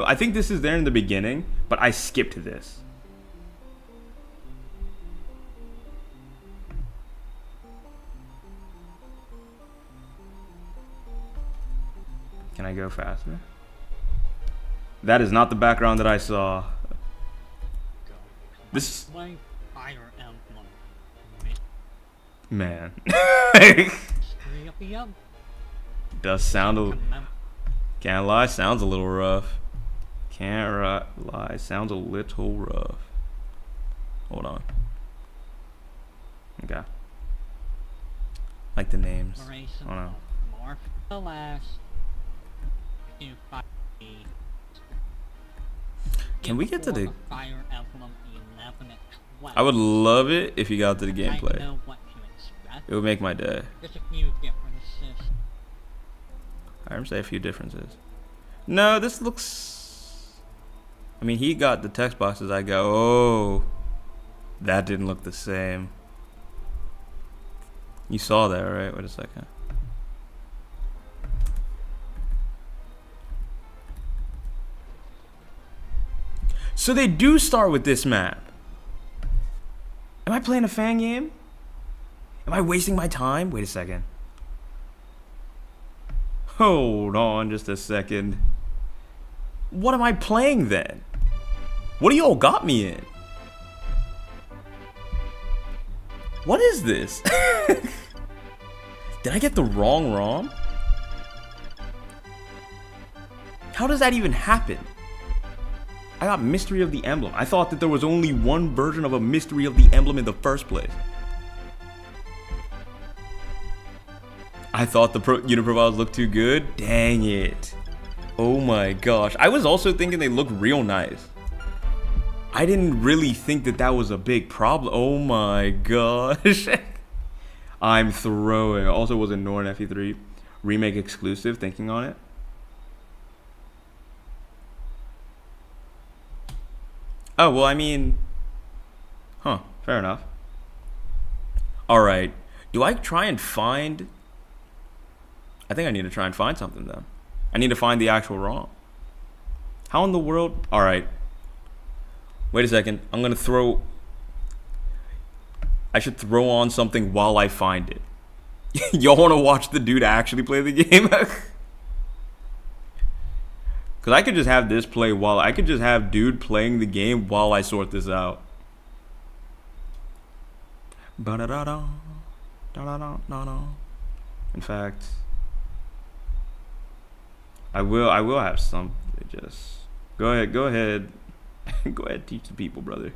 [SPEAKER 1] I think this is there in the beginning, but I skipped this. Can I go faster? That is not the background that I saw. This
[SPEAKER 3] Play Fire Emblem.
[SPEAKER 1] man
[SPEAKER 3] Yep.
[SPEAKER 1] does sound a can't lie, sounds a little rough. Can't lie, sounds a little rough. Hold on. Okay. Like the names. Oh no.
[SPEAKER 3] More for the last.
[SPEAKER 1] Can we get to the?
[SPEAKER 3] Fire Emblem 11 and 12.
[SPEAKER 1] I would love it if you got to the
[SPEAKER 3] I
[SPEAKER 1] gameplay.
[SPEAKER 3] know what to expect.
[SPEAKER 1] It would make my day.
[SPEAKER 3] There's a few differences.
[SPEAKER 1] I'm say a few differences. No, this looks. I mean, he got the text boxes. I go. Oh, that didn't look the same. You saw that, right? Wait a second. So they do start with this map. Am I playing a fan game? Am I wasting my time? Wait a second. Hold on just a second. What am I playing then? What do y'all got me in? What is this? Did I get the wrong ROM? How does that even happen? I got Mystery of the Emblem. I thought that there was only one version of a Mystery of the Emblem in the first place. I thought the unit profiles looked too good. Dang it. Oh my gosh. I was also thinking they look real nice. I didn't really think that that was a big problem. Oh my gosh. I'm throwing. Also was a Norn FE3 remake exclusive, thinking on it. Oh, well, I mean, huh, fair enough. All right, do I try and find, I think I need to try and find something then. I need to find the actual ROM. How in the world, all right. Wait a second, I'm gonna throw, I should throw on something while I find it. Y'all wanna watch the dude actually play the game? Because I could just have this play while I could just have dude playing the game while I sort this out. In fact, I will have something. Just go ahead, go ahead, teach the people, brother.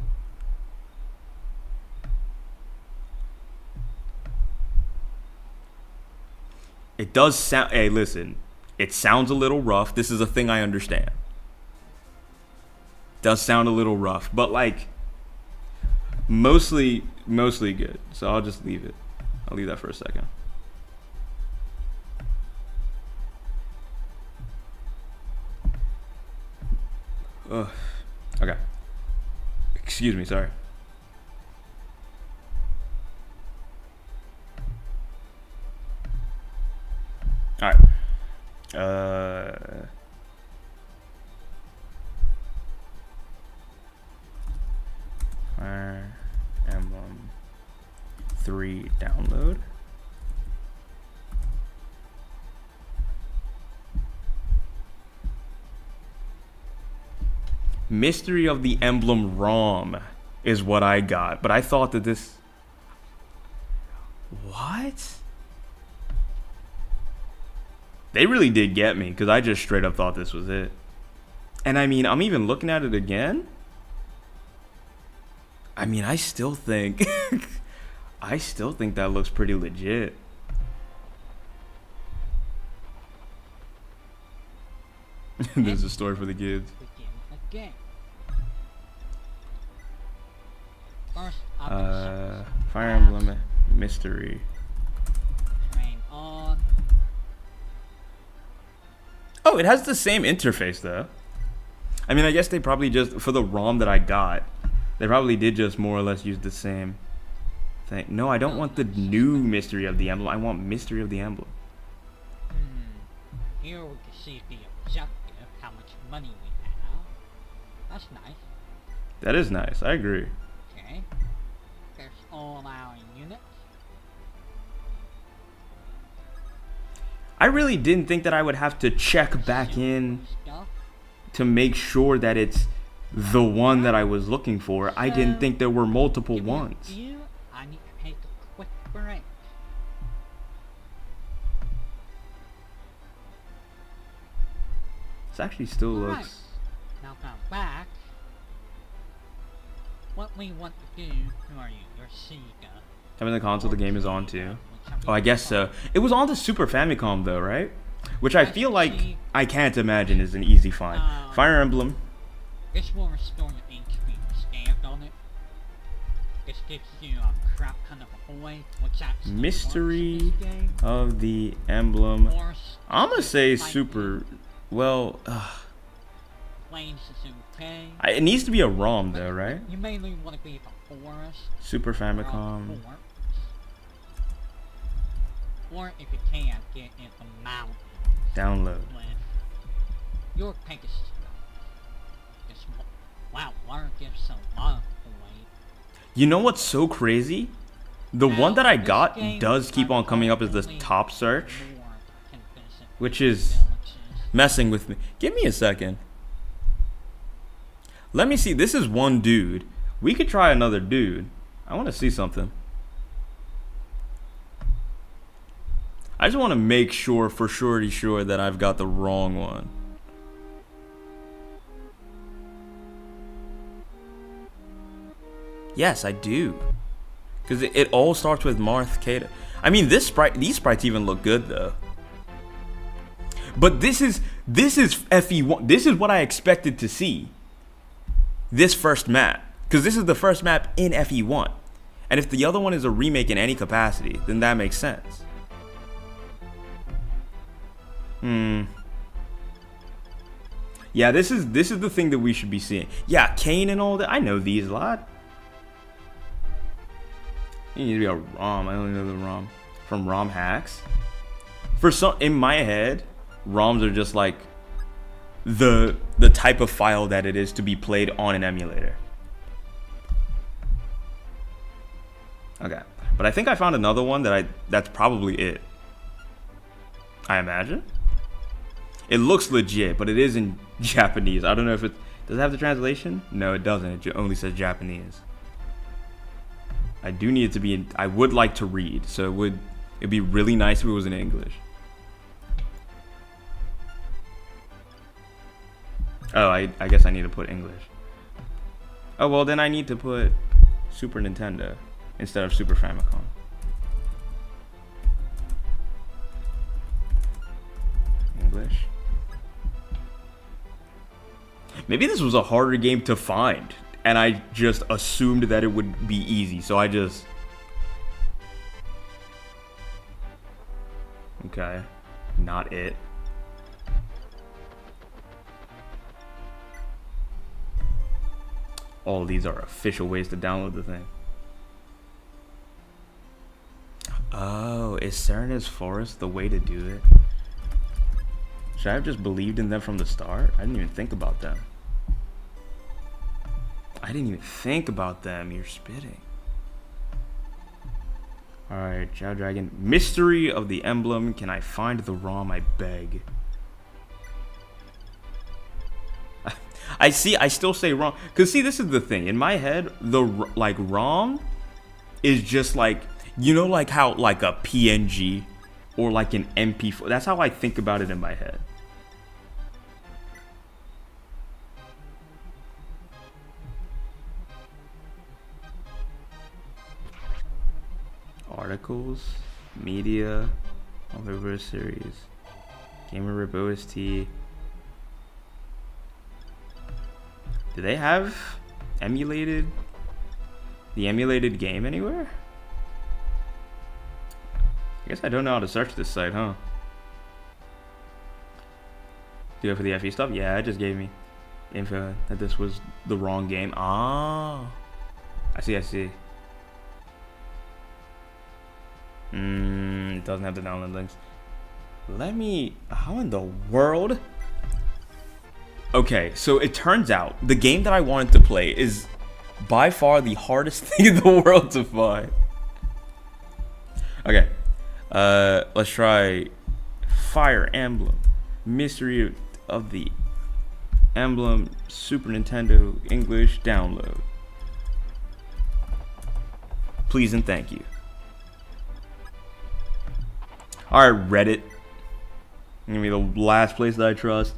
[SPEAKER 1] It does sound. Hey, listen. It sounds a little rough. This is a thing I understand. Does sound a little rough, but like mostly good. So I'll just leave it. I'll leave that for a second. Ugh. Okay. Excuse me, sorry. All right. Fire Emblem 3 download. Mystery of the Emblem ROM is what I got, but I thought that this. What? They really did get me, because I just straight up thought this was it. And I mean, I'm even looking at it again. I mean, I still think that looks pretty legit. This is a story for the kids.
[SPEAKER 3] Begin again. First,
[SPEAKER 1] Fire Emblem Mystery.
[SPEAKER 3] train on.
[SPEAKER 1] Oh, it has the same interface though. I mean, I guess they probably just, for the ROM that I got, they probably did just more or less use the same thing. No, I don't want the new Mystery of the Emblem. I want Mystery of the Emblem.
[SPEAKER 3] Here we can see the objective, how much money we have. That's nice.
[SPEAKER 1] That is nice. I agree.
[SPEAKER 3] Okay. There's all our units.
[SPEAKER 1] I really didn't think that I would have to check back in
[SPEAKER 3] Stuff.
[SPEAKER 1] to make sure that it's the one that I was looking for. I didn't think there were multiple
[SPEAKER 3] Give me a
[SPEAKER 1] ones.
[SPEAKER 3] few. I need to take a quick break.
[SPEAKER 1] This actually still
[SPEAKER 3] Alright.
[SPEAKER 1] looks...
[SPEAKER 3] Now that I'm back, what we want to do, who are you? You're Sega.
[SPEAKER 1] Having the console the game is on too. Oh, I guess so. It was on the Super Famicom though, right? Which I feel like I can't imagine is an easy find. Fire Emblem.
[SPEAKER 3] This will restore the HP stamped on it. This gives you a crap ton of boy, which actually
[SPEAKER 1] Mystery
[SPEAKER 3] works in this game.
[SPEAKER 1] of the Emblem.
[SPEAKER 3] Force
[SPEAKER 1] I'm gonna
[SPEAKER 3] is
[SPEAKER 1] say
[SPEAKER 3] fighting.
[SPEAKER 1] super... Well,
[SPEAKER 3] Planes is okay.
[SPEAKER 1] it needs to be a ROM though, right?
[SPEAKER 3] You mainly want to be the forest.
[SPEAKER 1] Super
[SPEAKER 3] or
[SPEAKER 1] Famicom.
[SPEAKER 3] forts. Or if you can, get in the mountain.
[SPEAKER 1] Download.
[SPEAKER 3] With your Pegasus. Wow, Laura gives some love away.
[SPEAKER 1] You know what's so crazy? The one that I got does keep on coming up as the top search, which is messing with me. Give me a second. Let me see. This is one dude. We could try another dude. I want to see something. I just want to make sure, for surety sure, that I've got the wrong one. Yes, I do. Because it all starts with Marth Kata. I mean, these sprites even look good, though. But this is FE1. This is what I expected to see. This first map. Because this is the first map in FE1. And if the other one is a remake in any capacity, then that makes sense. Yeah, this is the thing that we should be seeing. Yeah, Kane and all that. I know these a lot. You need to be a ROM. I only know the ROM from ROM hacks. For some, in my head, ROMs are just like the type of file that it is to be played on an emulator. Okay, but I think I found another one that's probably it. I imagine. It looks legit, but it is in Japanese. I don't know if it does it have the translation? No, it doesn't. It only says Japanese. I do need it to be in, I would like to read, so it'd be really nice if it was in English. Oh, I guess I need to put English. Oh, well then I need to put Super Nintendo instead of Super Famicom. English. Maybe this was a harder game to find, and I just assumed that it would be easy, so I just... Okay, not it. All these are official ways to download the thing. Oh, is Serena's Forest the way to do it? Should I have just believed in them from the start? I didn't even think about them. I didn't even think about them. You're spitting. Alright, Chow Dragon. Mystery of the Emblem. Can I find the ROM? I beg. I still say ROM. Because see, this is the thing. In my head, the like ROM is just like, you know, like how like a PNG or like an MP4. That's how I think about it in my head. Articles, media, Multiverse series, Gamer Rip OST. Do they have the emulated game anywhere? I guess I don't know how to search this site, huh? Do it for the FE stuff? Yeah, it just gave me info that this was the wrong game. Ah, I see. It doesn't have the download links. How in the world? Okay, so it turns out the game that I wanted to play is by far the hardest thing in the world to find. Okay, let's try Fire Emblem, Mystery of the Emblem, Super Nintendo English download. Please and thank you. Alright, Reddit. Gonna be the last place that I trust.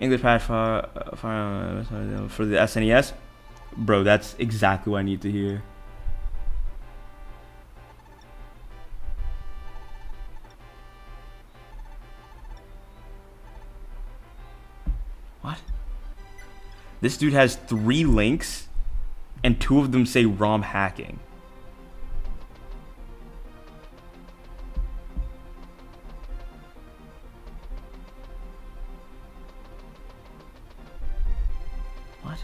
[SPEAKER 1] English patch for the SNES. Bro, that's exactly what I need to hear. What? This dude has 3 links, and 2 of them say ROM hacking. What?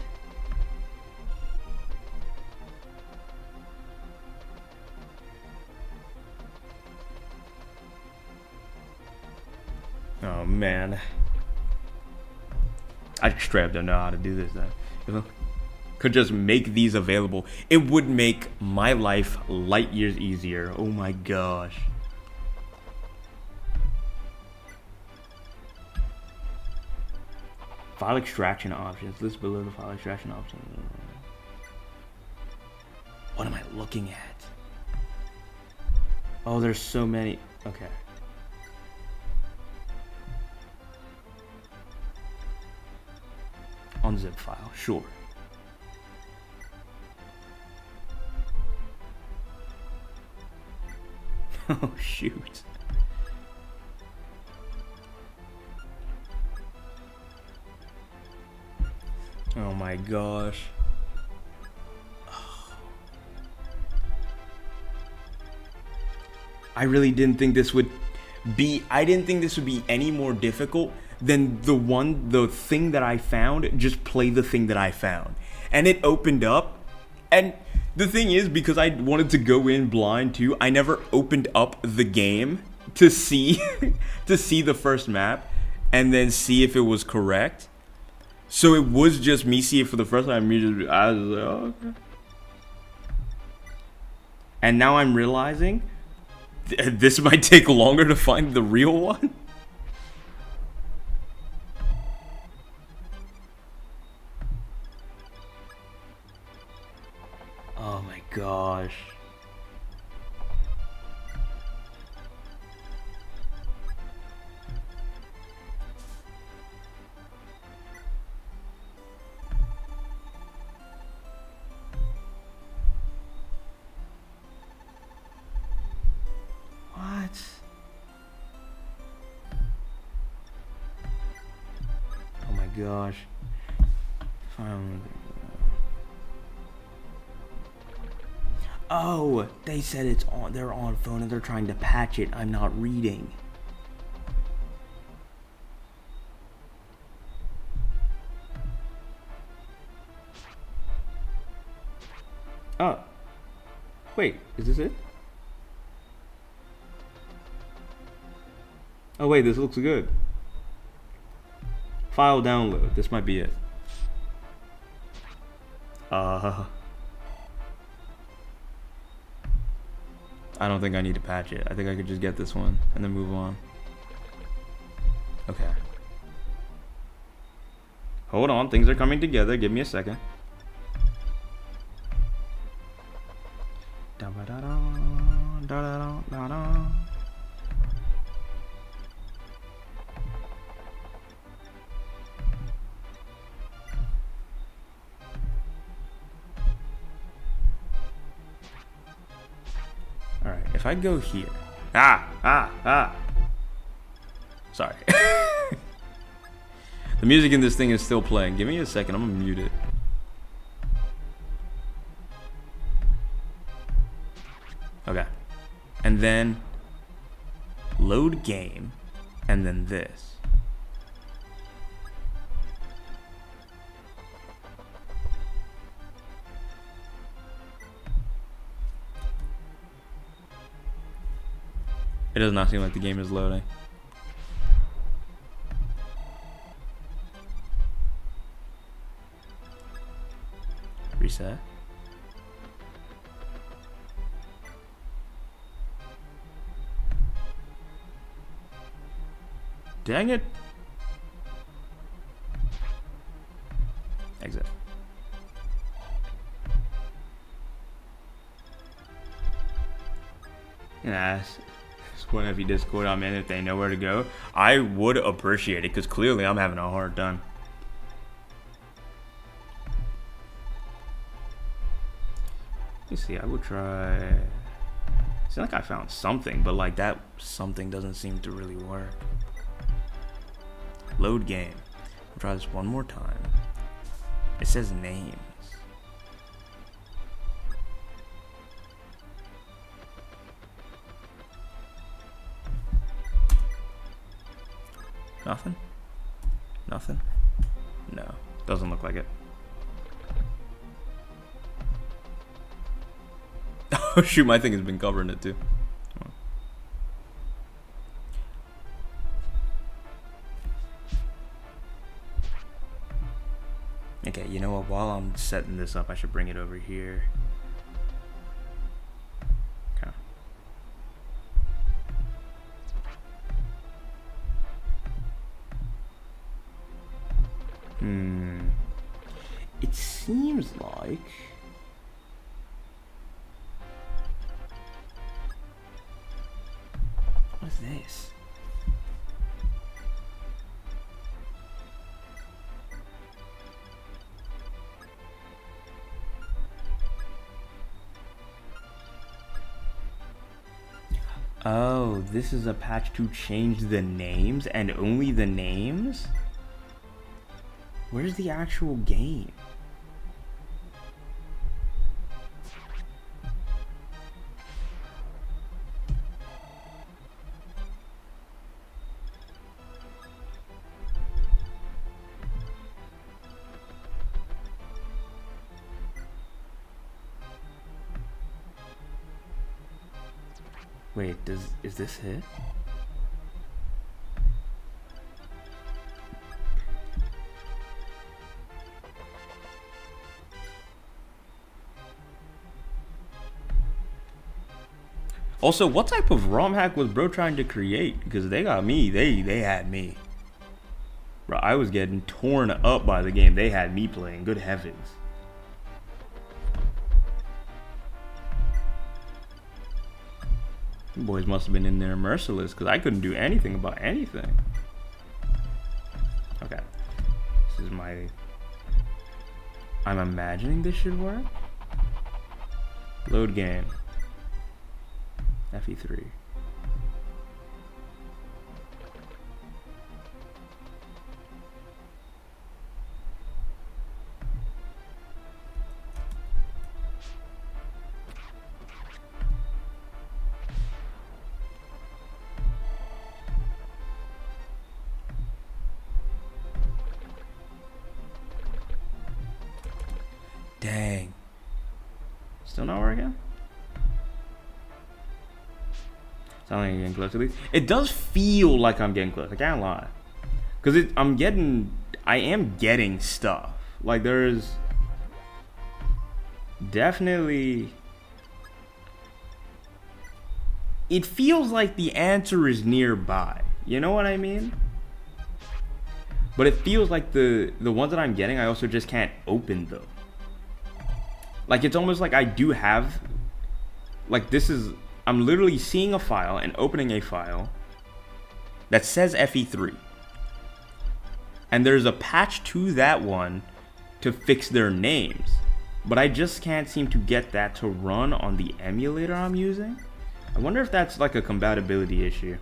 [SPEAKER 1] Oh man. I straight up don't know how to do this then. If I could just make these available, it would make my life light years easier. Oh my gosh. File extraction options. List below the file extraction options. What am I looking at? Oh, there's so many. Okay. Unzip file, sure. Oh shoot. Oh my gosh. I really didn't think this would be any more difficult than the thing that I found. Just play the thing that I found. And it opened up. And the thing is, because I wanted to go in blind too, I never opened up the game to see to see the first map and then see if it was correct. So it was just me see it for the first time. I was like, oh, okay. And now I'm realizing this might take longer to find the real one. Oh my gosh. What? Oh my gosh. Oh, they said it's on. They're on phone and they're trying to patch it. I'm not reading. Oh. Wait, is this it? Oh wait, this looks good. File download. This might be it. I don't think I need to patch it. I think I could just get this one and then move on. Okay. Hold on, things are coming together. Give me a second. Alright, if I go here. Sorry. The music in this thing is still playing. Give me a second, I'm gonna mute it. Okay. And then load game, and then this. It does not seem like the game is loading. Reset. Dang it. Exit. Yeah, Squad Heavy Discord, I'm in if they know where to go. I would appreciate it because clearly I'm having a hard time. Let me see, I would try. It's like I found something, but like that something doesn't seem to really work. Load game. I'll try this one more time. It says names. Nothing? Nothing? No, doesn't look like it. Oh shoot, my thing has been covering it too. Okay, you know what? While I'm setting this up, I should bring it over here. Okay. It seems like what is this? Oh, this is a patch to change the names and only the names? Where's the actual game? Wait, is this it? Also, what type of ROM hack was bro trying to create? Because they got me, they had me. Bro, I was getting torn up by the game they had me playing, good heavens. You boys must have been in there merciless because I couldn't do anything about anything. Okay. This is my... I'm imagining this should work. Load game. FE3. Dang. Still not working? Sound like I'm getting close at least. It does feel like I'm getting close. I can't lie. Because I am getting stuff. Like there's definitely... It feels like the answer is nearby. You know what I mean? But it feels like the ones that I'm getting, I also just can't open them. Like it's almost like I do have, like this is, I'm literally seeing a file and opening a file that says FE3. And there's a patch to that one to fix their names. But I just can't seem to get that to run on the emulator I'm using. I wonder if that's like a compatibility issue.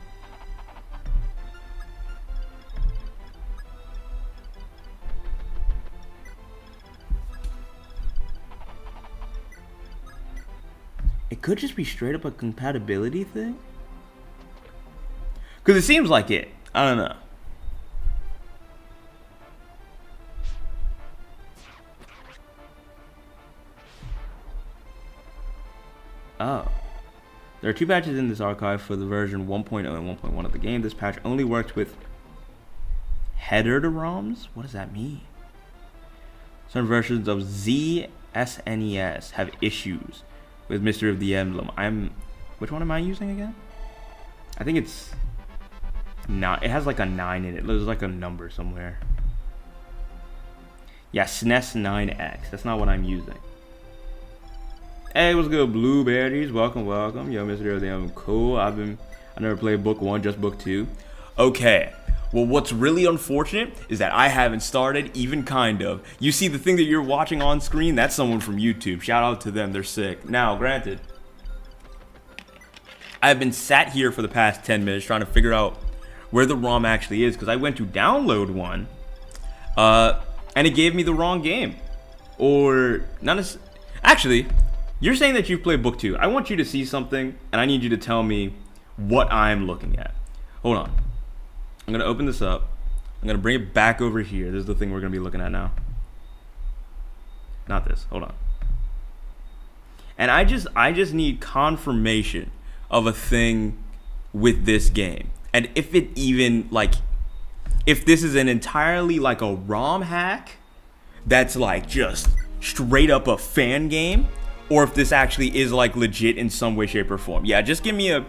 [SPEAKER 1] It could just be straight up a compatibility thing. Because it seems like it. I don't know. Oh. There are two patches in this archive for the version 1.0 and 1.1 of the game. This patch only works with header to ROMs? What does that mean? Some versions of ZSNES have issues with Mystery of the Emblem. Which one am I using again? I think it's Not. It has like a 9 in it. There's like a number somewhere. Yeah, SNES 9X. That's not what I'm using. Hey, what's good, blueberries? Welcome, welcome. Yo, Mr. Everything, I'm cool. I never played book 1, just book 2. Okay. Well, what's really unfortunate is that I haven't started, even kind of. You see, the thing that you're watching on screen, that's someone from YouTube. Shout out to them, they're sick. Now, granted, I've been sat here for the past 10 minutes trying to figure out where the ROM actually is, because I went to download one, and it gave me the wrong game. Or, not as... Actually, you're saying that you've played book 2. I want you to see something, and I need you to tell me what I'm looking at. Hold on. I'm going to open this up. I'm going to bring it back over here. This is the thing we're going to be looking at now. Not this. Hold on. And I just need confirmation of a thing with this game. And if it even, like, if this is an entirely, like, a ROM hack that's, like, just straight up a fan game, or if this actually is, like, legit in some way, shape, or form. Yeah, just give me a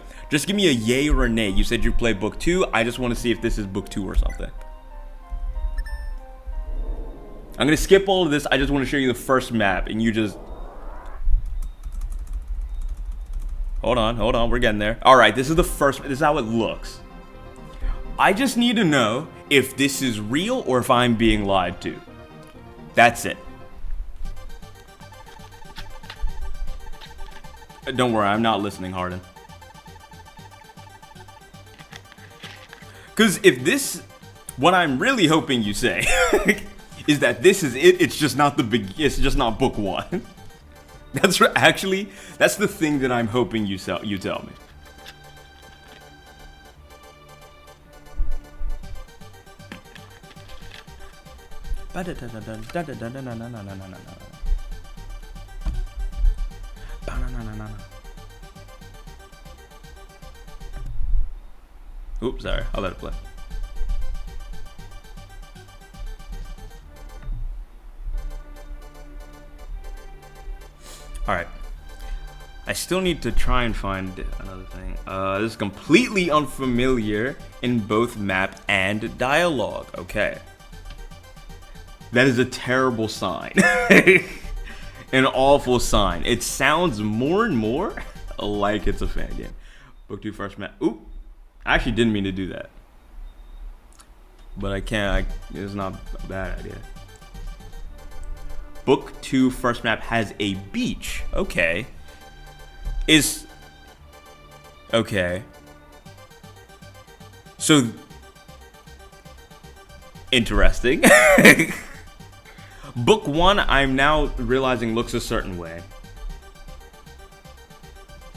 [SPEAKER 1] yay or a nay. You said you played book 2. I just want to see if this is book 2 or something. I'm going to skip all of this. I just want to show you the first map, and you just... Hold on. We're getting there. All right, this is the first... This is how it looks. I just need to know if this is real or if I'm being lied to. That's it. Don't worry, I'm not listening, Harden. Because if this... What I'm really hoping you say is that this is it. It's just not it's just not book 1. That's actually... That's the thing that I'm hoping you tell me. Oops, sorry. I'll let it play. Alright. I still need to try and find another thing. This is completely unfamiliar in both map and dialogue. Okay. That is a terrible sign. An awful sign. It sounds more and more like it's a fan game. Book 2 first map. Oop. I actually didn't mean to do that. But I can't. It's not a bad idea. Book 2 first map has a beach. Okay. Okay. So... Interesting. Book 1, I'm now realizing looks a certain way.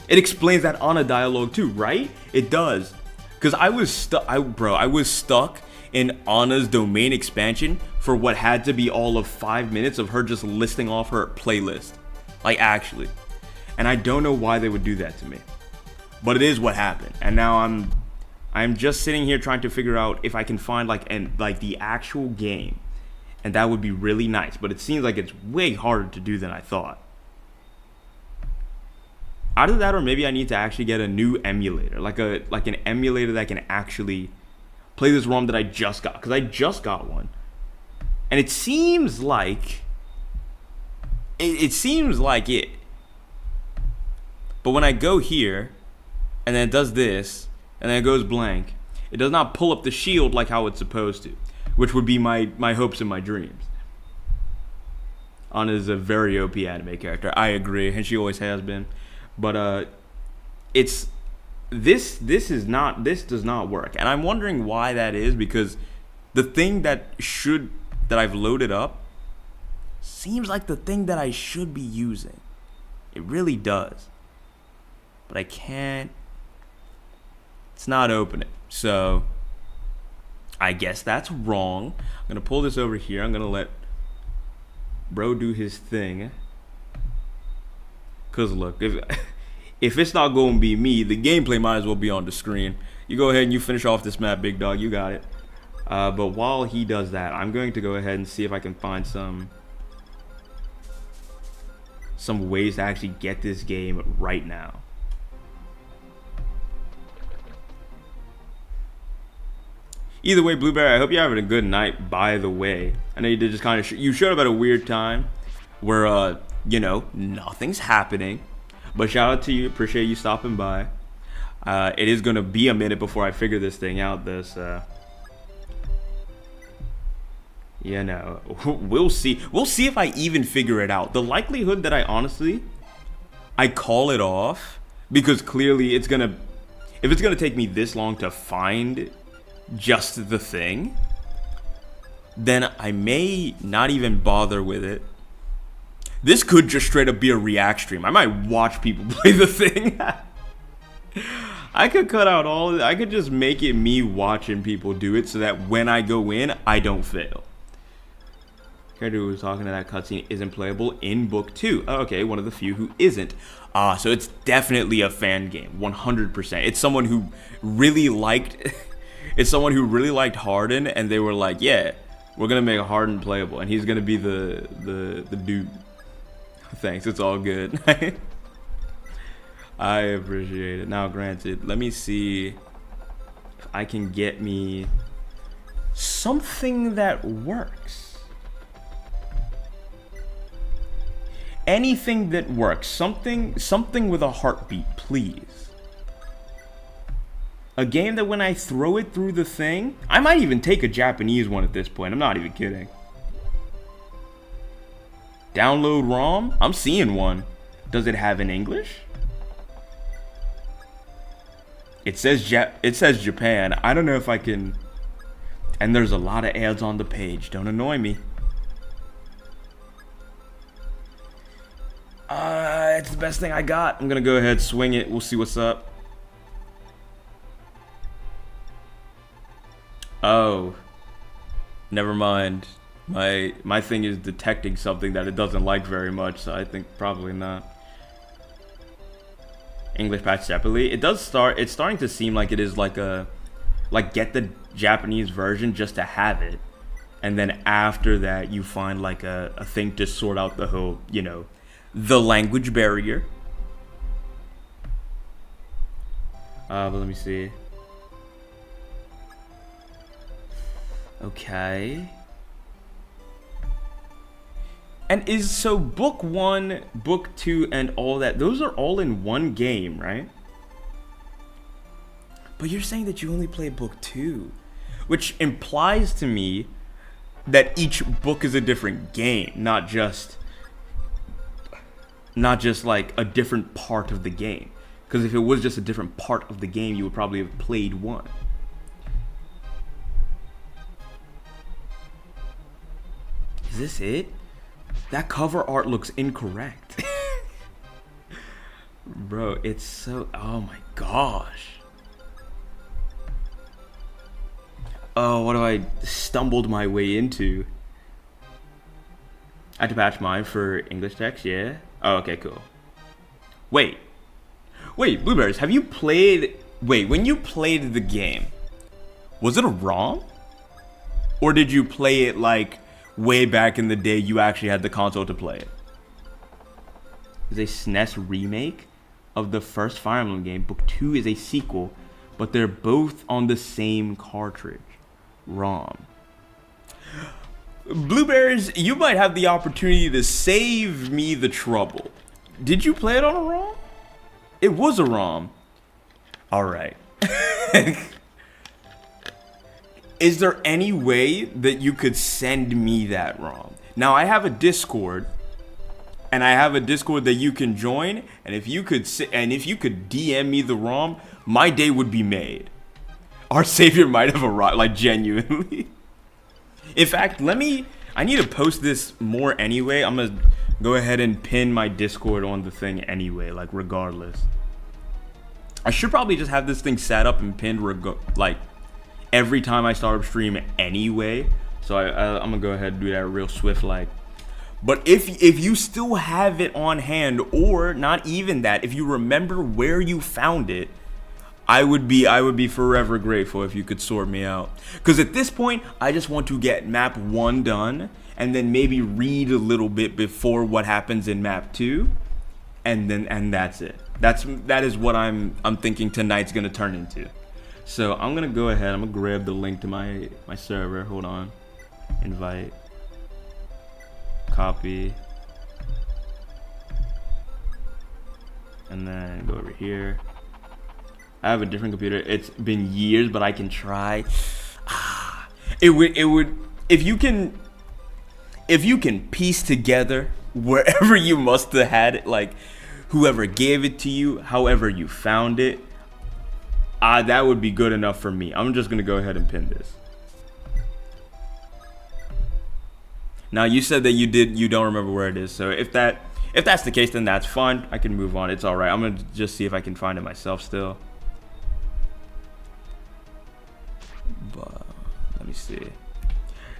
[SPEAKER 1] It explains that on a dialogue too, right? It does. Because I was stuck in Anna's domain expansion for what had to be all of 5 minutes of her just listing off her playlist. Like, actually. And I don't know why they would do that to me. But it is what happened. And now I'm just sitting here trying to figure out if I can find like the actual game. And that would be really nice. But it seems like it's way harder to do than I thought. Either that or maybe I need to actually get a new emulator. Like an emulator that can actually play this ROM that I just got. Because I just got one. And it seems like... It seems like it. But when I go here, and then it does this, and then it goes blank, it does not pull up the shield like how it's supposed to. Which would be my hopes and my dreams. Anna is a very OP anime character. I agree, and she always has been. But it's this does not work, and I'm wondering why that is, because the thing that I've loaded up seems like the thing that I should be using. It really does, but I can't. It's not opening, so I guess that's wrong. I'm gonna pull this over here. I'm gonna let bro do his thing. Cause look, if it's not gonna be me, the gameplay might as well be on the screen. You go ahead and you finish off this map, big dog. You got it. But while he does that, I'm going to go ahead and see if I can find some ways to actually get this game right now. Either way, Blueberry, I hope you're having a good night, by the way. I know you did just kind of, you showed up at a weird time where, you know, nothing's happening. But shout out to you. Appreciate you stopping by. It is going to be a minute before I figure this thing out, though, you know, we'll see. We'll see if I even figure it out. The likelihood that I call it off, because clearly if it's gonna take me this long to find just the thing, then I may not even bother with it. This could just straight up be a react stream. I might watch people play the thing. I could cut out I could just make it me watching people do it so that when I go in, I don't fail. Character who was talking to that cutscene isn't playable in book 2. Oh, okay, one of the few who isn't. So it's definitely a fan game, 100%. It's someone who really liked Harden, and they were like, yeah, we're gonna make Harden playable, and he's gonna be the dude. Thanks, it's all good. I appreciate it. Now, granted, let me see if I can get me something that works. Anything that works. Something with a heartbeat, please. A game that when I throw it through the thing, I might even take a Japanese one at this point. I'm not even kidding. Download ROM? I'm seeing one. Does it have in English? It says Japan. I don't know if I can. And there's a lot of ads on the page. Don't annoy me. It's the best thing I got. I'm gonna go ahead, swing it. We'll see what's up. Oh, never mind. My thing is detecting something that it doesn't like very much, so I think probably not. English patch separately. It's starting to seem like it is like get the Japanese version just to have it, and then after that you find like a thing to sort out the whole, you know, the language barrier. But let me see. Okay. And so book 1, book 2, and all that, those are all in one game, right? But you're saying that you only play book 2, which implies to me that each book is a different game, not just like a different part of the game. Because if it was just a different part of the game, you would probably have played one. Is this it? That cover art looks incorrect. Bro, it's so... Oh my gosh. Oh, what have I stumbled my way into? I had to patch mine for English text, yeah? Oh, okay, cool. Wait, Blueberries, have you played... Wait, when you played the game, was it a ROM? Or did you play it like way back in the day you actually had the console to play it? It's a SNES remake of the first Fire Emblem game. Book 2 is a sequel, but they're both on the same cartridge. ROM. Blueberries, you might have the opportunity to save me the trouble. Did you play it on a ROM? It was a ROM. Alright. Is there any way that you could send me that ROM? Now, I have a Discord, and I have a Discord that you can join, and if you could DM me the ROM, my day would be made. Our savior might have arrived, like, genuinely. In fact, I need to post this more anyway. I'm gonna go ahead and pin my Discord on the thing anyway, like, regardless. I should probably just have this thing set up and pinned, like, every time I start up stream anyway. So I'm gonna go ahead and do that real swift, like. But if you still have it on hand, or not even that, if you remember where you found it, I would be forever grateful if you could sort me out. Because at this point, I just want to get map 1 done, and then maybe read a little bit before what happens in map 2, and that's it. That is what I'm thinking tonight's gonna turn into. So I'm gonna go ahead. I'm gonna grab the link to my server. Hold on. Invite. Copy. And then go over here. I have a different computer. It's been years, but I can try. It would if you can piece together wherever you must have had it, like whoever gave it to you, however you found it, that would be good enough for me. I'm just gonna go ahead and pin this. Now you said that you don't remember where it is, so if that's the case, then that's fine. I can move on. It's all right. I'm gonna just see if I can find it myself still. But let me see.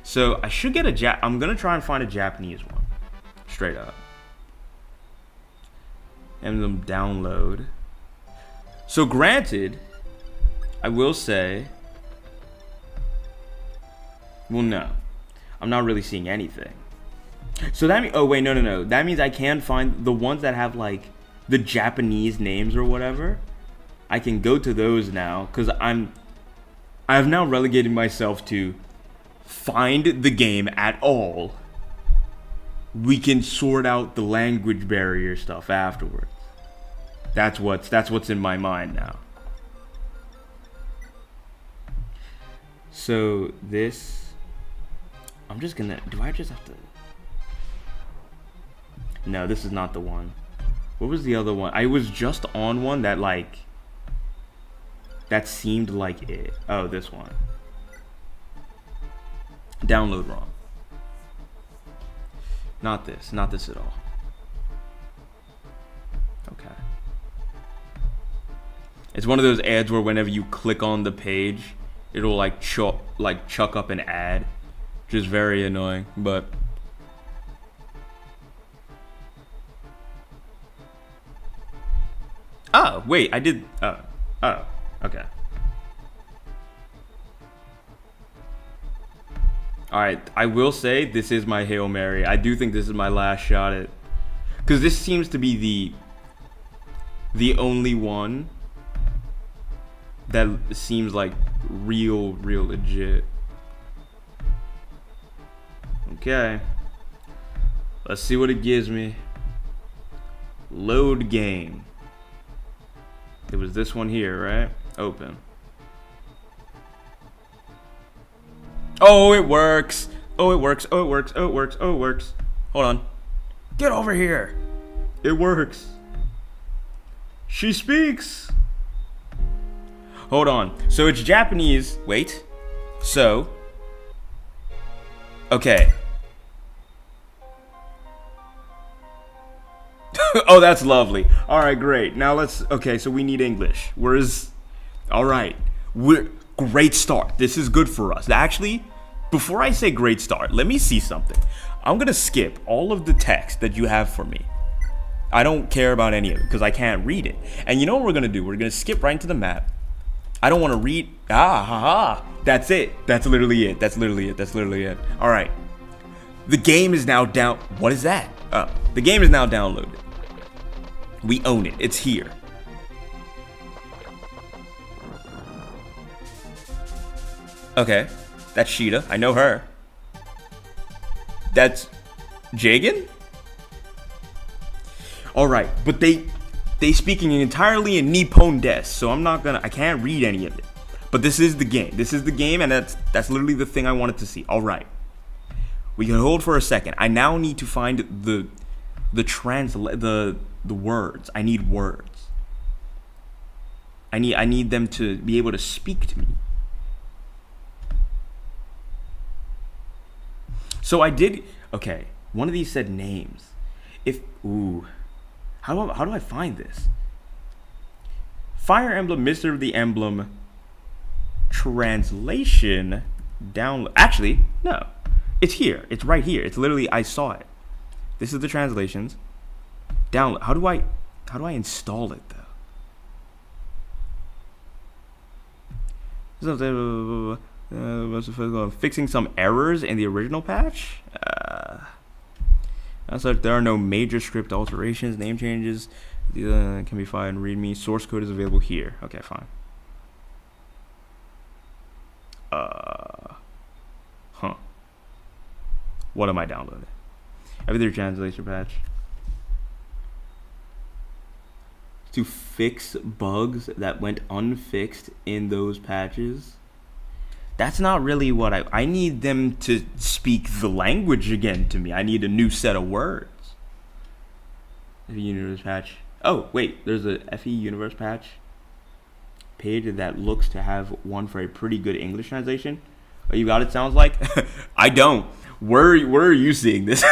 [SPEAKER 1] So I should get I'm gonna try and find a Japanese one, straight up. Emblem download. So granted, I will say, well, no, I'm not really seeing anything. So that means, oh wait, no. That means I can find the ones that have like the Japanese names or whatever. I can go to those now because I have now relegated myself to find the game at all. We can sort out the language barrier stuff afterwards. That's what's in my mind now. So this, I'm just gonna, do I just have to? No, this is not the one. What was the other one? I was just on one that like, that seemed like it. Oh, this one. Download wrong. Not this at all. Okay. It's one of those ads where whenever you click on the page, it'll like chuck up an ad, which is very annoying, but oh, wait, I did oh, okay. Alright, I will say this is my Hail Mary. I do think this is my last shot at, because this seems to be the only one that seems like real legit. Okay. Let's see what it gives me. Load game. It was this one here, right? Open. Oh, it works. Oh, it works. Oh, it works. Oh, it works. Oh, it works. Hold on. Get over here. It works. She speaks. Hold on. So it's Japanese. Wait. So. Okay. Oh, that's lovely. All right, great. Now let's. Okay, so we need English. Where's? All right. Great start. This is good for us. Actually, before I say great start, let me see something. I'm gonna skip all of the text that you have for me. I don't care about any of it because I can't read it. And you know what we're gonna do? We're gonna skip right into the map. I don't want to read. That's it. That's literally it. That's literally it. That's literally it. All right. The game is now down. What is that? The game is now downloaded. We own it. It's here. Okay. That's Sheeta. I know her. That's Jagan? Alright, but they speaking entirely in Nippon des, so I can't read any of it. But this is the game. This is the game, and that's literally the thing I wanted to see. Alright. We can hold for a second. I now need to find the words. I need words. I need them to be able to speak to me. So I did. Okay, one of these said names. How do I find this? Fire Emblem, Mr. of the Emblem. Translation. Download. Actually, no. It's here. It's right here. It's literally, I saw it. This is the translations. Download. How do I install it though? Fixing some errors in the original patch. As such, there are no major script alterations, name changes. Can be found in README. Source code is available here. Okay, fine. Huh. What am I downloading? Everything translation patch. To fix bugs that went unfixed in those patches. That's not really what I need them to speak the language again to me. I need a new set of words. FE Universe patch. Oh, wait, there's a FE Universe patch page that looks to have one for a pretty good English translation. Oh, you got it, sounds like? I don't. Where are you seeing this?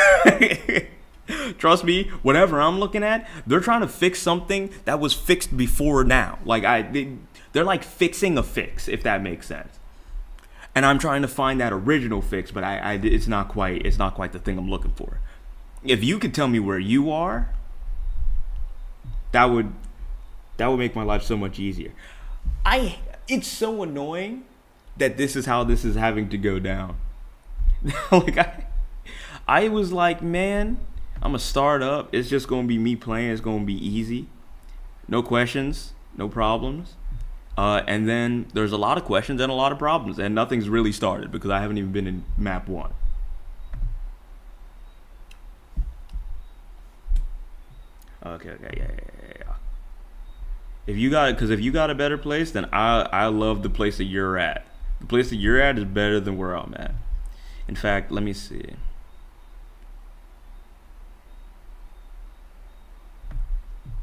[SPEAKER 1] Trust me, whatever I'm looking at, they're trying to fix something that was fixed before now. Like they're like fixing a fix, if that makes sense. And I'm trying to find that original fix, but it's not quite the thing I'm looking for. If you could tell me where you are, that would make my life so much easier. It's so annoying that this is how this is having to go down. Like I was like, man, I'm a startup. It's just gonna be me playing. It's gonna be easy, no questions, no problems. And then there's a lot of questions and a lot of problems, and nothing's really started because I haven't even been in map 1. Okay, yeah. If you got a better place, then I love the place that you're at. The place that you're at is better than where I'm at. In fact, let me see.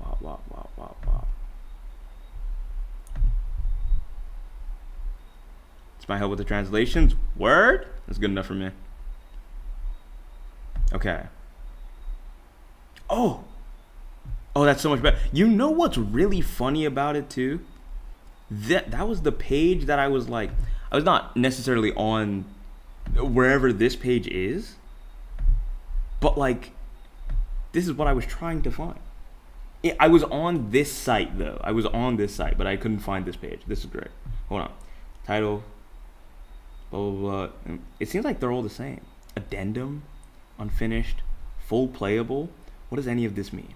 [SPEAKER 1] Wow. This might help with the translations. Word? That's good enough for me. Okay. Oh, that's so much better. You know what's really funny about it too? That was the page that I was not necessarily on wherever this page is, but like this is what I was trying to find. I was on this site though. But I couldn't find this page. This is great. Hold on. Title. Blah blah blah. It seems like they're all the same. Addendum, unfinished, full playable. What does any of this mean?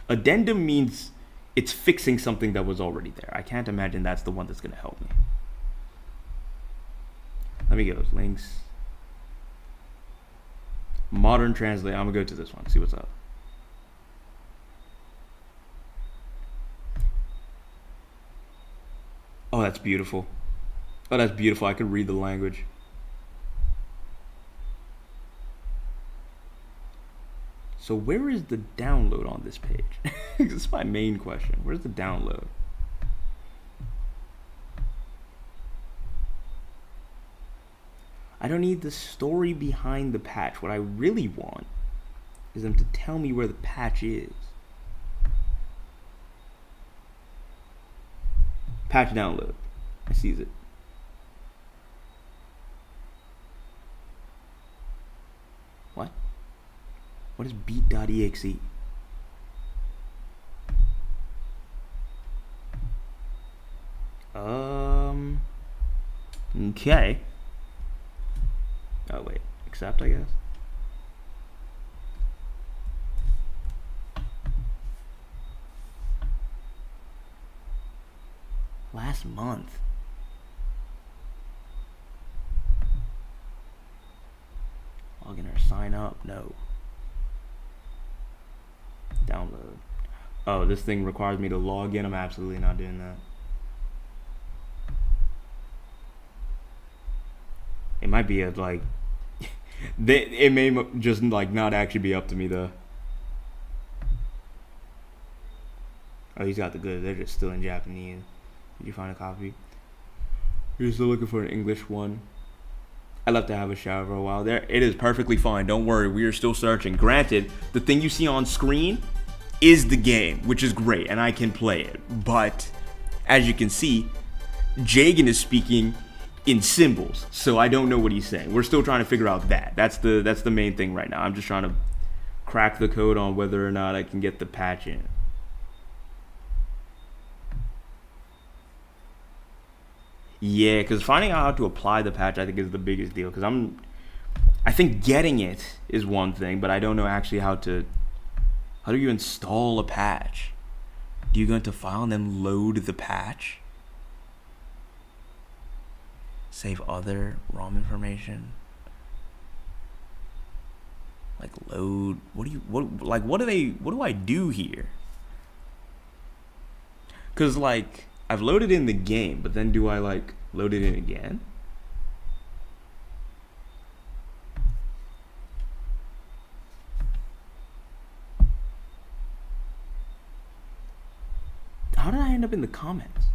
[SPEAKER 1] Addendum means it's fixing something that was already there. I can't imagine that's the one that's gonna help me. Let me go. Links. Modern translate. I'm gonna go to this one. See what's up. Oh, that's beautiful. I could read the language. So where is the download on this page? This is my main question. Where's the download? I don't need the story behind the patch. What I really want is them to tell me where the patch is. Patch download. I sees it. What? What is beat.exe? Okay. Oh wait, accept I guess. Last month. Login or sign up? No. Download. Oh, this thing requires me to log in. I'm absolutely not doing that. It might be it may just not actually be up to me though. Oh, he's got the good. They're just still in Japanese. Did you find a copy? You're still looking for an English one. I left to have a shower for a while there. It is perfectly fine. Don't worry. We are still searching. Granted, the thing you see on screen is the game, which is great, and I can play it. But as you can see, Jagan is speaking in symbols, so I don't know what he's saying. We're still trying to figure out that. That's the main thing right now. I'm just trying to crack the code on whether or not I can get the patch in. Yeah, because finding out how to apply the patch, I think, is the biggest deal. Because I think getting it is one thing, but I don't know actually how do you install a patch? Do you go into file and then load the patch? Save other ROM information. Like load. What do I do here? Cause like I've loaded in the game, but then do I like load it in again? How did I end up in the comments?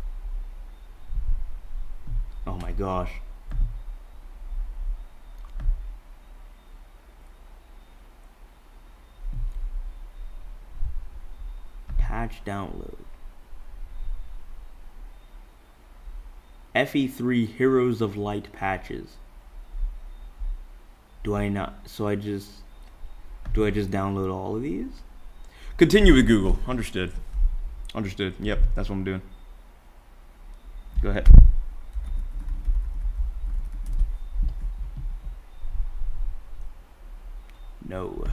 [SPEAKER 1] Oh my gosh. Patch download. FE3 Heroes of Light patches. Do I just download all of these? Continue with Google. Understood. Understood. Yep, that's what I'm doing. Go ahead. No.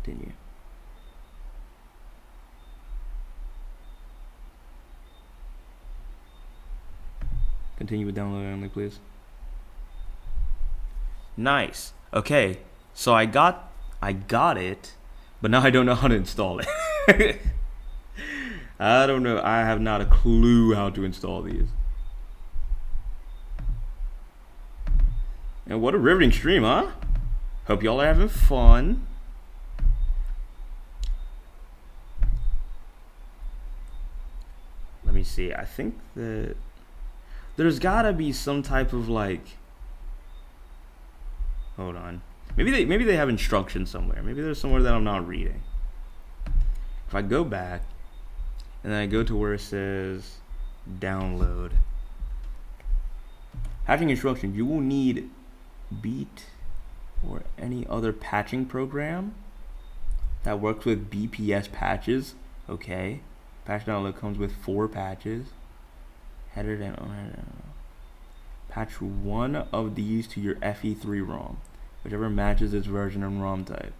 [SPEAKER 1] Continue. Continue with download only, please. Nice. Okay, so I got it, but now I don't know how to install it. I don't know. I have not a clue how to install these. And what a riveting stream, huh? Hope y'all are having fun. Let me see. I think that there's gotta be some type of like. Hold on. Maybe they have instructions somewhere. Maybe there's somewhere that I'm not reading. If I go back and then I go to where it says download. Patching instructions. You will need Beat or any other patching program that works with BPS patches. Okay. Patch download comes with 4 patches. Header and unheaded. Patch one of these to your FE3 ROM, whichever matches its version and ROM type.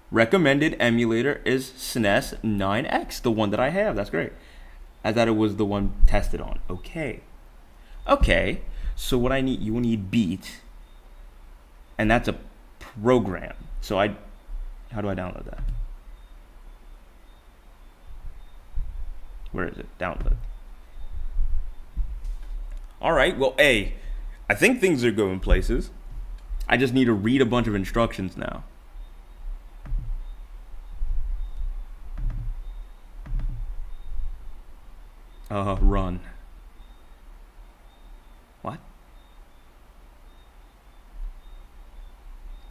[SPEAKER 1] Recommended emulator is SNES 9X, the one that I have. That's great. I thought it was the one tested on. Okay. Okay. So what I need, you will need Beat, and that's a program. So how do I download that? Where is it? Download. All right. Well, I think things are going places. I just need to read a bunch of instructions now. Run. What?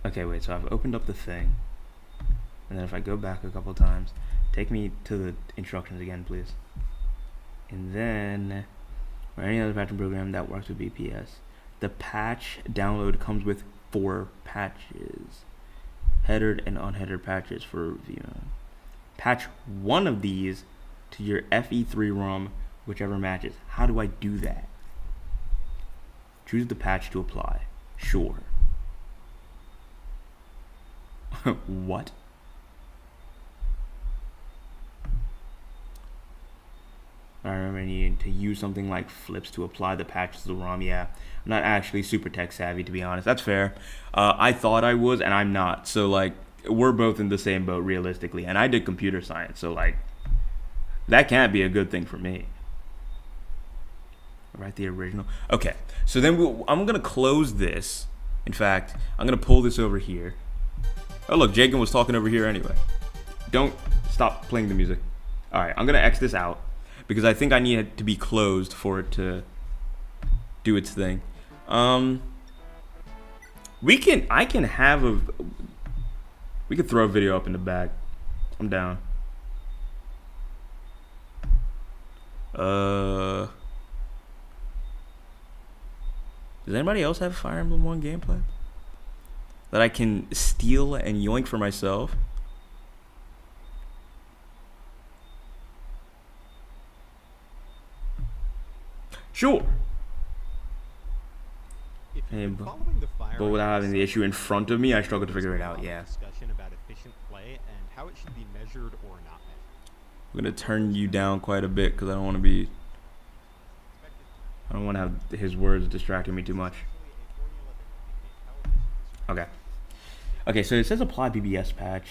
[SPEAKER 1] Okay, wait, so I've opened up the thing. And then if I go back a couple times, take me to the instructions again, please. And then, or any other patching program that works with BPS. The patch download comes with 4 patches. Headered and unheaded patches for review. Patch one of these to your FE3 ROM, whichever matches. How do I do that? Choose the patch to apply. Sure. What? I remember I needed to use something like flips to apply the patches to the ROM. Yeah, I'm not actually super tech savvy, to be honest. That's fair. I thought I was, and I'm not. So, like, we're both in the same boat, realistically. And I did computer science, so, like, that can't be a good thing for me. Write the original. Okay, so then I'm going to close this. In fact, I'm going to pull this over here. Oh, look, Jacob was talking over here anyway. Don't stop playing the music. All right, I'm going to X this out because I think I need it to be closed for it to do its thing. We could throw a video up in the back. I'm down. Does anybody else have Fire Emblem 1 gameplay that I can steal and yoink for myself? Sure. But without having the issue in front of me, I struggle to figure it out. Yeah.
[SPEAKER 4] Discussion about efficient play and how it should be measured or not measured.
[SPEAKER 1] I'm gonna turn you down quite a bit because I don't want to be I don't want to have his words distracting me too much. Okay. Okay, so it says apply BBS patch.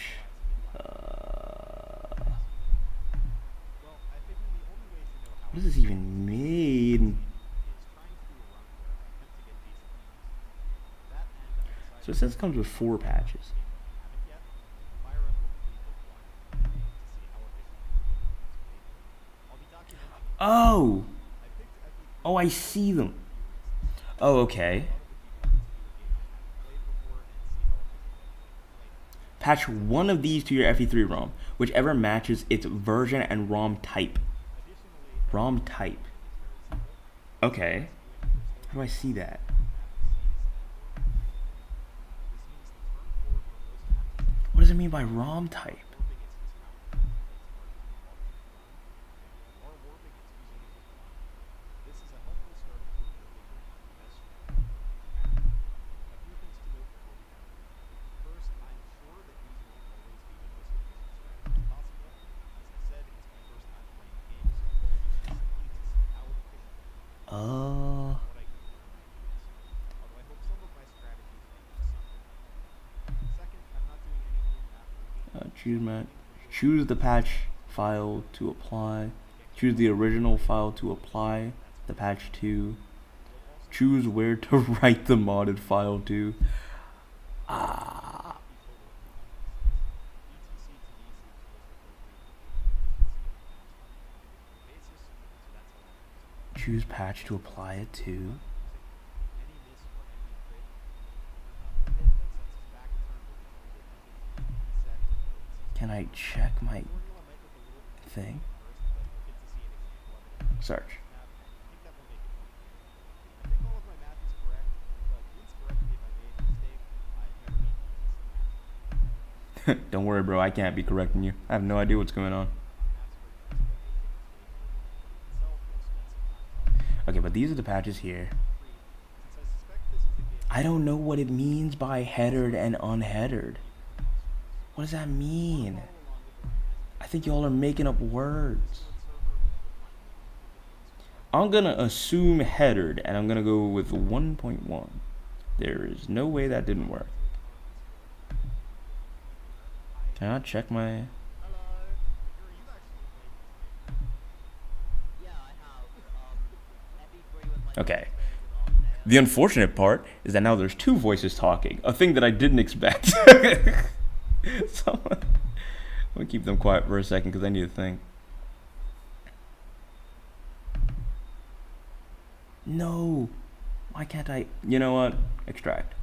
[SPEAKER 1] What does this even mean? So it says it comes with 4 patches. Oh! Oh, I see them. Oh, okay. Patch one of these to your FE3 ROM, whichever matches its version and ROM type. ROM type. Okay. How do I see that? What does it mean by ROM type? Choose the patch file to apply. Choose the original file to apply the patch to. Choose where to write the modded file to. Choose patch to apply it to. Can I check my thing? Search. Don't worry, bro. I can't be correcting you. I have no idea what's going on. Okay, but these are the patches here. I don't know what it means by headered and unheadered. What does that mean? I think y'all are making up words. I'm gonna assume headered, and I'm gonna go with 1.1. There is no way that didn't work. Can I check my... Okay. The unfortunate part is that now there's 2 voices talking, a thing that I didn't expect. So, I'm gonna keep them quiet for a second because I need to think. No, why can't I? You know what? Extract.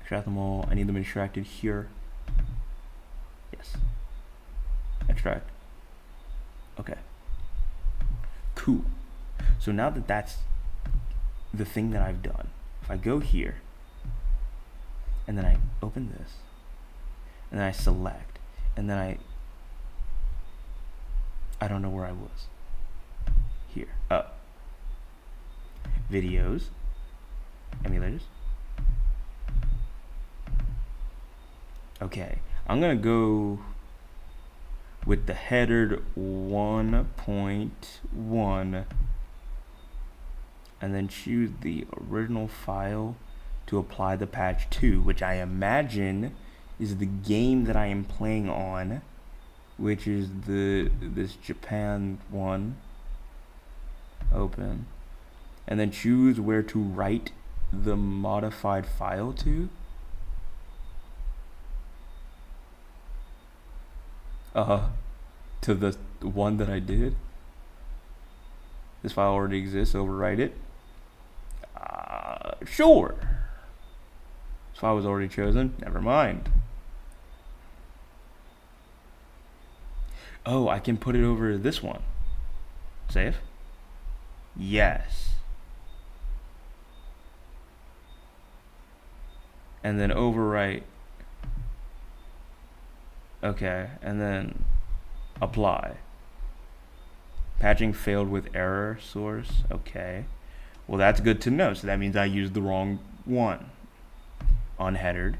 [SPEAKER 1] Extract them all. I need them extracted here. Yes. Extract. Okay. Cool. So now that that's the thing that I've done, if I go here, and then I open this, and then I select, and then I don't know where I was. Here. Videos. Emulators. Okay. I'm gonna go with the headered 1.1 and then choose the original file to apply the patch to, which I imagine is the game that I am playing on, which is this Japan one. Open, and then choose where to write the modified file to. To the one that I did. This file already exists, overwrite it. Sure. This file was already chosen, never mind. Oh, I can put it over this one. Save. Yes. And then overwrite. Okay, and then apply. Patching failed with error source. Okay. Well, that's good to know. So that means I used the wrong one. Unheadered.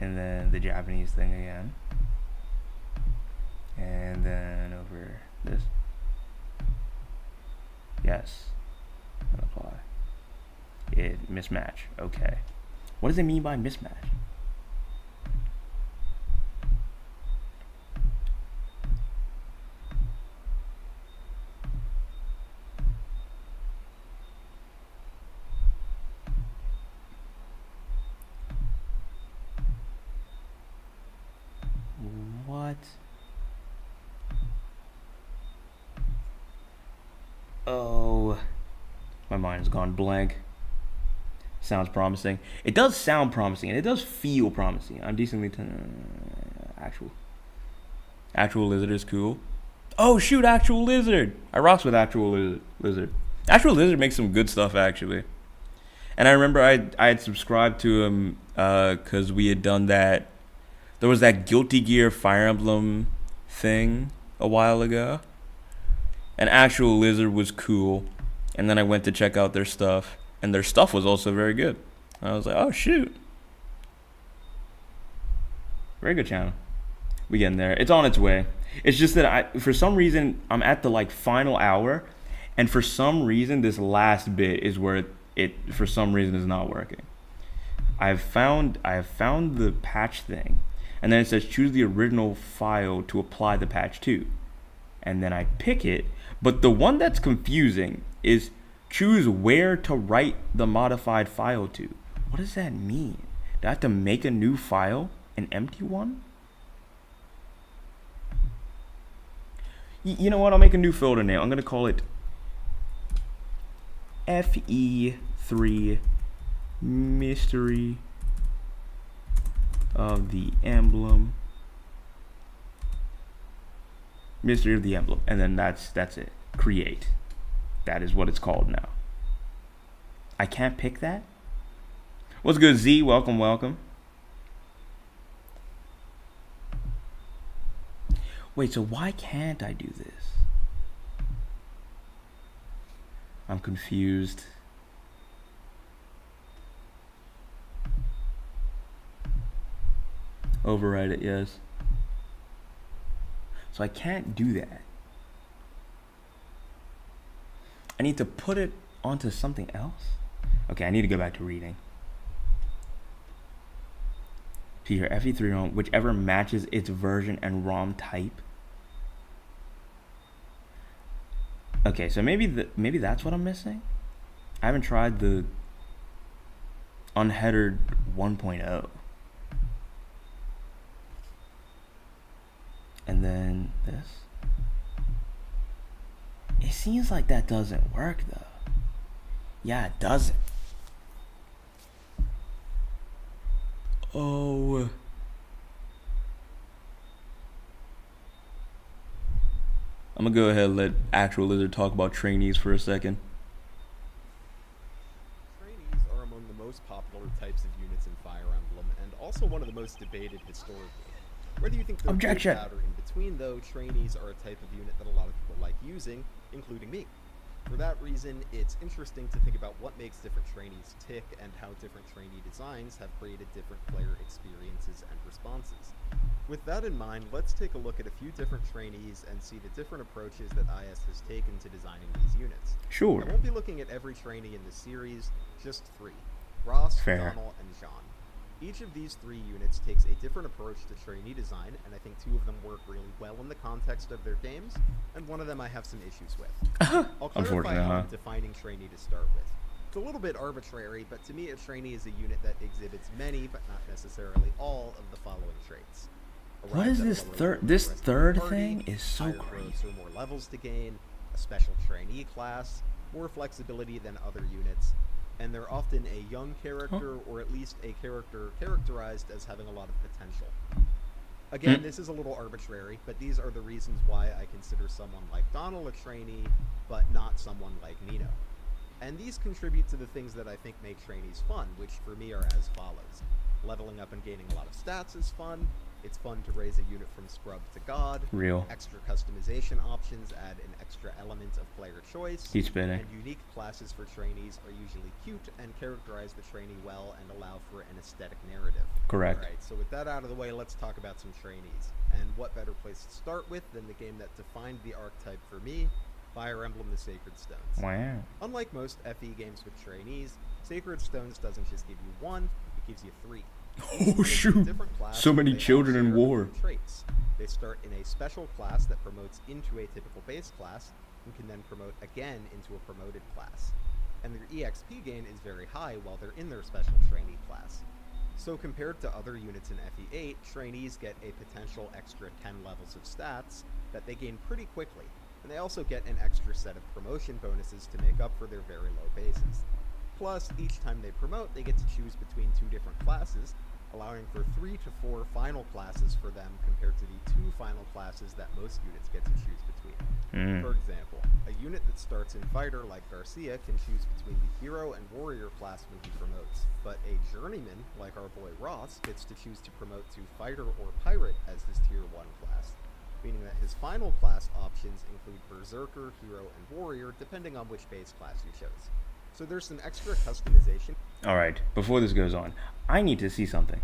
[SPEAKER 1] And then the Japanese thing again. And then over this. Yes. And apply. It mismatch. Okay. What does it mean by mismatch? What? Oh, my mind has gone blank. Sounds promising. It does sound promising, and it does feel promising. I'm decently actual lizard is cool. Oh shoot, actual lizard. I rocks with actual lizard. Actual lizard makes some good stuff actually. And I remember I had subscribed to him because we had done that. There was that Guilty Gear Fire Emblem thing a while ago. And actual lizard was cool. And then I went to check out their stuff. And their stuff was also very good. I was like, oh shoot. Very good channel. We getting there. It's on its way. It's just that for some reason, I'm at the like final hour. And for some reason, this last bit is where it for some reason is not working. I have found the patch thing. And then it says choose the original file to apply the patch to. And then I pick it. But the one that's confusing is choose where to write the modified file to. What does that mean? Do I have to make a new file? An empty one? You know what? I'll make a new folder name. I'm going to call it FE3 Mystery of the Emblem. Mystery of the Emblem. And then that's it. Create. That is what it's called now. I can't pick that? What's good, Z? Welcome, welcome. Wait, so why can't I do this? I'm confused. Override it, yes. So I can't do that. I need to put it onto something else? Okay, I need to go back to reading. To your FE3 ROM, whichever matches its version and ROM type. Okay, so maybe that's what I'm missing. I haven't tried the unheadered 1.0. And then this. It seems like that doesn't work though. Yeah, it doesn't. Oh. I'm gonna go ahead and let actual lizard talk about trainees for a second.
[SPEAKER 4] Trainees are among the most popular types of units in Fire Emblem, and also one of the most debated historically. Whether you think they're good or bad or in between, though, trainees are a type of unit that a lot of people like using, including me. For that reason, it's interesting to think about what makes different trainees tick and how different trainee designs have created different player experiences and responses. With that in mind, let's take a look at a few different trainees and see the different approaches that IS has taken to designing these units.
[SPEAKER 1] Sure.
[SPEAKER 4] I won't be looking at every trainee in this series, just 3. Ross,
[SPEAKER 1] Fair.
[SPEAKER 4] Donald, and Jean. Each of these 3 units takes a different approach to trainee design, and I think 2 of them work really well in the context of their games, and one of them I have some issues with. I'll clarify how I'm defining trainee to start with. It's a little bit arbitrary, but to me a trainee is a unit that exhibits many, but not necessarily all, of the following traits.
[SPEAKER 1] What is this third? This third thing is so crazy.
[SPEAKER 4] Or more levels to gain, a special trainee class, more flexibility than other units, and they're often a young character, or at least a character characterized as having a lot of potential. Again, this is a little arbitrary, but these are the reasons why I consider someone like Donald a trainee, but not someone like Nino. And these contribute to the things that I think make trainees fun, which for me are as follows. Leveling up and gaining a lot of stats is fun. It's fun to raise a unit from scrub to god.
[SPEAKER 1] Real.
[SPEAKER 4] Extra customization options add an extra element of player choice.
[SPEAKER 1] He's spinning.
[SPEAKER 4] And unique classes for trainees are usually cute and characterize the trainee well and allow for an aesthetic narrative.
[SPEAKER 1] Correct.
[SPEAKER 4] Alright, so with that out of the way, let's talk about some trainees. And what better place to start with than the game that defined the archetype for me, Fire Emblem the Sacred Stones.
[SPEAKER 1] Wow.
[SPEAKER 4] Unlike most FE games with trainees, Sacred Stones doesn't just give you one, it gives you three.
[SPEAKER 1] Oh shoot! So many children in war.
[SPEAKER 4] Traits. They start in a special class that promotes into a typical base class, and can then promote again into a promoted class. And their EXP gain is very high while they're in their special trainee class. So compared to other units in FE8, trainees get a potential extra 10 levels of stats that they gain pretty quickly, and they also get an extra set of promotion bonuses to make up for their very low bases. Plus, each time they promote, they get to choose between 2 different classes, allowing for 3 to 4 final classes for them compared to the 2 final classes that most units get to choose between. For example, a unit that starts in Fighter like Garcia can choose between the Hero and Warrior class when he promotes, but a Journeyman like our boy Ross gets to choose to promote to Fighter or Pirate as his Tier 1 class, meaning that his final class options include Berserker, Hero, and Warrior depending on which base class you chose. So there's some extra customization.
[SPEAKER 1] Alright, before this goes on, I need to see something.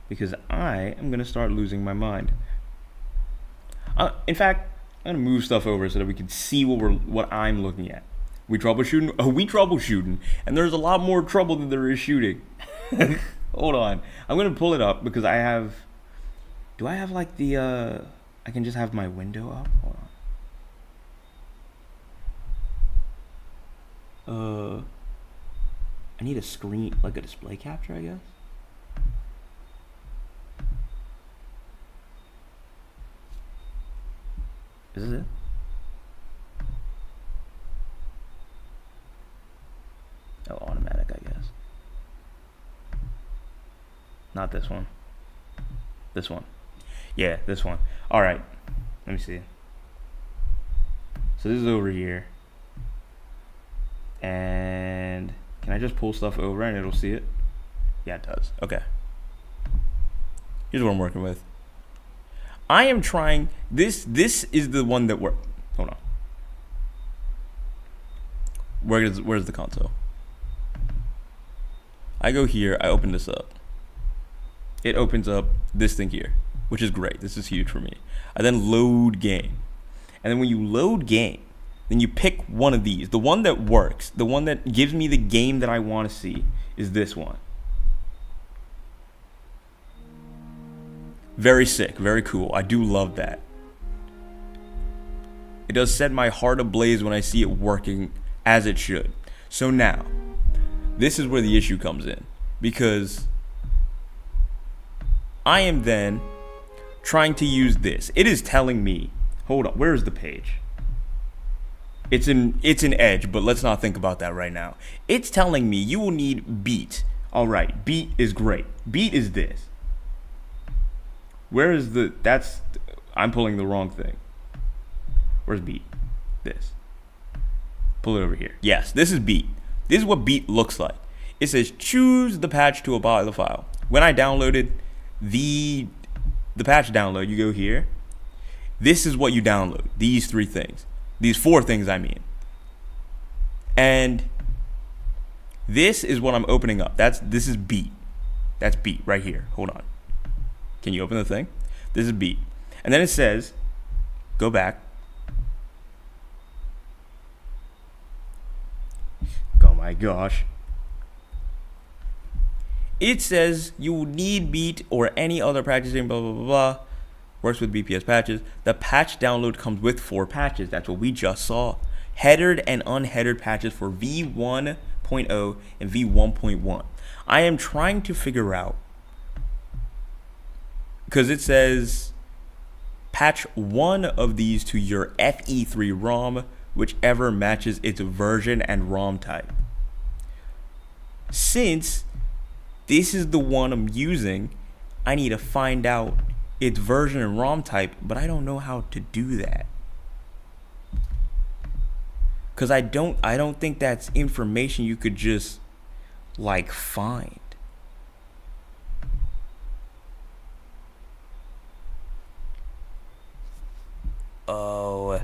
[SPEAKER 1] Because I am going to start losing my mind. In fact, I'm going to move stuff over so that we can see what I'm looking at. We troubleshooting? Oh, we troubleshooting. And there's a lot more trouble than there is shooting. Hold on. I'm going to pull it up because I have... Do I have like the... I can just have my window up? Hold on. I need a screen, like a display capture, I guess. Is this it? Oh, automatic, I guess. Not this one. This one. Yeah, this one. All right. Let me see. So this is over here. And can I just pull stuff over and it'll see it? Yeah, it does. Okay. Here's what I'm working with. I am trying this is the one that we're hold on. Where's the console? I go here, I open this up. It opens up this thing here, which is great. This is huge for me. I then load game. And then when you load game, then you pick one of these. The one that works, the one that gives me the game that I want to see is this one. Very sick, very cool. I do love that. It does set my heart ablaze when I see it working as it should. So now, this is where the issue comes in. Because I am then trying to use this. It is telling me, hold on, where is the page? It's in Edge, but let's not think about that right now. It's telling me you will need beat. All right, beat is great. Beat is this. Where is the, I'm pulling the wrong thing. Where's beat? This. Pull it over here. Yes, this is beat. This is what beat looks like. It says choose the patch to apply the file. When I downloaded the patch download, you go here. This is what you download. These 3 things. These 4 things, I mean. And this is what I'm opening up. This is beat. That's beat right here. Hold on. Can you open the thing? This is beat. And then it says, go back. Oh my gosh. It says you will need beat or any other packaging, blah, blah, blah, blah. Works with BPS patches. The patch download comes with 4 patches. That's what we just saw. Headered and unheadered patches for V1.0 and V1.1. I am trying to figure out, because it says patch 1 of these to your FE3 ROM, whichever matches its version and ROM type. Since this is the one I'm using, I need to find out its version and ROM type, but I don't know how to do that. Cause I don't think that's information you could just like find. Oh.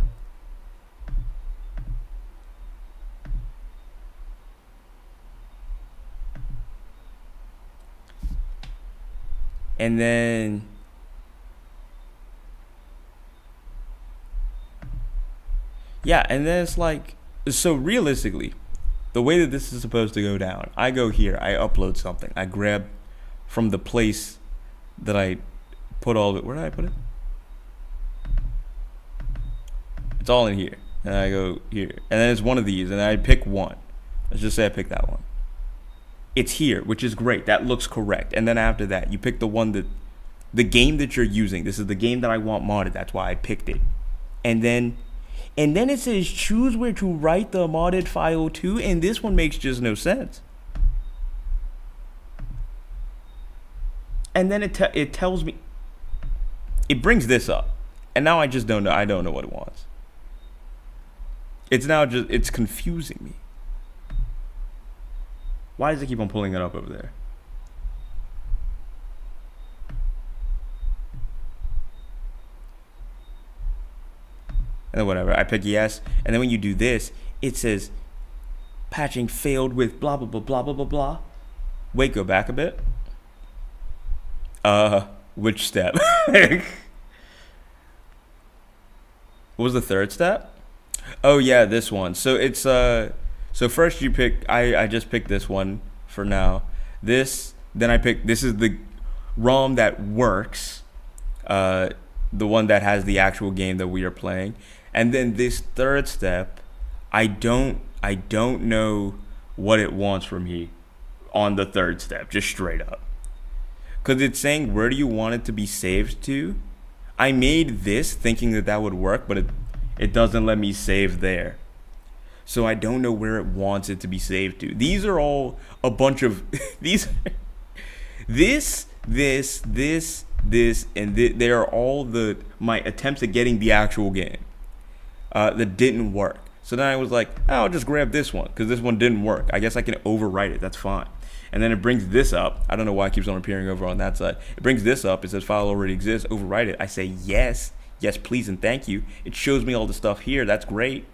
[SPEAKER 1] And then yeah, and then it's like, so realistically, the way that this is supposed to go down, I go here, I upload something, I grab from the place that I put all of it. Where did I put it? It's all in here. And I go here. And then it's one of these, and I pick one. Let's just say I pick that one. It's here, which is great. That looks correct. And then after that, you pick the one that, the game that you're using. This is the game that I want modded. That's why I picked it. And then it says choose where to write the modded file to, and this one makes just no sense. And then it tells me, it brings this up, and now I just don't know. I don't know what it wants. It's now just, it's confusing me. Why does it keep on pulling it up over there? And then whatever, I pick yes, and then when you do this, it says patching failed with blah blah blah blah blah blah blah. Wait, go back a bit. Which step? What was the third step? Oh yeah, this one. So it's so first you pick, I just picked this one for now. This, then I pick, this is the ROM that works, the one that has the actual game that we are playing. And then this third step, I don't know what it wants from me on the third step, just straight up. Cause it's saying, where do you want it to be saved to? I made this thinking that that would work, but it doesn't let me save there. So I don't know where it wants it to be saved to. These are all a bunch of these. This, and they are all my attempts at getting the actual game that didn't work. So then I was like, oh, I'll just grab this one because this one didn't work. I guess I can overwrite it. That's fine. And then it brings this up. I don't know why it keeps on appearing over on that side. It brings this up. It says file already exists. Overwrite it. I say yes, please, and thank you. It shows me all the stuff here. That's great.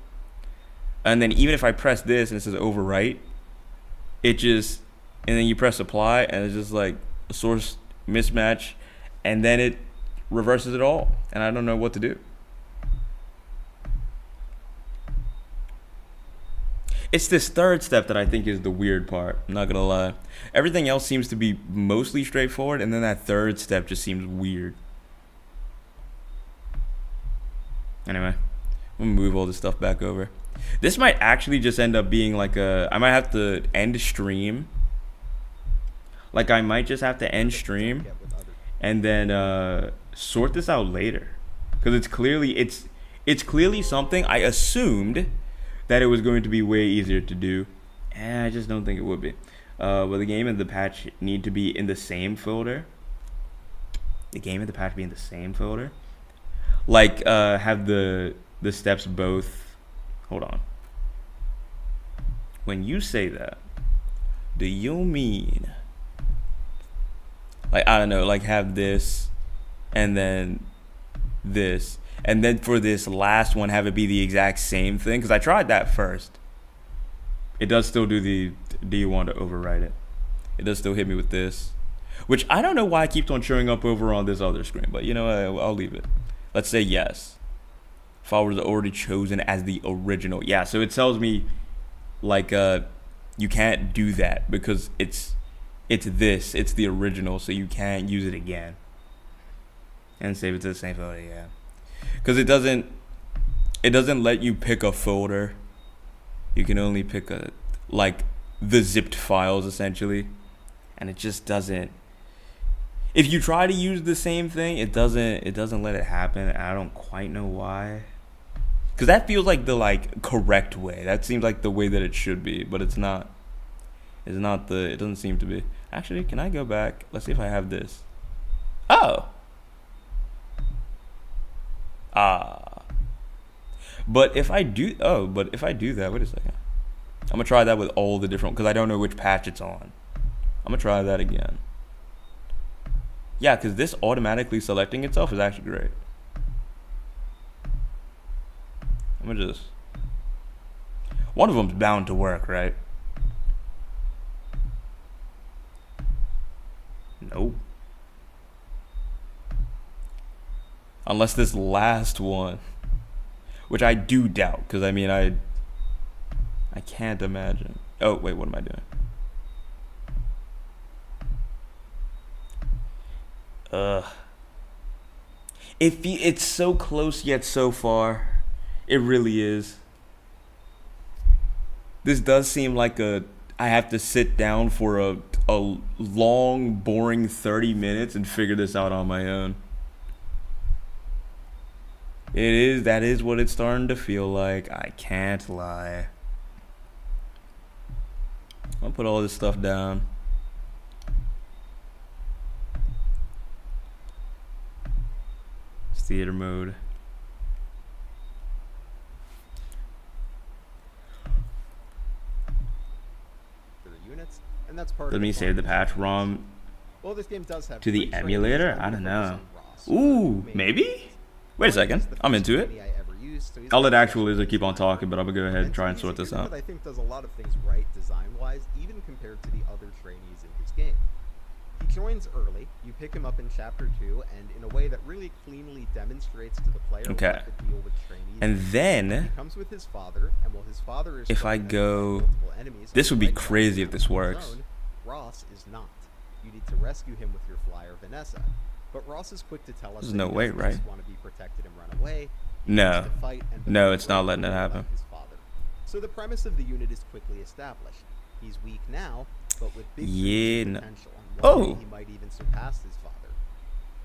[SPEAKER 1] And then even if I press this and it says overwrite, it just, and then you press apply and it's just like a source mismatch, and then it reverses it all. And I don't know what to do. It's this third step that I think is the weird part. I'm not gonna lie. Everything else seems to be mostly straightforward, and then that third step just seems weird. Anyway, I'm gonna move all this stuff back over. This might actually just end up being like I might have to end stream. Like I might just have to end stream and then sort this out later. Cause it's clearly something I assumed that it was going to be way easier to do, and I just don't think it would be. But the game and the patch need to be in the same folder. The game and the patch be in the same folder. Like have the steps both. Hold on. When you say that, do you mean like, I don't know, like have this and then this, and then for this last one have it be the exact same thing? Because I tried that first. It does still do the, do you want to overwrite it? It does still hit me with this, which I don't know why it keeps on showing up over on this other screen, but you know, I'll leave it. Let's say yes. File was already chosen as the original. Yeah, so it tells me like you can't do that because it's the original, so you can't use it again. And save it to the same folder, yeah. Because it doesn't let you pick a folder. You can only pick like the zipped files essentially. And it just doesn't. If you try to use the same thing, it doesn't let it happen. I don't quite know why. Because that feels like the correct way. That seems like the way that it should be, but it's not. It doesn't seem to be. Actually, can I go back? Let's see if I have this. Oh. But if I do that, wait a second. I'm gonna try that with all the different, because I don't know which patch it's on. I'm gonna try that again. Yeah, because this automatically selecting itself is actually great. I'm gonna just. One of them's bound to work, right? Nope. Unless this last one, which I do doubt, because I mean I can't imagine. Oh wait, what am I doing? It's so close yet so far. It really is. This does seem like I have to sit down for a long, boring 30 minutes and figure this out on my own. That is what it's starting to feel like. I can't lie. I'll put all this stuff down. It's theater mode.
[SPEAKER 4] Units, and that's part
[SPEAKER 1] Let
[SPEAKER 4] of
[SPEAKER 1] me
[SPEAKER 4] the
[SPEAKER 1] save the
[SPEAKER 4] fun.
[SPEAKER 1] patch ROM
[SPEAKER 4] Well, this game does have
[SPEAKER 1] to the
[SPEAKER 4] free trainees
[SPEAKER 1] emulator.
[SPEAKER 4] and
[SPEAKER 1] I don't
[SPEAKER 4] focus
[SPEAKER 1] know.
[SPEAKER 4] on Ross,
[SPEAKER 1] Ooh,
[SPEAKER 4] who
[SPEAKER 1] maybe? Wait a second.
[SPEAKER 4] is the
[SPEAKER 1] I'm
[SPEAKER 4] first
[SPEAKER 1] into it.
[SPEAKER 4] trainee I ever used, so he's
[SPEAKER 1] I'll let
[SPEAKER 4] got a
[SPEAKER 1] Actual Lizard keep on talking, but I'm gonna go ahead and try and
[SPEAKER 4] he's
[SPEAKER 1] sort
[SPEAKER 4] a
[SPEAKER 1] this
[SPEAKER 4] unit
[SPEAKER 1] out.
[SPEAKER 4] that I think does a lot of things right design-wise, even compared to the other trainees in his game. He joins early, you pick him up in Chapter 2, and in a way that really cleanly demonstrates to the player
[SPEAKER 1] Okay.
[SPEAKER 4] what the deal with trainees
[SPEAKER 1] And
[SPEAKER 4] is.
[SPEAKER 1] then,
[SPEAKER 4] He comes with his father, and while his father is
[SPEAKER 1] if I
[SPEAKER 4] strong enough to
[SPEAKER 1] go-
[SPEAKER 4] fight multiple enemies,
[SPEAKER 1] this would be
[SPEAKER 4] like
[SPEAKER 1] crazy if this
[SPEAKER 4] on his
[SPEAKER 1] works.
[SPEAKER 4] own, Ross is not. You need to rescue him with your flyer, Vanessa. But Ross is quick to tell us
[SPEAKER 1] There's
[SPEAKER 4] that
[SPEAKER 1] no
[SPEAKER 4] he
[SPEAKER 1] way,
[SPEAKER 4] doesn't
[SPEAKER 1] right?
[SPEAKER 4] just want to be protected and run away. He
[SPEAKER 1] No.
[SPEAKER 4] wants to fight and
[SPEAKER 1] No,
[SPEAKER 4] become
[SPEAKER 1] it's not letting it
[SPEAKER 4] like
[SPEAKER 1] happen.
[SPEAKER 4] his father. So the premise of the unit is quickly established. He's weak now, but with big
[SPEAKER 1] Yeah,
[SPEAKER 4] future
[SPEAKER 1] no-
[SPEAKER 4] potential. And
[SPEAKER 1] Oh.
[SPEAKER 4] one day he might even surpass his father.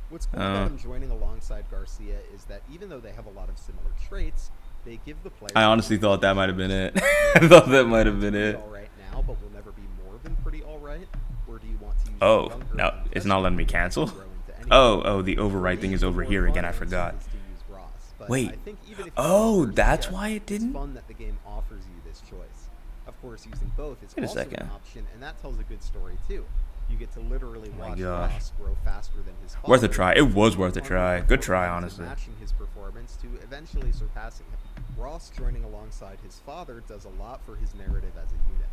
[SPEAKER 4] What's cool about him joining alongside Garcia is that even though they have a lot of similar traits, they give the player.
[SPEAKER 1] I honestly thought that might have been it. I thought that might have been it.
[SPEAKER 4] All right now, but will never be more than pretty all right. Or do you want to use
[SPEAKER 1] Oh,
[SPEAKER 4] younger
[SPEAKER 1] no,
[SPEAKER 4] and
[SPEAKER 1] it's not letting me
[SPEAKER 4] tested
[SPEAKER 1] cancel.
[SPEAKER 4] to grow into anything?
[SPEAKER 1] Oh, the overwrite thing is over
[SPEAKER 4] More
[SPEAKER 1] here
[SPEAKER 4] fun
[SPEAKER 1] again. I
[SPEAKER 4] answer
[SPEAKER 1] forgot.
[SPEAKER 4] is to use Ross, but
[SPEAKER 1] Wait.
[SPEAKER 4] I think even if you
[SPEAKER 1] Oh,
[SPEAKER 4] use
[SPEAKER 1] that's
[SPEAKER 4] Garcia,
[SPEAKER 1] why it
[SPEAKER 4] it's
[SPEAKER 1] didn't?
[SPEAKER 4] fun that the game offers you this choice. Of course, using both is
[SPEAKER 1] Wait a
[SPEAKER 4] also
[SPEAKER 1] second.
[SPEAKER 4] an option, and that tells a good story too. You get to literally
[SPEAKER 1] Oh my
[SPEAKER 4] watch
[SPEAKER 1] gosh.
[SPEAKER 4] Ross grow faster than his father.
[SPEAKER 1] Worth a try. It was worth a
[SPEAKER 4] on the
[SPEAKER 1] try.
[SPEAKER 4] level
[SPEAKER 1] Good
[SPEAKER 4] of
[SPEAKER 1] try,
[SPEAKER 4] levels
[SPEAKER 1] honestly.
[SPEAKER 4] Matching his performance to eventually surpassing him. Ross joining alongside his father does a lot for his narrative as a unit.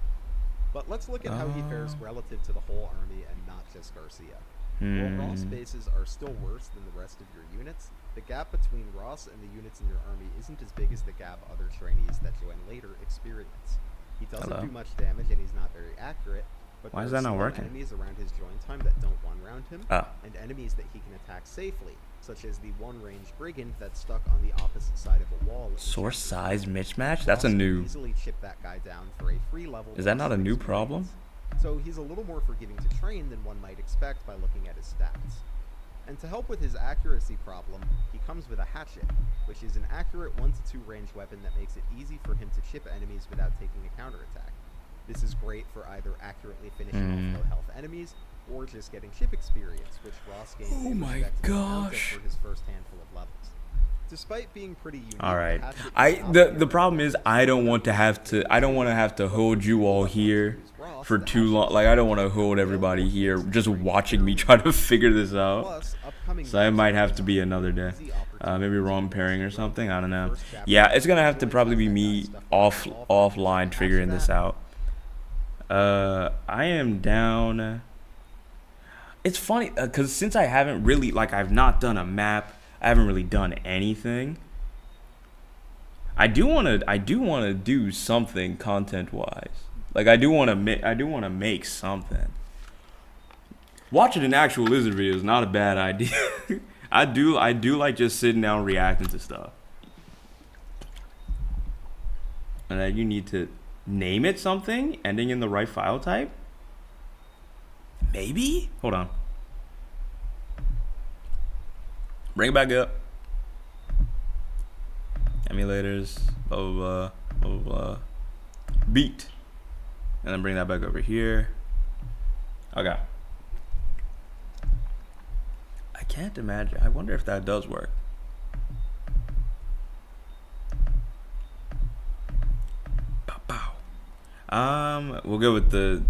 [SPEAKER 4] But let's look at how he fares relative to the whole army and not just Garcia. While Ross bases are still worse than the rest of your units, the gap between Ross and the units in your army isn't as big as the gap other trainees that join later experience. He doesn't
[SPEAKER 1] Hello?
[SPEAKER 4] do much damage and he's not very accurate, but
[SPEAKER 1] Why is
[SPEAKER 4] there are
[SPEAKER 1] that not
[SPEAKER 4] still
[SPEAKER 1] working?
[SPEAKER 4] enemies around his join time that don't one-round him,
[SPEAKER 1] Oh.
[SPEAKER 4] and enemies that he can attack safely, such as the one-range brigand that's stuck on the opposite side of a wall. in
[SPEAKER 1] Source
[SPEAKER 4] Chapter
[SPEAKER 1] size
[SPEAKER 4] 2.
[SPEAKER 1] mismatch? That's a
[SPEAKER 4] Ross can
[SPEAKER 1] new.
[SPEAKER 4] easily chip that guy down for a free level.
[SPEAKER 1] Is that not a
[SPEAKER 4] plus
[SPEAKER 1] new
[SPEAKER 4] experience.
[SPEAKER 1] problem?
[SPEAKER 4] So he's a little more forgiving to train than one might expect by looking at his stats. And to help with his accuracy problem, he comes with a hatchet, which is an accurate 1 to 2 range weapon that makes it easy for him to chip enemies without taking a counterattack. This is great for either accurately finishing off low health enemies or just getting chip experience, which Ross gains
[SPEAKER 1] Oh
[SPEAKER 4] in
[SPEAKER 1] my
[SPEAKER 4] respectable amounts
[SPEAKER 1] gosh.
[SPEAKER 4] for his first handful of levels. Despite being pretty unique,
[SPEAKER 1] All right.
[SPEAKER 4] the hatchet
[SPEAKER 1] I
[SPEAKER 4] is not
[SPEAKER 1] the
[SPEAKER 4] only
[SPEAKER 1] problem is I don't want to have to hold you all here for too long. Like I don't want to hold everybody here just watching me try to figure this out.
[SPEAKER 4] plus upcoming
[SPEAKER 1] So it might have to be another day. Maybe wrong pairing or something. I don't know. Yeah, it's gonna have to probably be me offline figuring this out. I am down. It's funny because since I haven't really I've not done a map. I haven't really done anything. I do want to do something content wise. Like I do want to make something. Watching an actual lizard video is not a bad idea. I do like just sitting down reacting to stuff. And then you need to name it something ending in the right file type. Maybe? Hold on. Bring it back up. Emulators, blah, blah, blah, blah, blah, blah. Beat. And then bring that back over here. Okay. I can't imagine. I wonder if that does work. Pow, pow. We'll go with the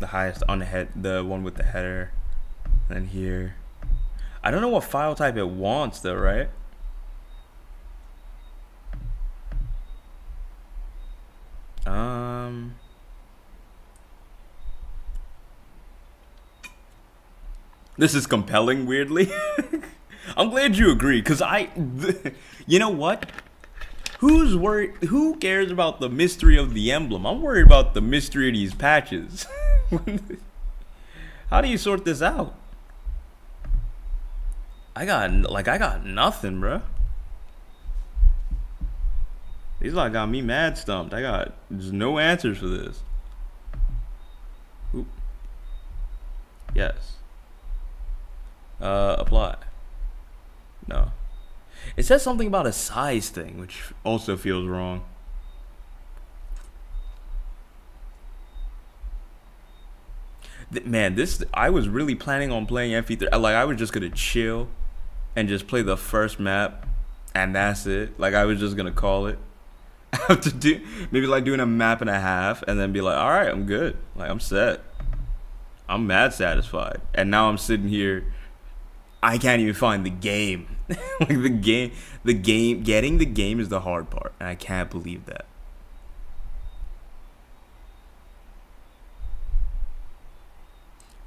[SPEAKER 1] highest on the head, the one with the header. And then here. I don't know what file type it wants though, right? This is compelling, weirdly. I'm glad you agree, because you know what? Who's worried? Who cares about the mystery of the emblem? I'm worried about the mystery of these patches. How do you sort this out? I got nothing, bruh. These got me mad stumped. There's no answers for this. Oop. Yes. Apply. No. It says something about a size thing, which also feels wrong. Man, I was really planning on playing MP3. Like, I was just gonna chill and just play the first map, and that's it. Like, I was just gonna call it. Have to do maybe like doing a map and a half, and then be like, all right, I'm good. Like, I'm set. I'm mad satisfied. And now I'm sitting here. I can't even find the game. Like, getting the game is the hard part, and I can't believe that.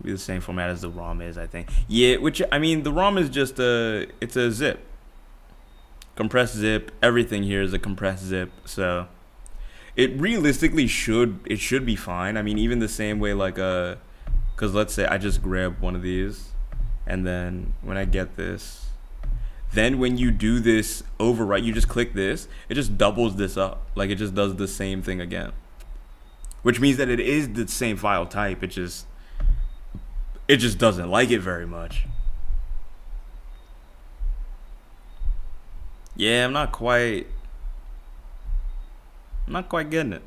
[SPEAKER 1] Be the same format as the ROM is, I think. Yeah, which, I mean, the ROM is just it's a zip. Compressed zip. Everything here is a compressed zip, so it realistically should be fine. I mean, even the same way, like, because let's say I just grab one of these, and then when I get this, then when you do this overwrite, you just click this, it just doubles this up. Like, it just does the same thing again, which means that it is the same file type. It just doesn't like it very much. Yeah, I'm not quite getting it.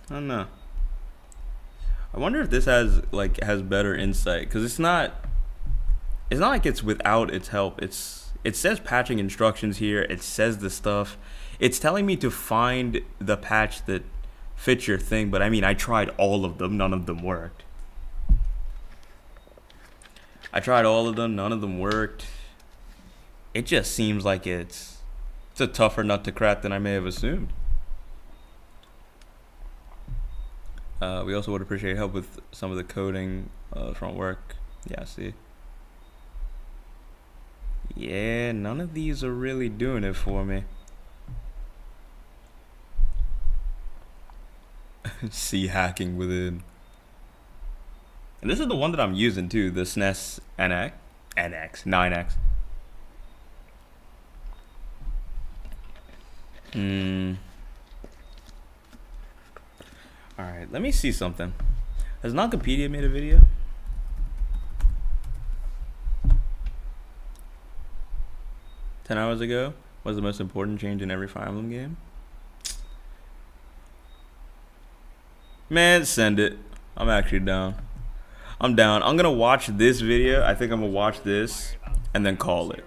[SPEAKER 1] I don't know. I wonder if this has better insight, because it's not like it's without its help. It says patching instructions here. It says the stuff. It's telling me to find the patch that fits your thing, but I mean, I tried all of them. None of them worked. I tried all of them. None of them worked. It just seems like it's a tougher nut to crack than I may have assumed. We also would appreciate help with some of the coding from work. Yeah, see. Yeah, none of these are really doing it for me. See hacking within. And this is the one that I'm using too, the SNES NX. Alright, let me see something. Has Noncopedia made a video? "10 hours ago was the most important change in every Fire Emblem game." Man, send it. I'm actually down. I'm down. I'm gonna watch this video. I think I'm gonna watch this and then call it.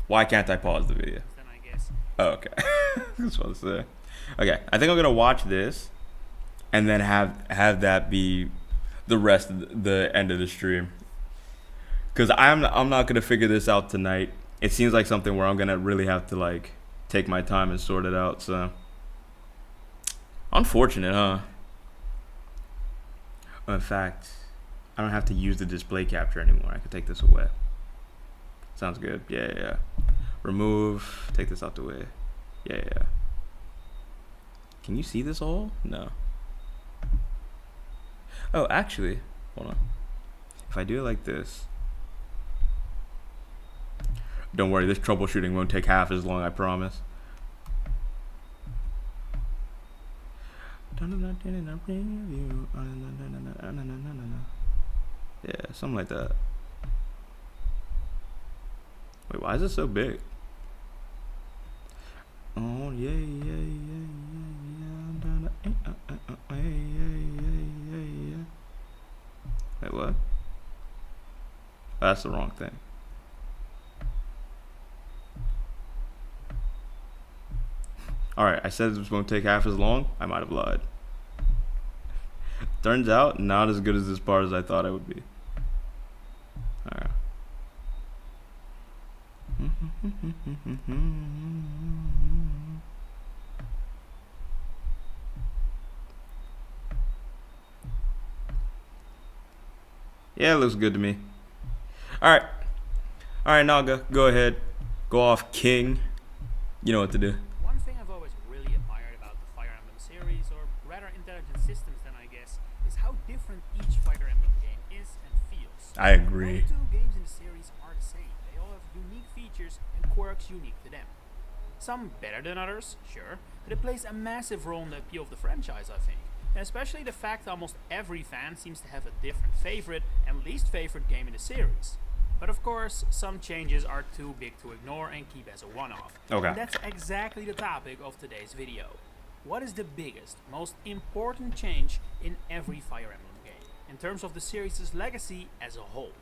[SPEAKER 1] Why can't I pause the video? Oh, okay. That's what I was saying. Okay, I think I'm gonna watch this and then have that be the rest of the end of the stream. Cause I'm not gonna figure this out tonight. It seems like something where I'm gonna really have to like take my time and sort it out. So unfortunate, huh? In fact, I don't have to use the display capture anymore. I can take this away. Sounds good. Yeah. Remove. Take this out the way. Yeah. Can you see this all? No. Oh, actually, hold on. If I do it like this, don't worry, this troubleshooting won't take half as long, I promise. Yeah, something like that. Wait, why is it so big? Oh yeah. Wait, what? That's the wrong thing. Alright, I said this won't take half as long. I might have lied. Turns out, not as good as this part as I thought it would be. Alright. Yeah, it looks good to me. Alright. Alright, Naga, go ahead. Go off, King. You know what to do.
[SPEAKER 5] One thing I've always really admired about the Fire Emblem series, or rather Intelligent Systems then I guess, is how different each Fire Emblem game is and feels.
[SPEAKER 1] I agree.
[SPEAKER 5] No two games in the series are the same. They all have unique features and quirks unique to them. Some better than others, sure, but it plays a massive role in the appeal of the franchise, I think. And especially the fact that almost every fan seems to have a different favorite and least favorite game in the series. But of course, some changes are too big to ignore and keep as a one-off.
[SPEAKER 1] Okay.
[SPEAKER 5] And that's exactly the topic of today's video. What is the biggest, most important change in every Fire Emblem game, in terms of the series' legacy as a whole?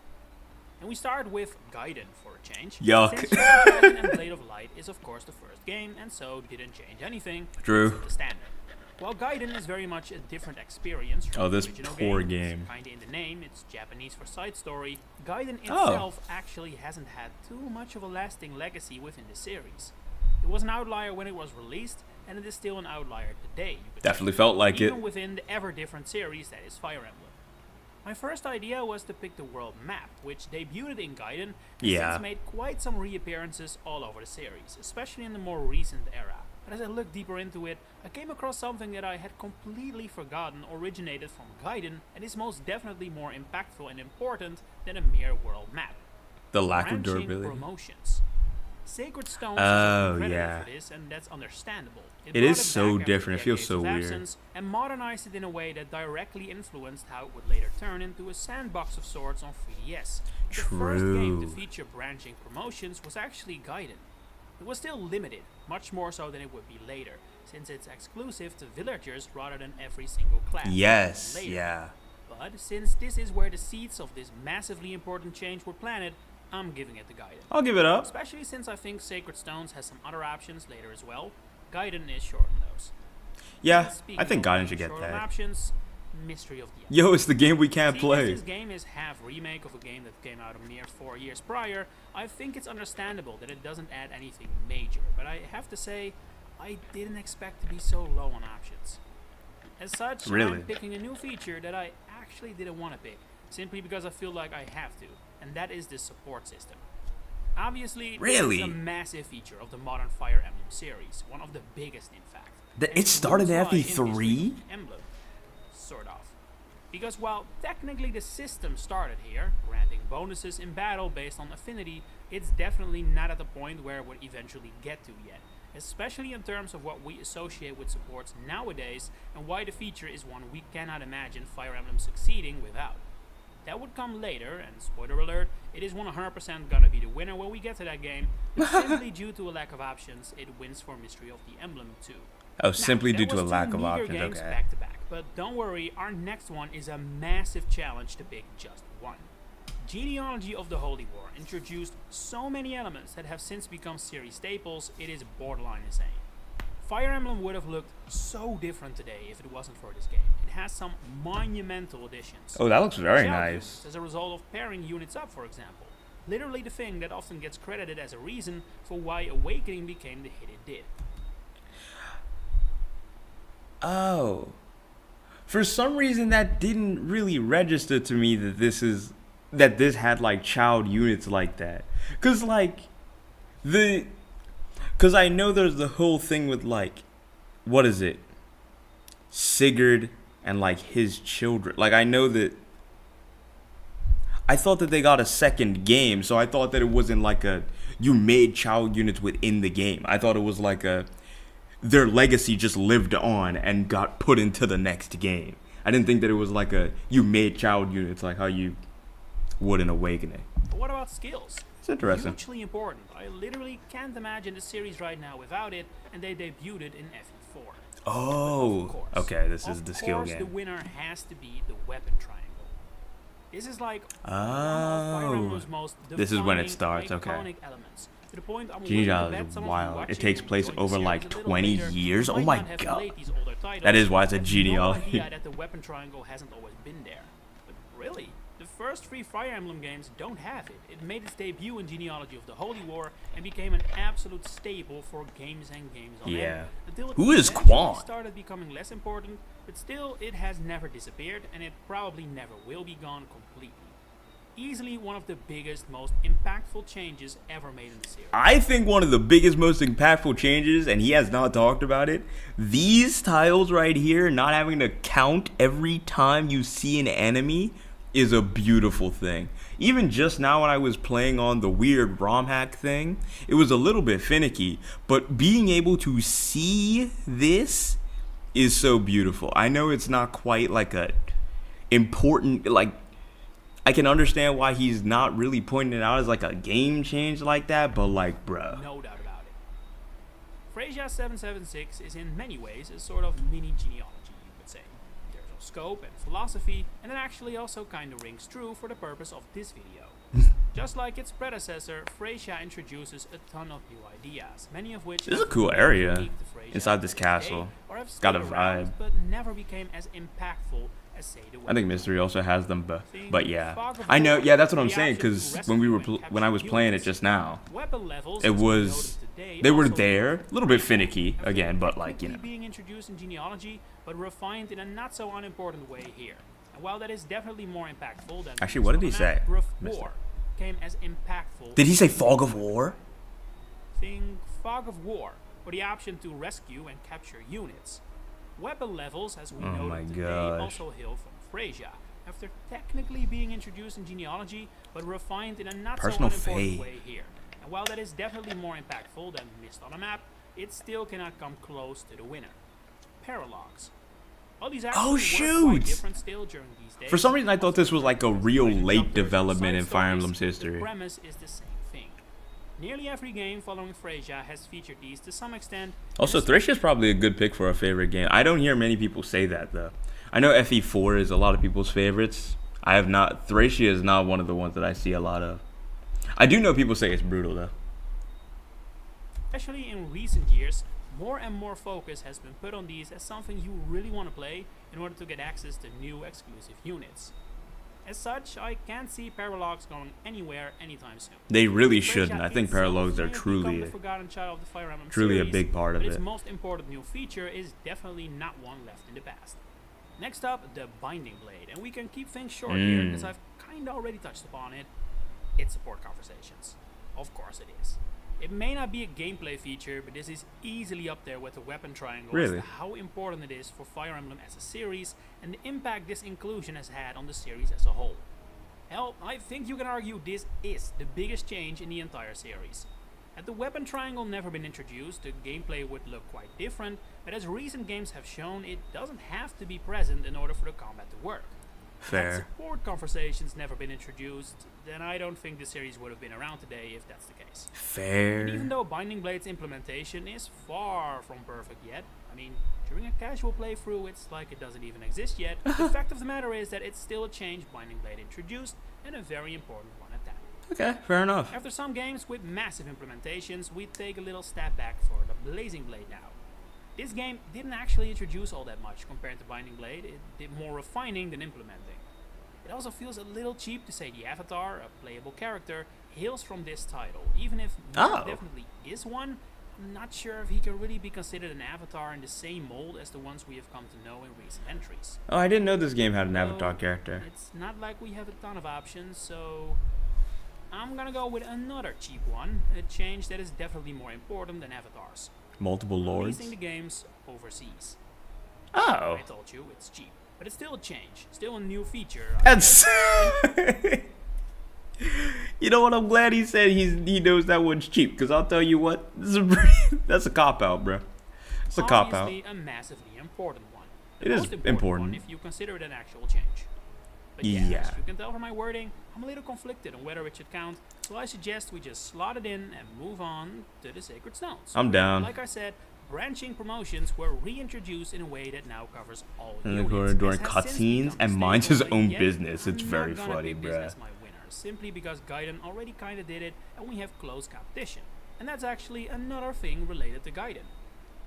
[SPEAKER 5] And we start with Gaiden for a change.
[SPEAKER 1] Yuck.
[SPEAKER 5] Since Gaiden and Blade of Light is of course the first game, and so didn't change anything.
[SPEAKER 1] True.
[SPEAKER 5] It's the standard. While Gaiden is very much a different experience from
[SPEAKER 1] this
[SPEAKER 5] the original
[SPEAKER 1] poor
[SPEAKER 5] game.
[SPEAKER 1] game.
[SPEAKER 5] It's kinda in the name, it's Japanese for side story. Gaiden itself actually hasn't had too much of a lasting legacy within the series. It was an outlier when it was released, and it is still an outlier today. You could
[SPEAKER 1] Definitely
[SPEAKER 5] say,
[SPEAKER 1] felt like it.
[SPEAKER 5] even within the ever different series that is Fire Emblem. My first idea was to pick the world map, which debuted in Gaiden and
[SPEAKER 1] Yeah.
[SPEAKER 5] since made quite some reappearances all over the series, especially in the more recent era. But as I looked deeper into it, I came across something that I had completely forgotten originated from Gaiden and is most definitely more impactful and important than a mere world map.
[SPEAKER 1] The lack of
[SPEAKER 5] Branching
[SPEAKER 1] durability.
[SPEAKER 5] promotions. Sacred Stones
[SPEAKER 1] Oh,
[SPEAKER 5] is a
[SPEAKER 1] yeah.
[SPEAKER 5] for this, and that's understandable.
[SPEAKER 1] It
[SPEAKER 5] brought
[SPEAKER 1] is so
[SPEAKER 5] back after
[SPEAKER 1] different, it feels
[SPEAKER 5] decades
[SPEAKER 1] so
[SPEAKER 5] of
[SPEAKER 1] weird.
[SPEAKER 5] absence and modernized it in a way that directly influenced how it would later turn into a sandbox of sorts on 3DS. The first game to
[SPEAKER 1] True.
[SPEAKER 5] feature branching promotions was actually Gaiden. It was still limited, much more so than it would be later, since it's exclusive to villagers rather than every single class.
[SPEAKER 1] Yes,
[SPEAKER 5] later.
[SPEAKER 1] yeah.
[SPEAKER 5] But since this is where the seeds of this massively important change were planted, I'm giving it to Gaiden.
[SPEAKER 1] I'll give it up.
[SPEAKER 5] Especially since I think Sacred Stones has some other options later as well. Gaiden is short on those.
[SPEAKER 1] Yeah,
[SPEAKER 5] Speaking
[SPEAKER 1] I think
[SPEAKER 5] of
[SPEAKER 1] Gaiden should get
[SPEAKER 5] short on
[SPEAKER 1] that.
[SPEAKER 5] options, Mystery of the Empire.
[SPEAKER 1] Yo, it's the game we can't
[SPEAKER 5] Seeing as
[SPEAKER 1] play.
[SPEAKER 5] this game is half remake of a game that came out a mere 4 years prior, I think it's understandable that it doesn't add anything major, but I have to say, I didn't expect to be so low on options. As such,
[SPEAKER 1] Really?
[SPEAKER 5] I'm picking a new feature that I actually didn't want to pick, simply because I feel like I have to, and that is the support system. Obviously,
[SPEAKER 1] Really?
[SPEAKER 5] this is a massive feature of the modern Fire Emblem series, one of the biggest in fact.
[SPEAKER 1] It
[SPEAKER 5] And
[SPEAKER 1] started
[SPEAKER 5] roots
[SPEAKER 1] after
[SPEAKER 5] lie in Mystery
[SPEAKER 1] E3?
[SPEAKER 5] of the Emblem, sort of. Because while technically the system started here, granting bonuses in battle based on affinity, it's definitely not at the point where it would eventually get to yet, especially in terms of what we associate with supports nowadays and why the feature is one we cannot imagine Fire Emblem succeeding without. That would come later, and spoiler alert, it is 100% gonna be the winner when we get to that game, but simply due to a lack of options, it wins for Mystery of the Emblem 2.
[SPEAKER 1] Oh, simply
[SPEAKER 5] Now,
[SPEAKER 1] due
[SPEAKER 5] that
[SPEAKER 1] to a
[SPEAKER 5] was
[SPEAKER 1] lack
[SPEAKER 5] two
[SPEAKER 1] of
[SPEAKER 5] meager
[SPEAKER 1] options.
[SPEAKER 5] games
[SPEAKER 1] Okay.
[SPEAKER 5] back to back, but don't worry, our next one is a massive challenge to pick just one. Genealogy of the Holy War introduced so many elements that have since become series staples, it is borderline insane. Fire Emblem would have looked so different today if it wasn't for this game. It has some monumental additions.
[SPEAKER 1] Oh, that looks very
[SPEAKER 5] Shell
[SPEAKER 1] nice.
[SPEAKER 5] units as a result of pairing units up, for example. Literally the thing that often gets credited as a reason for why Awakening became the hit it did.
[SPEAKER 1] Oh. For some reason that didn't really register to me that this had like child units like that. Cause I know there's the whole thing with like, what is it? Sigurd and like his children. Like I know that I thought that they got a second game, so I thought that it wasn't like you made child units within the game. I thought it was like their legacy just lived on and got put into the next game. I didn't think that it was like you made child units like how you would in Awakening.
[SPEAKER 5] But what about skills?
[SPEAKER 1] It's interesting.
[SPEAKER 5] Hugely important. I literally can't imagine the series right now without it, and they debuted it in FE4.
[SPEAKER 1] Oh,
[SPEAKER 5] Of course.
[SPEAKER 1] okay, this is
[SPEAKER 5] Of
[SPEAKER 1] the skill
[SPEAKER 5] course,
[SPEAKER 1] game.
[SPEAKER 5] the winner has to be the weapon triangle. This is like one of Fire
[SPEAKER 1] Oh,
[SPEAKER 5] Emblem's most
[SPEAKER 1] this is when it
[SPEAKER 5] defining,
[SPEAKER 1] starts, okay.
[SPEAKER 5] iconic elements. To the point I'm willing
[SPEAKER 1] Genealogy
[SPEAKER 5] to
[SPEAKER 1] is
[SPEAKER 5] bet some of you
[SPEAKER 1] wild. It
[SPEAKER 5] watching
[SPEAKER 1] takes
[SPEAKER 5] who
[SPEAKER 1] place
[SPEAKER 5] enjoyed the
[SPEAKER 1] over
[SPEAKER 5] series
[SPEAKER 1] like
[SPEAKER 5] a little
[SPEAKER 1] 20
[SPEAKER 5] later
[SPEAKER 1] years. Oh
[SPEAKER 5] might
[SPEAKER 1] my
[SPEAKER 5] not have
[SPEAKER 1] god.
[SPEAKER 5] played these older titles,
[SPEAKER 1] That is why it's a
[SPEAKER 5] and have
[SPEAKER 1] genealogy.
[SPEAKER 5] No idea that the weapon triangle hasn't always been there. But really, the first 3 Fire Emblem games don't have it. It made its debut in Genealogy of the Holy War and became an absolute staple for games and games on
[SPEAKER 1] Yeah.
[SPEAKER 5] end. Until it
[SPEAKER 1] Who is
[SPEAKER 5] eventually
[SPEAKER 1] Quan?
[SPEAKER 5] started becoming less important, but still it has never disappeared and it probably never will be gone completely. Easily one of the biggest, most impactful changes ever made in the series.
[SPEAKER 1] I think one of the biggest, most impactful changes, and he has not talked about it, these tiles right here, not having to count every time you see an enemy, is a beautiful thing. Even just now when I was playing on the weird ROM hack thing, it was a little bit finicky, but being able to see this is so beautiful. I know it's not quite like a important, like, I can understand why he's not really pointing it out as like a game change like that, but like, bruh.
[SPEAKER 5] No doubt about it. Freyja 776 is in many ways a sort of mini genealogy, you could say. There's no scope and philosophy, and it actually also kinda rings true for the purpose of this video. Just like its predecessor, Freyja introduces a ton of new ideas, many of which
[SPEAKER 1] This is a
[SPEAKER 5] have
[SPEAKER 1] cool
[SPEAKER 5] been
[SPEAKER 1] area
[SPEAKER 5] unique to Freyja
[SPEAKER 1] inside this
[SPEAKER 5] to this
[SPEAKER 1] castle.
[SPEAKER 5] day, or have
[SPEAKER 1] Got a
[SPEAKER 5] stayed around,
[SPEAKER 1] vibe.
[SPEAKER 5] but never became as impactful as, say, the
[SPEAKER 1] I think
[SPEAKER 5] Weapon
[SPEAKER 1] Mystery also has them, but yeah,
[SPEAKER 5] Fog of
[SPEAKER 1] I know.
[SPEAKER 5] War,
[SPEAKER 1] Yeah, that's what I'm
[SPEAKER 5] the
[SPEAKER 1] saying.
[SPEAKER 5] option to
[SPEAKER 1] Because
[SPEAKER 5] rescue
[SPEAKER 1] when we were
[SPEAKER 5] and
[SPEAKER 1] when I was
[SPEAKER 5] capture
[SPEAKER 1] playing it
[SPEAKER 5] units.
[SPEAKER 1] just now,
[SPEAKER 5] Weapon levels,
[SPEAKER 1] it
[SPEAKER 5] as we
[SPEAKER 1] was
[SPEAKER 5] noticed today,
[SPEAKER 1] they were
[SPEAKER 5] also
[SPEAKER 1] there, a little bit
[SPEAKER 5] Freyja
[SPEAKER 1] finicky
[SPEAKER 5] have
[SPEAKER 1] again,
[SPEAKER 5] been
[SPEAKER 1] but like, you know.
[SPEAKER 5] technically being introduced in genealogy, but refined in a not so unimportant way here. And while that is definitely more impactful than
[SPEAKER 1] Actually, what did he say,
[SPEAKER 5] Rough
[SPEAKER 1] Mister?
[SPEAKER 5] War came as impactful.
[SPEAKER 1] Did he say Fog of War?
[SPEAKER 5] Think Fog of War, or the option to rescue and capture units. Weapon levels, as we
[SPEAKER 1] Oh
[SPEAKER 5] noted
[SPEAKER 1] my
[SPEAKER 5] today,
[SPEAKER 1] gosh.
[SPEAKER 5] also hail from Freyja, after technically being introduced in genealogy, but refined in a not
[SPEAKER 1] Personal
[SPEAKER 5] so unimportant
[SPEAKER 1] fave.
[SPEAKER 5] way here. And while that is definitely more impactful than missed on a map, it still cannot come close to the winner. Paralogs. While these actually
[SPEAKER 1] Oh,
[SPEAKER 5] were
[SPEAKER 1] shoot!
[SPEAKER 5] quite different still during these days,
[SPEAKER 1] For some reason, I thought this was like a real
[SPEAKER 5] When you
[SPEAKER 1] late
[SPEAKER 5] jump to
[SPEAKER 1] development
[SPEAKER 5] side
[SPEAKER 1] in Fire
[SPEAKER 5] stories,
[SPEAKER 1] Emblem's
[SPEAKER 5] The
[SPEAKER 1] history.
[SPEAKER 5] premise is the same thing. Nearly every game following Freyja has featured these to some extent.
[SPEAKER 1] Also, Thracia is probably a good pick for a favorite game. I don't hear many people say that though. I know FE4 is a lot of people's favorites. I have not. Thracia is not one of the ones that I see a lot of. I do know people say it's brutal though.
[SPEAKER 5] Especially in recent years, more and more focus has been put on these as something you really want to play in order to get access to new exclusive units. As such, I can't see Paralogs going anywhere anytime soon.
[SPEAKER 1] They really
[SPEAKER 5] Freyja
[SPEAKER 1] shouldn't. I think
[SPEAKER 5] itself
[SPEAKER 1] paralogs are
[SPEAKER 5] may have become
[SPEAKER 1] truly,
[SPEAKER 5] the forgotten child of the Fire Emblem
[SPEAKER 1] truly a
[SPEAKER 5] series,
[SPEAKER 1] big part of
[SPEAKER 5] but its
[SPEAKER 1] it.
[SPEAKER 5] most important new feature is definitely not one left in the past. Next up, the Binding Blade, and we can keep things short here because I've kinda already touched upon it. It's support conversations. Of course it is. It may not be a gameplay feature, but this is easily up there with the weapon triangle as
[SPEAKER 1] Really?
[SPEAKER 5] to how important it is for Fire Emblem as a series and the impact this inclusion has had on the series as a whole. Hell, I think you can argue this is the biggest change in the entire series. Had the weapon triangle never been introduced, the gameplay would look quite different, but as recent games have shown, it doesn't have to be present in order for the combat to work. Had
[SPEAKER 1] Fair.
[SPEAKER 5] support conversations never been introduced, then I don't think the series would have been around today if that's the case. And even
[SPEAKER 1] Fair.
[SPEAKER 5] though Binding Blade's implementation is far from perfect yet, I mean, during a casual playthrough it's like it doesn't even exist yet, the fact of the matter is that it's still a change Binding Blade introduced, and a very important one at that.
[SPEAKER 1] Okay, fair enough.
[SPEAKER 5] After some games with massive implementations, we take a little step back for the Blazing Blade now. This game didn't actually introduce all that much compared to Binding Blade, it did more refining than implementing. It also feels a little cheap to say the avatar, a playable character, hails from this title. Even if Mika
[SPEAKER 1] Oh.
[SPEAKER 5] definitely is one, I'm not sure if he can really be considered an avatar in the same mold as the ones we have come to know in recent entries.
[SPEAKER 1] Oh, I didn't know this game had an
[SPEAKER 5] So,
[SPEAKER 1] avatar character.
[SPEAKER 5] It's not like we have a ton of options, so I'm gonna go with another cheap one, a change that is definitely more important than avatars.
[SPEAKER 1] Multiple lords.
[SPEAKER 5] Releasing the games overseas.
[SPEAKER 1] Oh.
[SPEAKER 5] I told you, it's cheap. But it's still a change, still a new feature.
[SPEAKER 1] That's. You know what? I'm glad he said he knows that one's cheap. Cause I'll tell you what, this is that's a cop out, bro. It's a cop out.
[SPEAKER 5] Obviously a massively important one. The
[SPEAKER 1] It is
[SPEAKER 5] most
[SPEAKER 1] important.
[SPEAKER 5] one if you consider it an actual change. But yeah,
[SPEAKER 1] Yeah.
[SPEAKER 5] as you can tell from my wording, I'm a little conflicted on whether it should count, so I suggest we just slot it in and move on to the Sacred Stones.
[SPEAKER 1] I'm down.
[SPEAKER 5] Like I said, branching promotions were reintroduced in a way that now covers all
[SPEAKER 1] And
[SPEAKER 5] units.
[SPEAKER 1] they're during
[SPEAKER 5] as has since
[SPEAKER 1] cutscenes
[SPEAKER 5] become
[SPEAKER 1] and
[SPEAKER 5] the
[SPEAKER 1] minds
[SPEAKER 5] staple,
[SPEAKER 1] his
[SPEAKER 5] but
[SPEAKER 1] own
[SPEAKER 5] yet
[SPEAKER 1] business. It's
[SPEAKER 5] I'm
[SPEAKER 1] very
[SPEAKER 5] not gonna
[SPEAKER 1] funny,
[SPEAKER 5] pick this
[SPEAKER 1] bruh.
[SPEAKER 5] as my winner, simply because Gaiden already kinda did it and we have close competition. And that's actually another thing related to Gaiden.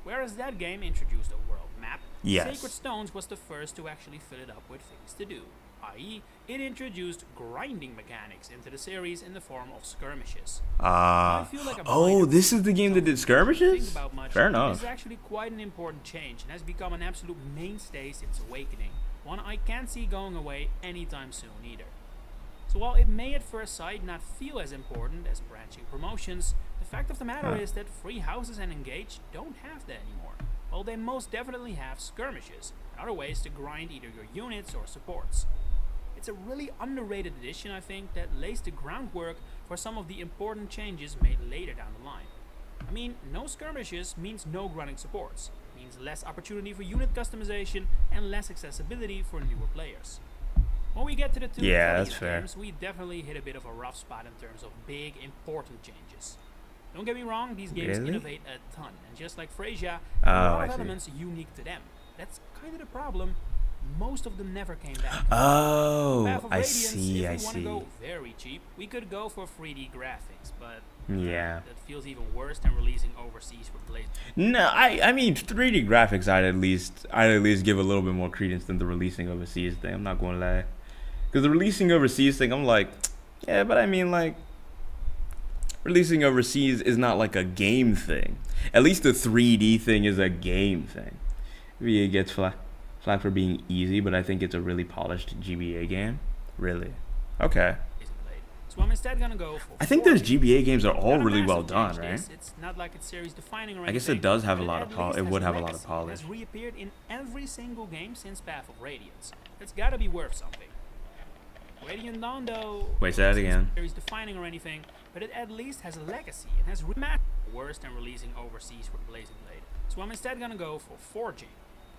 [SPEAKER 5] Whereas that game introduced a world map,
[SPEAKER 1] Yes.
[SPEAKER 5] Sacred Stones was the first to actually fill it up with things to do, i.e. it introduced grinding mechanics into the series in the form of skirmishes. I feel like a
[SPEAKER 1] Oh,
[SPEAKER 5] minor
[SPEAKER 1] this is the game that did
[SPEAKER 5] think
[SPEAKER 1] skirmishes?
[SPEAKER 5] about much,
[SPEAKER 1] Fair
[SPEAKER 5] This
[SPEAKER 1] enough.
[SPEAKER 5] is actually quite an important change and has become an absolute mainstay since Awakening, one I can't see going away anytime soon either. So while it may at first sight not feel as important as branching promotions, the fact of the matter is that free houses and engage don't have that anymore. While they most definitely have skirmishes and other ways to grind either your units or supports. It's a really underrated addition, I think, that lays the groundwork for some of the important changes made later down the line. I mean, no skirmishes means no grinding supports, means less opportunity for unit customization and less accessibility for newer players. When we get to the two
[SPEAKER 1] that's fair.
[SPEAKER 5] games, we definitely hit a bit of a rough spot in terms of big, important changes. Don't get me wrong, these games innovate a ton, and just like Freyja, there are a lot of elements unique to them. That's kind of the problem. Most of them never came back.
[SPEAKER 1] Oh,
[SPEAKER 5] Path of
[SPEAKER 1] I
[SPEAKER 5] Radiance,
[SPEAKER 1] see,
[SPEAKER 5] if
[SPEAKER 1] I
[SPEAKER 5] we want to
[SPEAKER 1] see.
[SPEAKER 5] go very cheap, we could go for 3D graphics, but
[SPEAKER 1] Yeah.
[SPEAKER 5] that feels even worse than releasing overseas with Blade.
[SPEAKER 1] No, I mean 3D graphics. I'd at least give a little bit more credence than the releasing overseas thing. I'm not gonna lie, because the releasing overseas thing, I'm like, yeah, but I mean like, releasing overseas is not like a game thing. At least the 3D thing is a game thing. Maybe it gets flack for being easy, but I think it's a really polished GBA game. Really. Okay.
[SPEAKER 5] So I'm instead gonna go for
[SPEAKER 1] I think
[SPEAKER 5] 4D.
[SPEAKER 1] those GBA games are all
[SPEAKER 5] Not a
[SPEAKER 1] really well
[SPEAKER 5] massive
[SPEAKER 1] done,
[SPEAKER 5] change,
[SPEAKER 1] right?
[SPEAKER 5] this. It's not like it's series defining or
[SPEAKER 1] I guess
[SPEAKER 5] anything,
[SPEAKER 1] it does have a
[SPEAKER 5] but
[SPEAKER 1] lot of
[SPEAKER 5] at
[SPEAKER 1] polish.
[SPEAKER 5] least
[SPEAKER 1] It would
[SPEAKER 5] has
[SPEAKER 1] have a lot of
[SPEAKER 5] legacy. It
[SPEAKER 1] polish.
[SPEAKER 5] has reappeared in every single game since Path of Radiance. That's gotta be worth something. Radiant Dawn, though,
[SPEAKER 1] Wait, say that again.
[SPEAKER 5] series defining or anything, but it at least has a legacy and has remastered worse than releasing overseas with Blazing Blade. So I'm instead gonna go for forging.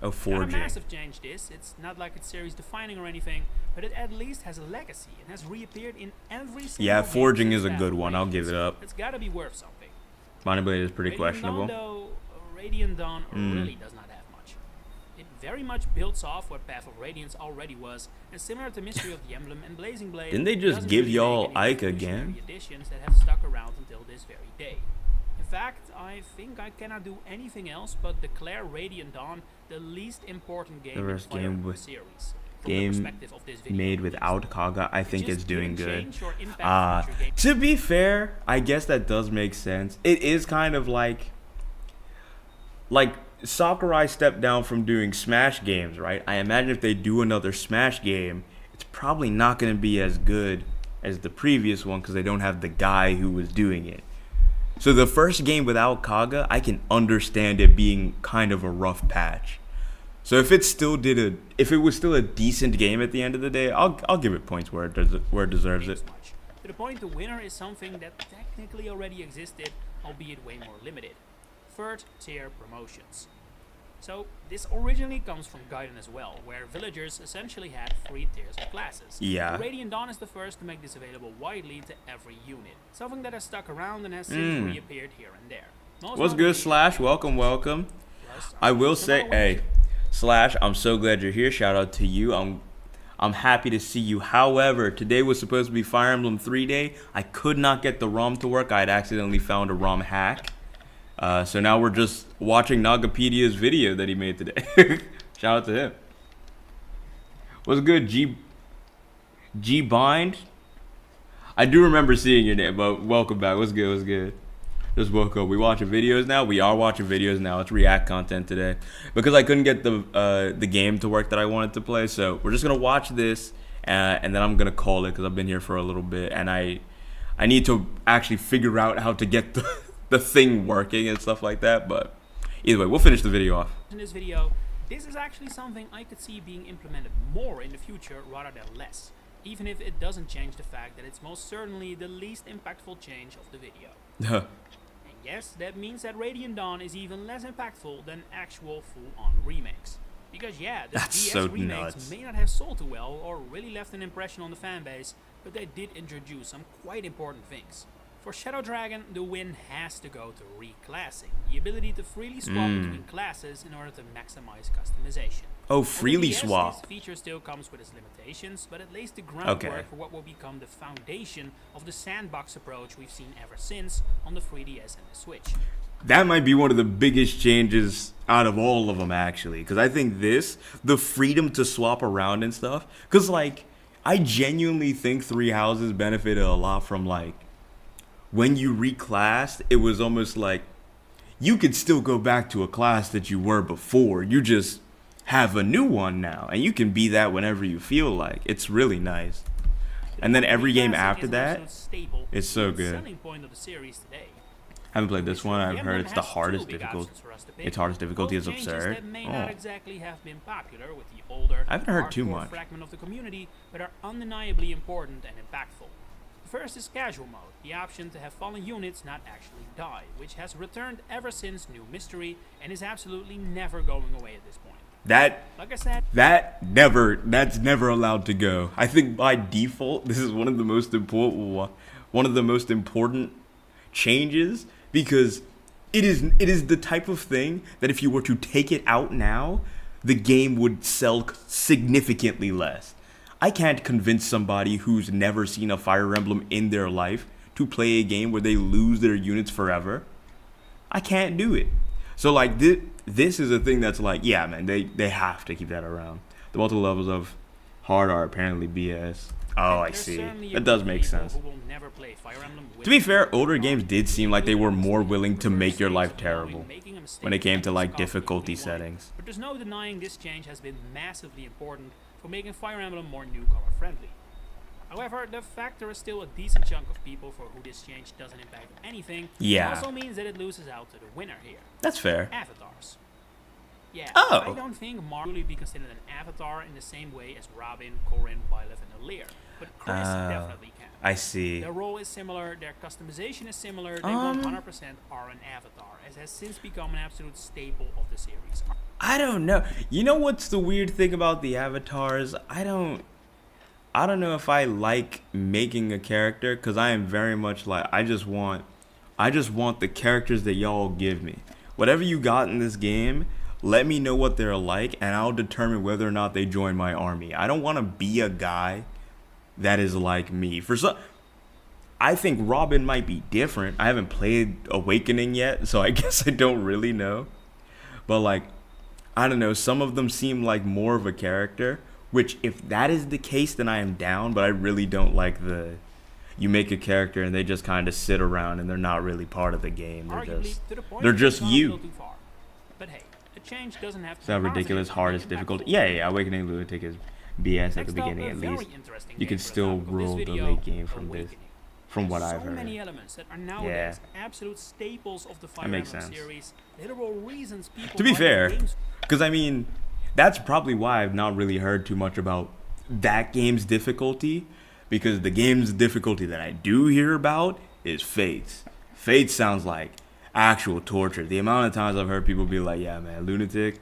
[SPEAKER 1] Oh,
[SPEAKER 5] Not a
[SPEAKER 1] forging.
[SPEAKER 5] massive change this, it's not like it's series defining or anything, but it at least has a legacy and has reappeared in every single
[SPEAKER 1] Yeah,
[SPEAKER 5] game
[SPEAKER 1] forging
[SPEAKER 5] since
[SPEAKER 1] is a
[SPEAKER 5] Path
[SPEAKER 1] good
[SPEAKER 5] of
[SPEAKER 1] one. I'll
[SPEAKER 5] Radiance.
[SPEAKER 1] give it up.
[SPEAKER 5] It's gotta be worth something.
[SPEAKER 1] Binding Blade is pretty
[SPEAKER 5] Radiant
[SPEAKER 1] questionable.
[SPEAKER 5] Dawn, though, Radiant Dawn really does not have much. It very much builds off what Path of Radiance already was, and similar to Mystery of the Emblem and Blazing Blade,
[SPEAKER 1] Didn't they just
[SPEAKER 5] doesn't
[SPEAKER 1] give
[SPEAKER 5] really
[SPEAKER 1] y'all
[SPEAKER 5] make any
[SPEAKER 1] Ike again?
[SPEAKER 5] revolutionary additions that have stuck around until this very day. In fact, I think I cannot do anything else but declare Radiant Dawn the least important game in
[SPEAKER 1] first
[SPEAKER 5] Fire
[SPEAKER 1] game
[SPEAKER 5] Emblem
[SPEAKER 1] with-
[SPEAKER 5] series. From the
[SPEAKER 1] Game
[SPEAKER 5] perspective of this video,
[SPEAKER 1] made
[SPEAKER 5] at least.
[SPEAKER 1] without Kaga, I think
[SPEAKER 5] just
[SPEAKER 1] it's doing
[SPEAKER 5] didn't
[SPEAKER 1] good.
[SPEAKER 5] change or impact future games.
[SPEAKER 1] To be fair, I guess that does make sense. It is kind of like Sakurai stepped down from doing Smash games, right? I imagine if they do another Smash game, it's probably not going to be as good as the previous one because they don't have the guy who was doing it. So the first game without Kaga, I can understand it being kind of a rough patch. So if it was still a decent game at the end of the day, I'll give it points where it deserves it.
[SPEAKER 5] Much. To the point, the winner is something that technically already existed, albeit way more limited. Third tier promotions. So this originally comes from Gaiden as well, where villagers essentially had 3 tiers of classes.
[SPEAKER 1] Yeah.
[SPEAKER 5] Radiant Dawn is the first to make this available widely to every unit, something that has stuck around and has since reappeared here and there. Most
[SPEAKER 1] What's
[SPEAKER 5] notably,
[SPEAKER 1] good, Slash? Welcome.
[SPEAKER 5] plus,
[SPEAKER 1] I will
[SPEAKER 5] no
[SPEAKER 1] say,
[SPEAKER 5] matter what
[SPEAKER 1] hey, Slash, I'm so glad you're here. Shout out to you. I'm happy to see you. However, today was supposed to be Fire Emblem 3 Day. I could not get the ROM to work. I had accidentally found a ROM hack. So now we're just watching Nagapedia's video that he made today. Shout out to him. What's good, G Bind? I do remember seeing your name, but welcome back. What's good? What's good? Just woke up. We watching videos now. We are watching videos now. It's React content today because I couldn't get the game to work that I wanted to play. So we're just gonna watch this, and then I'm gonna call it because I've been here for a little bit, and I need to actually figure out how to get the thing working and stuff like that. But either way, we'll finish the video off.
[SPEAKER 5] in this video, this is actually something I could see being implemented more in the future rather than less, even if it doesn't change the fact that it's most certainly the least impactful change of the video. And yes, that means that Radiant Dawn is even less impactful than actual full-on remakes. Because yeah, the
[SPEAKER 1] That's
[SPEAKER 5] DS
[SPEAKER 1] so
[SPEAKER 5] remakes
[SPEAKER 1] nuts.
[SPEAKER 5] may not have sold too well or really left an impression on the fanbase, but they did introduce some quite important things. For Shadow Dragon, the win has to go to reclassing, the ability to freely swap between classes in order to maximize customization.
[SPEAKER 1] Oh,
[SPEAKER 5] On the
[SPEAKER 1] freely
[SPEAKER 5] DS,
[SPEAKER 1] swap.
[SPEAKER 5] This feature still comes with its limitations, but it lays the groundwork
[SPEAKER 1] Okay.
[SPEAKER 5] for what will become the foundation of the sandbox approach we've seen ever since on the 3DS and the Switch.
[SPEAKER 1] That might be one of the biggest changes out of all of them, actually. Because I think the freedom to swap around and stuff. Because, like, I genuinely think Three Houses benefited a lot from, like, when you reclassed, it was almost like you could still go back to a class that you were before. You just have a new one now. And you can be that whenever you feel like. It's really nice. And then every game
[SPEAKER 5] Passing
[SPEAKER 1] after
[SPEAKER 5] is an
[SPEAKER 1] that,
[SPEAKER 5] absolute staple,
[SPEAKER 1] it's so
[SPEAKER 5] the
[SPEAKER 1] good.
[SPEAKER 5] selling point of the series today.
[SPEAKER 1] I haven't played this one. I've
[SPEAKER 5] The
[SPEAKER 1] heard
[SPEAKER 5] Emblem
[SPEAKER 1] it's the
[SPEAKER 5] has
[SPEAKER 1] hardest
[SPEAKER 5] two big
[SPEAKER 1] difficult.
[SPEAKER 5] options for us to pick.
[SPEAKER 1] Its hardest difficulty
[SPEAKER 5] Both
[SPEAKER 1] is
[SPEAKER 5] changes
[SPEAKER 1] absurd.
[SPEAKER 5] that may not
[SPEAKER 1] Oh.
[SPEAKER 5] exactly have been popular with the older,
[SPEAKER 1] I haven't heard too
[SPEAKER 5] hardcore
[SPEAKER 1] much.
[SPEAKER 5] fragment of the community, but are undeniably important and impactful. The first is casual mode, the option to have fallen units not actually die, which has returned ever since New Mystery and is absolutely never going away at this point. Like I said,
[SPEAKER 1] That's never allowed to go. I think by default, this is one of the most important changes, because it is the type of thing that if you were to take it out now, the game would sell significantly less. I can't convince somebody who's never seen a Fire Emblem in their life to play a game where they lose their units forever. I can't do it. So like this is a thing that's like, yeah, man, they have to keep that around. The multiple levels of hard are apparently BS. Oh, I
[SPEAKER 5] there's
[SPEAKER 1] see.
[SPEAKER 5] certainly a
[SPEAKER 1] That does
[SPEAKER 5] group of
[SPEAKER 1] make
[SPEAKER 5] people
[SPEAKER 1] sense.
[SPEAKER 5] who will never play Fire Emblem with
[SPEAKER 1] To be fair,
[SPEAKER 5] the
[SPEAKER 1] older
[SPEAKER 5] hard
[SPEAKER 1] games did seem like they were more willing to make your life
[SPEAKER 5] First
[SPEAKER 1] terrible
[SPEAKER 5] stage making a mistake
[SPEAKER 1] when it came to
[SPEAKER 5] that
[SPEAKER 1] like
[SPEAKER 5] is costly
[SPEAKER 1] difficulty
[SPEAKER 5] to everyone.
[SPEAKER 1] settings.
[SPEAKER 5] But there's no denying this change has been massively important for making Fire Emblem more newcomer friendly. However, the fact there is still a decent chunk of people for who this change doesn't impact anything
[SPEAKER 1] Yeah.
[SPEAKER 5] also means that it loses out to the winner here.
[SPEAKER 1] That's fair.
[SPEAKER 5] Avatars. Yeah,
[SPEAKER 1] Oh.
[SPEAKER 5] I don't think Mark will be considered an avatar in the same way as Robin, Corrin, Byleth, and Alear, but Chris definitely can.
[SPEAKER 1] I see.
[SPEAKER 5] Their role is similar, their customization is similar, they 100% are an avatar, as has since become an absolute staple of the series.
[SPEAKER 1] I don't know. You know what's the weird thing about the avatars? I don't know if I like making a character, because I am very much like, I just want the characters that y'all give me. Whatever you got in this game, let me know what they're like, and I'll determine whether or not they join my army. I don't want to be a guy that is like me. I think Robin might be different. I haven't played Awakening yet, so I guess I don't really know. But like, I don't know, some of them seem like more of a character, which if that is the case, then I am down, but I really don't like you make a character and they just kind of sit around and they're not really part of the game.
[SPEAKER 5] Arguably, to the point
[SPEAKER 1] They're
[SPEAKER 5] that
[SPEAKER 1] just
[SPEAKER 5] it's gone a
[SPEAKER 1] you.
[SPEAKER 5] little too far. But hey, the change doesn't have to
[SPEAKER 1] It's not
[SPEAKER 5] be
[SPEAKER 1] ridiculous,
[SPEAKER 5] positive,
[SPEAKER 1] hardest,
[SPEAKER 5] it's
[SPEAKER 1] difficult.
[SPEAKER 5] impactful.
[SPEAKER 1] Yeah, Awakening Lunatic is BS at the
[SPEAKER 5] Next up,
[SPEAKER 1] beginning
[SPEAKER 5] a
[SPEAKER 1] at
[SPEAKER 5] very
[SPEAKER 1] least.
[SPEAKER 5] interesting
[SPEAKER 1] You
[SPEAKER 5] game
[SPEAKER 1] can
[SPEAKER 5] for the
[SPEAKER 1] still
[SPEAKER 5] topic of this
[SPEAKER 1] roll the
[SPEAKER 5] video,
[SPEAKER 1] late game from
[SPEAKER 5] Awakening.
[SPEAKER 1] what
[SPEAKER 5] so
[SPEAKER 1] I've heard.
[SPEAKER 5] many elements that are nowadays absolute staples of the Fire
[SPEAKER 1] makes
[SPEAKER 5] Emblem
[SPEAKER 1] sense.
[SPEAKER 5] series. Literal reasons people
[SPEAKER 1] To be
[SPEAKER 5] buy their
[SPEAKER 1] fair,
[SPEAKER 5] games.
[SPEAKER 1] because I mean, that's probably why I've not really heard too much about that game's difficulty, because the game's difficulty that I do hear about is Fates. Fates sounds like actual torture. The amount of times I've heard people be like, yeah, man, Lunatic,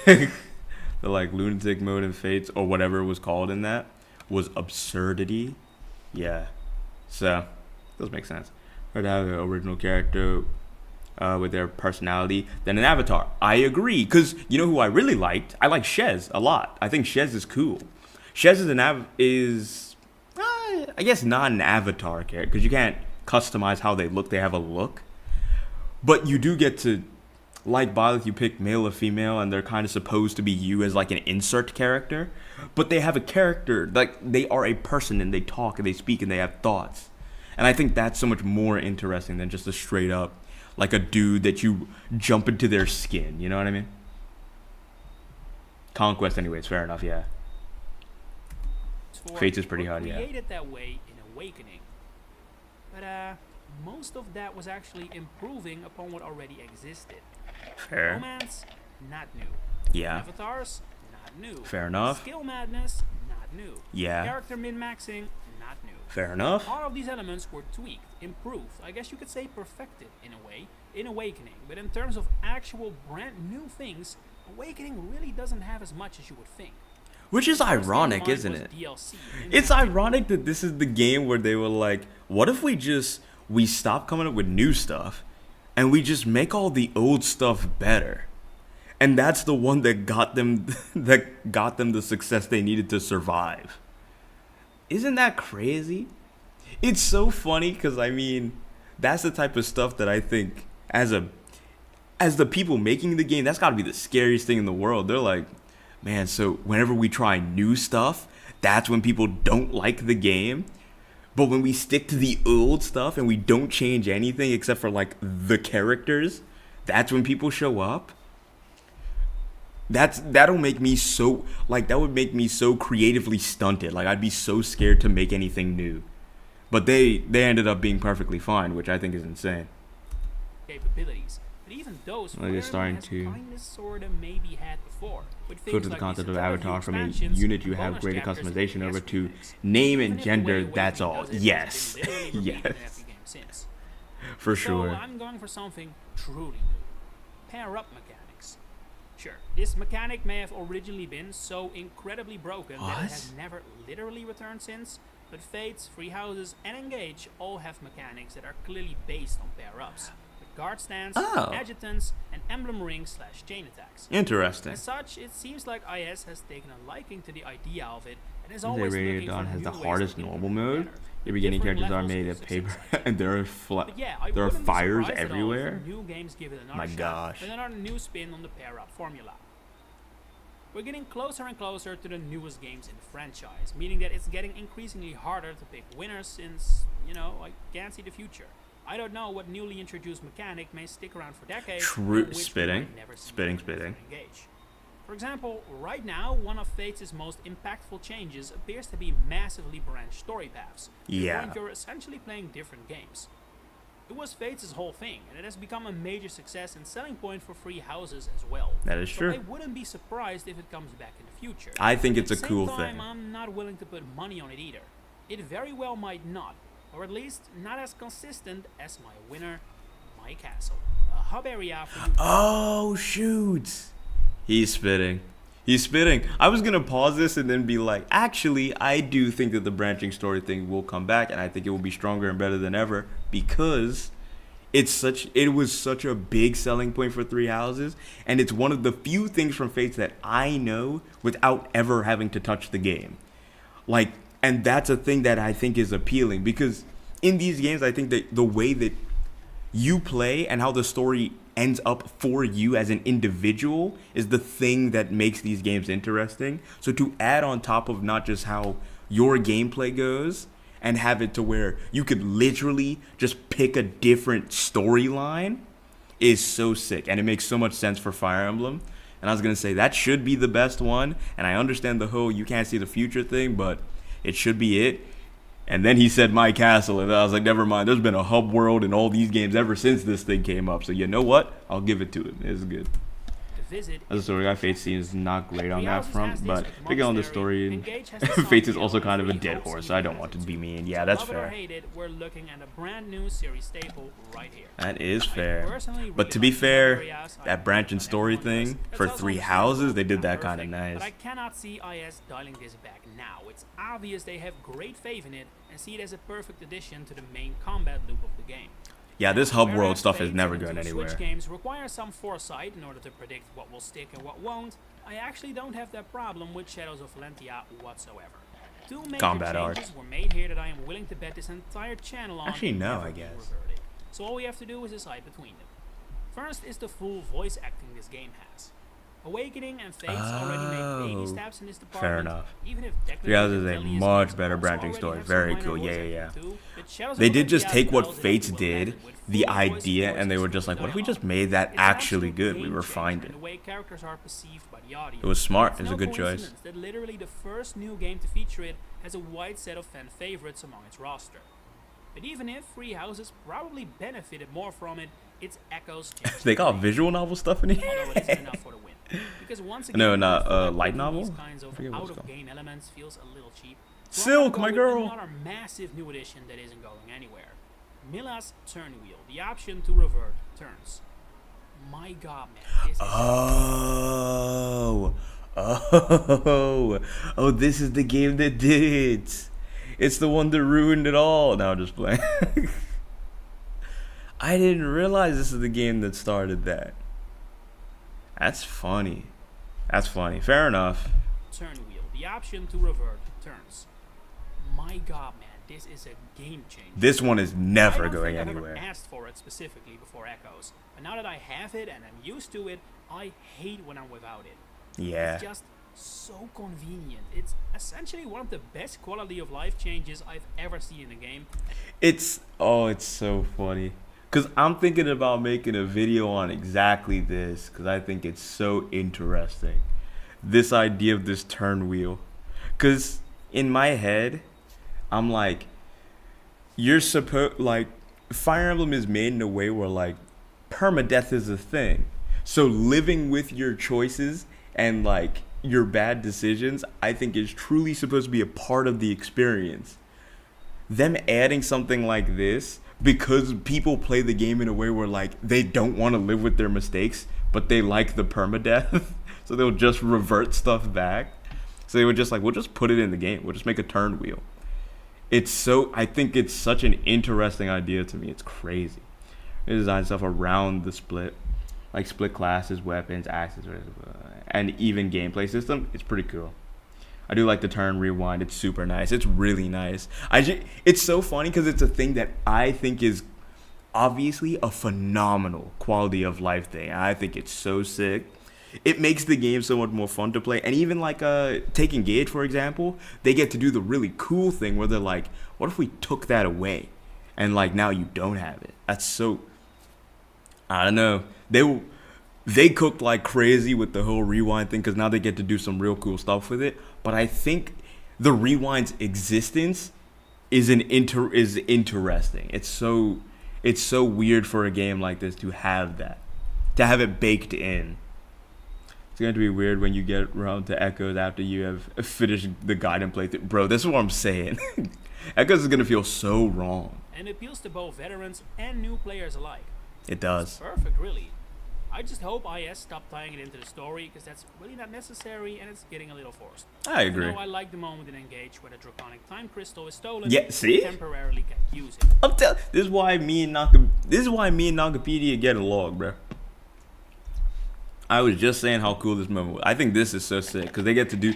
[SPEAKER 1] the like Lunatic mode in Fates, or whatever it was called in that, was absurdity. Yeah. So, does make sense. Or to have an original character with their personality than an avatar. I agree, because you know who I really liked? I like Shez a lot. I think Shez is cool. Shez is I guess not an avatar character, because you can't customize how they look. They have a look. But you do get to, like Byleth, you pick male or female, and they're kind of supposed to be you as like an insert character. But they have a character, like they are a person, and they talk and they speak and they have thoughts. And I think that's so much more interesting than just a straight up, like a dude that you jump into their skin. You know what I mean? Conquest, anyways. Fair enough. Yeah. Fates is pretty hard, yeah.
[SPEAKER 5] Created that way in Awakening, but most of that was actually improving upon what already existed.
[SPEAKER 1] Fair.
[SPEAKER 5] Romance, not new.
[SPEAKER 1] Yeah.
[SPEAKER 5] Avatars, not new.
[SPEAKER 1] Fair enough.
[SPEAKER 5] Skill madness, not new.
[SPEAKER 1] Yeah.
[SPEAKER 5] Character min-maxing, not new.
[SPEAKER 1] Fair enough.
[SPEAKER 5] All of these elements were tweaked, improved, I guess you could say perfected in a way, in Awakening. But in terms of actual brand new things, Awakening really doesn't have as much as you would think.
[SPEAKER 1] Which is
[SPEAKER 5] First in
[SPEAKER 1] ironic,
[SPEAKER 5] mind
[SPEAKER 1] isn't
[SPEAKER 5] was
[SPEAKER 1] it?
[SPEAKER 5] DLC, and
[SPEAKER 1] It's
[SPEAKER 5] that-
[SPEAKER 1] ironic that this is the game where they were like, what if we stop coming up with new stuff and we just make all the old stuff better? And that's the one that got them the success they needed to survive. Isn't that crazy? It's so funny, because I mean, that's the type of stuff that I think as the people making the game, that's got to be the scariest thing in the world. They're like, man, so whenever we try new stuff, that's when people don't like the game. But when we stick to the old stuff and we don't change anything except for like the characters, that's when people show up. That'll make me so, like, that would make me so creatively stunted. Like, I'd be so scared to make anything new. But they ended up being perfectly fine, which I think is insane.
[SPEAKER 5] Capabilities. But even those
[SPEAKER 1] Like, they're starting
[SPEAKER 5] has
[SPEAKER 1] to
[SPEAKER 5] kinda sorta maybe had before. With
[SPEAKER 1] go
[SPEAKER 5] things
[SPEAKER 1] to the
[SPEAKER 5] like
[SPEAKER 1] concept
[SPEAKER 5] these
[SPEAKER 1] of
[SPEAKER 5] interactive
[SPEAKER 1] avatar from a
[SPEAKER 5] expansions,
[SPEAKER 1] unit you have
[SPEAKER 5] bonus
[SPEAKER 1] greater
[SPEAKER 5] chapters, and
[SPEAKER 1] customization over
[SPEAKER 5] PS
[SPEAKER 1] to
[SPEAKER 5] remakes.
[SPEAKER 1] name
[SPEAKER 5] Even
[SPEAKER 1] and
[SPEAKER 5] if the way
[SPEAKER 1] gender,
[SPEAKER 5] Wave
[SPEAKER 1] that's
[SPEAKER 5] does
[SPEAKER 1] all.
[SPEAKER 5] it has
[SPEAKER 1] Yes.
[SPEAKER 5] been literally repeated in
[SPEAKER 1] Yes.
[SPEAKER 5] every game since.
[SPEAKER 1] For
[SPEAKER 5] So
[SPEAKER 1] sure.
[SPEAKER 5] I'm going for something truly new. Pair up mechanics. Sure, this mechanic may have originally been so incredibly broken that it has
[SPEAKER 1] What?
[SPEAKER 5] never literally returned since, but Fates, Free Houses, and Engage all have mechanics that are clearly based on pair-ups, with guard stands,
[SPEAKER 1] Oh.
[SPEAKER 5] adjutants, and emblem rings / chain attacks.
[SPEAKER 1] Interesting.
[SPEAKER 5] As such, it seems like IS has taken a liking to the idea of it and is
[SPEAKER 1] The
[SPEAKER 5] always
[SPEAKER 1] Radio
[SPEAKER 5] looking
[SPEAKER 1] Dawn
[SPEAKER 5] for
[SPEAKER 1] has
[SPEAKER 5] new
[SPEAKER 1] the
[SPEAKER 5] ways to
[SPEAKER 1] hardest
[SPEAKER 5] implement
[SPEAKER 1] normal
[SPEAKER 5] it
[SPEAKER 1] mode.
[SPEAKER 5] better,
[SPEAKER 1] Your
[SPEAKER 5] with
[SPEAKER 1] beginning
[SPEAKER 5] different
[SPEAKER 1] characters are
[SPEAKER 5] levels
[SPEAKER 1] made
[SPEAKER 5] of
[SPEAKER 1] of
[SPEAKER 5] success,
[SPEAKER 1] paper,
[SPEAKER 5] I think.
[SPEAKER 1] and there are
[SPEAKER 5] But yeah, I
[SPEAKER 1] there are
[SPEAKER 5] wouldn't be
[SPEAKER 1] fires
[SPEAKER 5] surprised at all if
[SPEAKER 1] everywhere.
[SPEAKER 5] new games give it another
[SPEAKER 1] My
[SPEAKER 5] shot,
[SPEAKER 1] gosh.
[SPEAKER 5] with another new spin on the pair-up formula. We're getting closer and closer to the newest games in the franchise, meaning that it's getting increasingly harder to pick winners since, I can't see the future. I don't know what newly introduced mechanic may stick around for decades.
[SPEAKER 1] True-
[SPEAKER 5] and which we
[SPEAKER 1] spitting.
[SPEAKER 5] might never see
[SPEAKER 1] Spitting,
[SPEAKER 5] again
[SPEAKER 1] spitting.
[SPEAKER 5] from Engage. For example, right now, one of Fates' most impactful changes appears to be massively branched story paths. to the
[SPEAKER 1] Yeah.
[SPEAKER 5] point you're essentially playing different games. It was Fates' whole thing, and it has become a major success and selling point for Free Houses as well.
[SPEAKER 1] That is
[SPEAKER 5] So
[SPEAKER 1] true.
[SPEAKER 5] I wouldn't be surprised if it comes back in the future.
[SPEAKER 1] I think
[SPEAKER 5] At
[SPEAKER 1] it's a
[SPEAKER 5] the
[SPEAKER 1] cool
[SPEAKER 5] same time,
[SPEAKER 1] thing.
[SPEAKER 5] I'm not willing to put money on it either. It very well might not, or at least not as consistent as my winner, my castle. A hub area for you.
[SPEAKER 1] Oh shoot! He's spitting. He's spitting. I was gonna pause this and then be like, actually, I do think that the branching story thing will come back, and I think it will be stronger and better than ever because it was such a big selling point for Three Houses, and it's one of the few things from Fates that I know without ever having to touch the game. Like, and that's a thing that I think is appealing because in these games, I think that the way that you play and how the story ends up for you as an individual is the thing that makes these games interesting. So to add on top of not just how your gameplay goes and have it to where you could literally just pick a different storyline is so sick, and it makes so much sense for Fire Emblem. And I was gonna say that should be the best one, and I understand the whole you can't see the future thing, but it should be it. And then he said my castle, and I was like, never mind. There's been a hub world in all these games ever since this thing came up. So you know what? I'll give it to him. It's good.
[SPEAKER 5] The visit
[SPEAKER 1] As a story guy, Fate seems not great on
[SPEAKER 5] Free
[SPEAKER 1] that
[SPEAKER 5] Houses has
[SPEAKER 1] front,
[SPEAKER 5] this
[SPEAKER 1] but
[SPEAKER 5] with
[SPEAKER 1] picking on the
[SPEAKER 5] Monastery.
[SPEAKER 1] story, and
[SPEAKER 5] Engage has the
[SPEAKER 1] Fate is
[SPEAKER 5] Sun
[SPEAKER 1] also
[SPEAKER 5] Field
[SPEAKER 1] kind of a
[SPEAKER 5] and
[SPEAKER 1] dead
[SPEAKER 5] Free
[SPEAKER 1] horse.
[SPEAKER 5] Hopes
[SPEAKER 1] So I don't
[SPEAKER 5] even
[SPEAKER 1] want to
[SPEAKER 5] has it
[SPEAKER 1] be
[SPEAKER 5] too.
[SPEAKER 1] mean. Yeah,
[SPEAKER 5] So
[SPEAKER 1] that's
[SPEAKER 5] love it or
[SPEAKER 1] fair.
[SPEAKER 5] hate it, we're looking at a brand new series staple right here.
[SPEAKER 1] That is
[SPEAKER 5] I
[SPEAKER 1] fair.
[SPEAKER 5] personally
[SPEAKER 1] But
[SPEAKER 5] really
[SPEAKER 1] to be
[SPEAKER 5] like the
[SPEAKER 1] fair,
[SPEAKER 5] areas. I
[SPEAKER 1] that branch and
[SPEAKER 5] don't
[SPEAKER 1] story
[SPEAKER 5] everyone does.
[SPEAKER 1] thing
[SPEAKER 5] It's
[SPEAKER 1] for
[SPEAKER 5] also
[SPEAKER 1] Three
[SPEAKER 5] understandable,
[SPEAKER 1] Houses, they did
[SPEAKER 5] not
[SPEAKER 1] that kind of
[SPEAKER 5] perfect,
[SPEAKER 1] nice.
[SPEAKER 5] But I cannot see IS dialing this back now. It's obvious they have great faith in it and see it as a perfect addition to the main combat loop of the game.
[SPEAKER 1] Yeah, this hub
[SPEAKER 5] Whereas
[SPEAKER 1] world stuff is
[SPEAKER 5] Fates
[SPEAKER 1] never
[SPEAKER 5] and the
[SPEAKER 1] going
[SPEAKER 5] two
[SPEAKER 1] anywhere.
[SPEAKER 5] Switch games require some foresight in order to predict what will stick and what won't. I actually don't have that problem with Shadows of Valentia whatsoever. Two major
[SPEAKER 1] Combat
[SPEAKER 5] changes
[SPEAKER 1] art.
[SPEAKER 5] were made here that I am willing to bet this entire channel on.
[SPEAKER 1] Actually,
[SPEAKER 5] and
[SPEAKER 1] no,
[SPEAKER 5] never
[SPEAKER 1] I
[SPEAKER 5] be
[SPEAKER 1] guess.
[SPEAKER 5] reverted. So all we have to do is decide between them. First is the full voice acting this game has. Awakening and Fates already made baby
[SPEAKER 1] Oh,
[SPEAKER 5] steps in this department.
[SPEAKER 1] fair enough.
[SPEAKER 5] Even if technically
[SPEAKER 1] Three Houses is a
[SPEAKER 5] Velia's
[SPEAKER 1] much
[SPEAKER 5] games
[SPEAKER 1] better
[SPEAKER 5] also
[SPEAKER 1] branching
[SPEAKER 5] already
[SPEAKER 1] story.
[SPEAKER 5] have some
[SPEAKER 1] Very
[SPEAKER 5] minor
[SPEAKER 1] cool.
[SPEAKER 5] voice
[SPEAKER 1] Yeah,
[SPEAKER 5] acting
[SPEAKER 1] yeah.
[SPEAKER 5] too, but Shadows of
[SPEAKER 1] They did just
[SPEAKER 5] Valentia
[SPEAKER 1] take what
[SPEAKER 5] bells it
[SPEAKER 1] Fates
[SPEAKER 5] up to
[SPEAKER 1] did,
[SPEAKER 5] 11 with
[SPEAKER 1] the
[SPEAKER 5] full voice
[SPEAKER 1] idea,
[SPEAKER 5] support
[SPEAKER 1] and they were
[SPEAKER 5] system
[SPEAKER 1] just like,
[SPEAKER 5] for
[SPEAKER 1] what if we
[SPEAKER 5] dialogue.
[SPEAKER 1] just made that
[SPEAKER 5] It's
[SPEAKER 1] actually
[SPEAKER 5] absolute
[SPEAKER 1] good? We
[SPEAKER 5] game
[SPEAKER 1] refined
[SPEAKER 5] changer
[SPEAKER 1] it.
[SPEAKER 5] in the way characters are perceived by the audience.
[SPEAKER 1] It was smart.
[SPEAKER 5] It's
[SPEAKER 1] It was
[SPEAKER 5] no
[SPEAKER 1] a good choice.
[SPEAKER 5] coincidence that literally the first new game to feature it has a wide set of fan favorites among its roster. But even if Free Houses probably benefited more from it, its echoes changed.
[SPEAKER 1] They got
[SPEAKER 5] the game.
[SPEAKER 1] visual novel stuff in here.
[SPEAKER 5] Although it isn't enough for the win. Because once again,
[SPEAKER 1] No, not,
[SPEAKER 5] full
[SPEAKER 1] light
[SPEAKER 5] uploading
[SPEAKER 1] novel?
[SPEAKER 5] These kinds
[SPEAKER 1] I
[SPEAKER 5] of
[SPEAKER 1] forget what it's called.
[SPEAKER 5] out-of-game elements feels a little cheap. So I'm
[SPEAKER 1] Silk,
[SPEAKER 5] gonna
[SPEAKER 1] my
[SPEAKER 5] go
[SPEAKER 1] girl.
[SPEAKER 5] with another massive new addition that isn't going anywhere. Mila's turn wheel, the option to revert turns. My god, man, this is
[SPEAKER 1] Oh, this is the game that did it. It's the one that ruined it all. No, I'm just playing. I didn't realize this is the game that started that. That's funny. That's funny. Fair enough.
[SPEAKER 5] turn wheel, the option to revert turns. My god, man, this is a game changer.
[SPEAKER 1] This one is
[SPEAKER 5] I
[SPEAKER 1] never
[SPEAKER 5] don't
[SPEAKER 1] going
[SPEAKER 5] think I've
[SPEAKER 1] anywhere.
[SPEAKER 5] ever asked for it specifically before Echoes, but now that I have it and I'm used to it, I hate when I'm without it.
[SPEAKER 1] Yeah.
[SPEAKER 5] It's just so convenient. It's essentially one of the best quality of life changes I've ever seen in a game.
[SPEAKER 1] It's so funny. Because I'm thinking about making a video on exactly this, because I think it's so interesting. This idea of this turn wheel. Because in my head, I'm like, you're supposed, like, Fire Emblem is made in a way where, like, permadeath is a thing. So living with your choices and, like, your bad decisions, I think is truly supposed to be a part of the experience. Them adding something like this, because people play the game in a way where, like, they don't want to live with their mistakes, but they like the permadeath, so they'll just revert stuff back. So they were just like, we'll just put it in the game. We'll just make a turn wheel. I think it's such an interesting idea to me. It's crazy. They design stuff around the split, like split classes, weapons, axes, and even gameplay system. It's pretty cool. I do like the turn rewind. It's super nice. It's really nice. It's so funny because it's a thing that I think is obviously a phenomenal quality of life thing. I think it's so sick. It makes the game so much more fun to play. And even like Take Engage, for example, they get to do the really cool thing where they're like, what if we took that away? And like now you don't have it. That's so, I don't know. They cooked like crazy with the whole rewind thing because now they get to do some real cool stuff with it. But I think the rewind's existence is interesting. It's so weird for a game like this to have that, to have it baked in. It's going to be weird when you get around to Echoes after you have finished the guide and playthrough. Bro, this is what I'm saying. Echoes is going to feel so wrong.
[SPEAKER 5] And it appeals to both veterans and new players alike.
[SPEAKER 1] It does.
[SPEAKER 5] It's perfect, really. I just hope IS stopped tying it into the story, because that's really not necessary and it's getting a little forced.
[SPEAKER 1] I agree.
[SPEAKER 5] I like the moment in Engage where the Draconic Time Crystal is stolen.
[SPEAKER 1] Yeah, see?
[SPEAKER 5] And temporarily can't use it.
[SPEAKER 1] This is why me and Nakapedia get along, bro. I was just saying how cool this moment was. I think this is so sick because they get to do,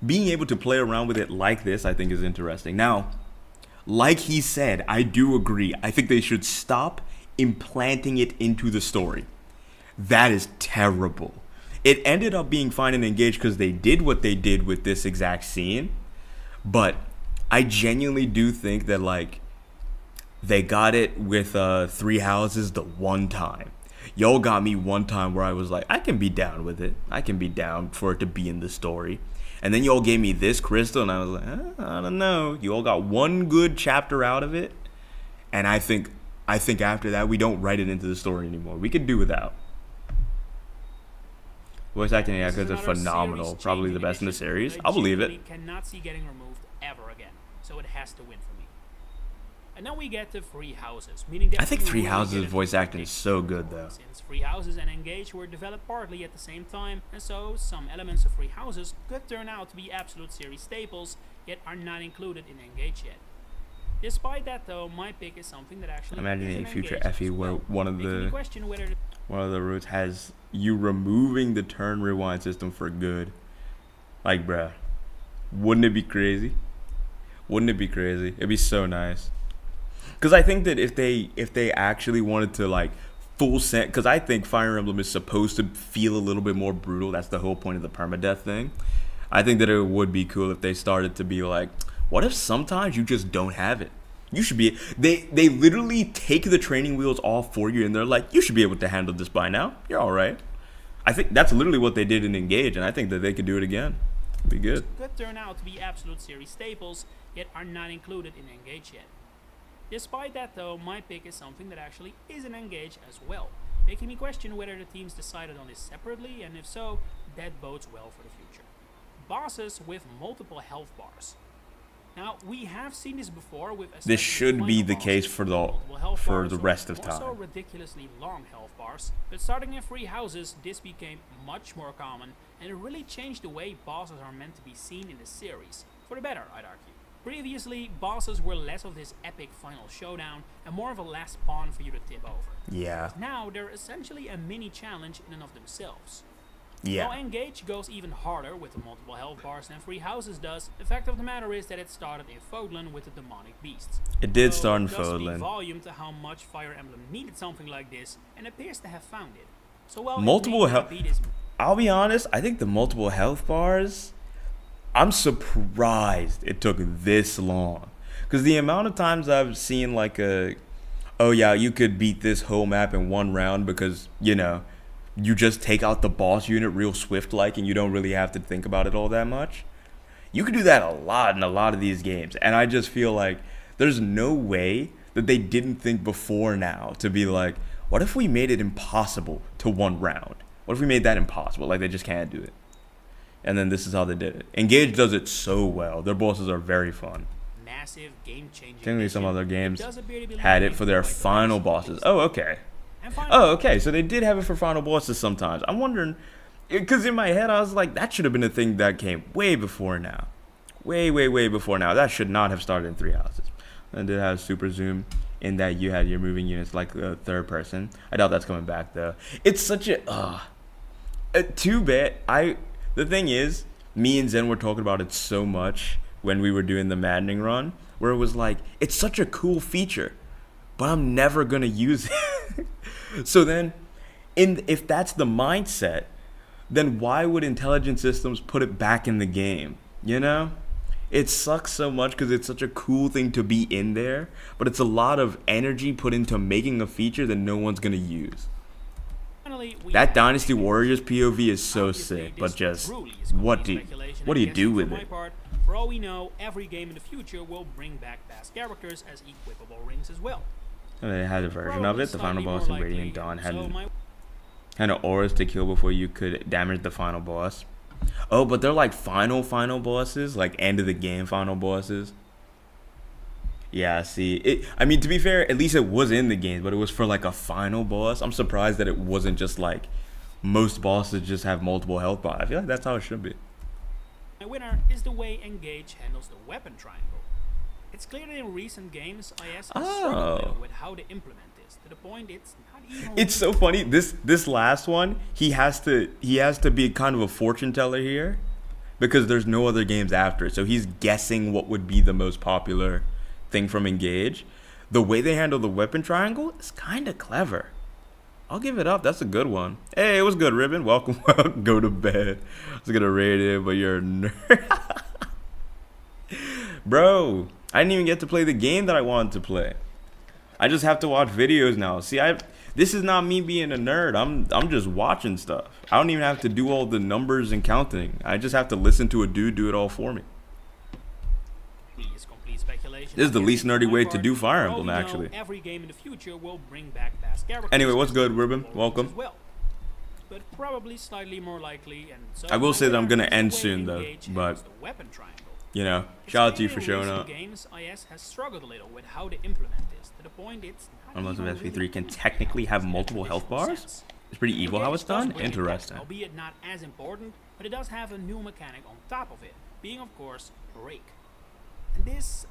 [SPEAKER 1] being able to play around with it like this, I think is interesting. Now, like he said, I do agree. I think they should stop implanting it into the story. That is terrible. It ended up being fine and engaged because they did what they did with this exact scene. But I genuinely do think that, like, they got it with Three Houses the one time. Y'all got me one time where I was like, I can be down with it. I can be down for it to be in the story. And then y'all gave me this crystal, and I was like, I don't know. You all got one good chapter out of it. And I think after that, we don't write it into the story anymore. We could do without. Voice acting in Echoes is phenomenal. Probably the best in the series. I'll believe it.
[SPEAKER 5] Cannot see getting removed ever again. So it has to win for me. And now we get to Three Houses, meaning that
[SPEAKER 1] I think Three Houses' voice acting is so good, though.
[SPEAKER 5] Since Three Houses and Engage were developed partly at the same time, and so some elements of Three Houses could turn out to be absolute series staples, yet are not included in Engage yet. Despite that, though, my pick is something that actually
[SPEAKER 1] imagining a future FE where
[SPEAKER 5] well,
[SPEAKER 1] one of the routes has you removing the turn rewind system for good. Like, bruh, wouldn't it be crazy? Wouldn't it be crazy? It'd be so nice. Because I think that if they actually wanted to, like, full set, because I think Fire Emblem is supposed to feel a little bit more brutal. That's the whole point of the permadeath thing. I think that it would be cool if they started to be like, what if sometimes you just don't have it? You should be. They literally take the training wheels off for you, and they're like, you should be able to handle this by now. You're all right. I think that's literally what they did in Engage, and I think that they could do it again. It'd be good.
[SPEAKER 5] Could turn out to be absolute series staples, yet are not included in Engage yet. Despite that, though, my pick is something that actually is in Engage as well, making me question whether the teams decided on this separately, and if so, that bodes well for the future. Bosses with multiple health bars. Now, we have seen this before with...
[SPEAKER 1] This should be the case for the rest of time.
[SPEAKER 5] Also ridiculously long health bars, but starting in Three Houses, this became much more common, and it really changed the way bosses are meant to be seen in the series. For the better, I'd argue. Previously, bosses were less of this epic final showdown and more of a last pawn for you to tip over.
[SPEAKER 1] Yeah.
[SPEAKER 5] Now, they're essentially a mini challenge in and of themselves.
[SPEAKER 1] Yeah.
[SPEAKER 5] While Engage goes even harder with the multiple health bars than Three Houses does, the fact of the matter is that it started in Fodlan with the demonic beasts.
[SPEAKER 1] It did
[SPEAKER 5] So
[SPEAKER 1] start in
[SPEAKER 5] it does speak
[SPEAKER 1] Fodlan.
[SPEAKER 5] volume to how much Fire Emblem needed something like this, and appears to have found it. So while
[SPEAKER 1] Multiple health. I'll be honest. I think the multiple health bars. I'm surprised it took this long, because the amount of times I've seen like a oh yeah, you could beat this whole map in one round because, you know, you just take out the boss unit real swift like and you don't really have to think about it all that much. You could do that a lot in a lot of these games, and I just feel like there's no way that they didn't think before now to be like, what if we made it impossible to one round? What if we made that impossible? Like, they just can't do it. And then this is how they did it. Engage does it so well. Their bosses are very fun.
[SPEAKER 5] Massive game-changing.
[SPEAKER 1] Technically, some other games
[SPEAKER 5] does appear to be
[SPEAKER 1] had it
[SPEAKER 5] limited
[SPEAKER 1] for their
[SPEAKER 5] by the
[SPEAKER 1] final
[SPEAKER 5] release
[SPEAKER 1] bosses.
[SPEAKER 5] of
[SPEAKER 1] Oh, okay.
[SPEAKER 5] And finally,
[SPEAKER 1] Oh, okay. So they did have it for final bosses sometimes. I'm wondering, because in my head I was like, that should have been a thing that came way before now. Way, way, way before now. That should not have started in 3 houses. And it has super zoom in that you had your moving units like the third person. I doubt that's coming back though. It's such a too bad. The thing is, me and Zen were talking about it so much when we were doing the maddening run, where it was like, it's such a cool feature, but I'm never gonna use it. So then, if that's the mindset, then why would intelligent systems put it back in the game? You know? It sucks so much because it's such a cool thing to be in there, but it's a lot of energy put into making a feature that no one's gonna use.
[SPEAKER 5] finally, we
[SPEAKER 1] That
[SPEAKER 5] have
[SPEAKER 1] Dynasty
[SPEAKER 5] Fibless.
[SPEAKER 1] Warriors POV is so
[SPEAKER 5] Obviously,
[SPEAKER 1] sick,
[SPEAKER 5] this
[SPEAKER 1] but just
[SPEAKER 5] truly is
[SPEAKER 1] what
[SPEAKER 5] complete
[SPEAKER 1] do
[SPEAKER 5] speculation,
[SPEAKER 1] what do you
[SPEAKER 5] and
[SPEAKER 1] do
[SPEAKER 5] guessing
[SPEAKER 1] with
[SPEAKER 5] for my
[SPEAKER 1] it?
[SPEAKER 5] part, for all we know, every game in the future will bring back past characters as equipable rings as well.
[SPEAKER 1] They had a version of
[SPEAKER 5] Probably
[SPEAKER 1] it. The final
[SPEAKER 5] slightly more
[SPEAKER 1] boss in
[SPEAKER 5] likely,
[SPEAKER 1] Radiant Dawn had
[SPEAKER 5] so my
[SPEAKER 1] kind of auras to kill before you could damage the final boss. Oh, but they're like final bosses, like end of the game final bosses. Yeah, see, I mean, to be fair, at least it was in the game, but it was for like a final boss. I'm surprised that it wasn't just like most bosses just have multiple health bars. I feel like that's how it should be.
[SPEAKER 5] My winner is the way Engage handles the weapon triangle. It's clear that in recent games, IS has struggled a little with how to implement this, to the point it's not even...
[SPEAKER 1] It's so funny. This last one, he has to be kind of a fortune teller here, because there's no other games after it. So he's guessing what would be the most popular thing from Engage. The way they handle the weapon triangle is kind of clever. I'll give it up. That's a good one. Hey, it was good, Ribbon. Welcome. Go to bed. I was gonna rate it, but you're a nerd. Bro, I didn't even get to play the game that I wanted to play. I just have to watch videos now. See, this is not me being a nerd. I'm just watching stuff. I don't even have to do all the numbers and counting. I just have to listen to a dude do it all for me. This is the least nerdy way to do Fire Emblem, actually.
[SPEAKER 5] Every game in the future will bring back past characters.
[SPEAKER 1] Anyway, what's good, Ribbon? Welcome.
[SPEAKER 5] Well. But probably slightly more likely, and so
[SPEAKER 1] I will say that I'm gonna end
[SPEAKER 5] the way
[SPEAKER 1] soon, though,
[SPEAKER 5] Engage
[SPEAKER 1] but
[SPEAKER 5] handles the weapon triangle.
[SPEAKER 1] you know,
[SPEAKER 5] It's
[SPEAKER 1] shout out to you
[SPEAKER 5] clear
[SPEAKER 1] for
[SPEAKER 5] in
[SPEAKER 1] showing
[SPEAKER 5] recent
[SPEAKER 1] up.
[SPEAKER 5] Games, IS has struggled a little with how to implement this, to the point it's not
[SPEAKER 1] Unless
[SPEAKER 5] even
[SPEAKER 1] of SP3
[SPEAKER 5] really
[SPEAKER 1] can
[SPEAKER 5] close to
[SPEAKER 1] technically
[SPEAKER 5] how
[SPEAKER 1] have
[SPEAKER 5] it's
[SPEAKER 1] multiple
[SPEAKER 5] in
[SPEAKER 1] health
[SPEAKER 5] traditional
[SPEAKER 1] bars.
[SPEAKER 5] sense.
[SPEAKER 1] It's pretty evil how
[SPEAKER 5] Engage
[SPEAKER 1] it's
[SPEAKER 5] does
[SPEAKER 1] done.
[SPEAKER 5] bring it back,
[SPEAKER 1] Interesting.
[SPEAKER 5] albeit not as important, but it does have a new mechanic on top of it, being of course break. And this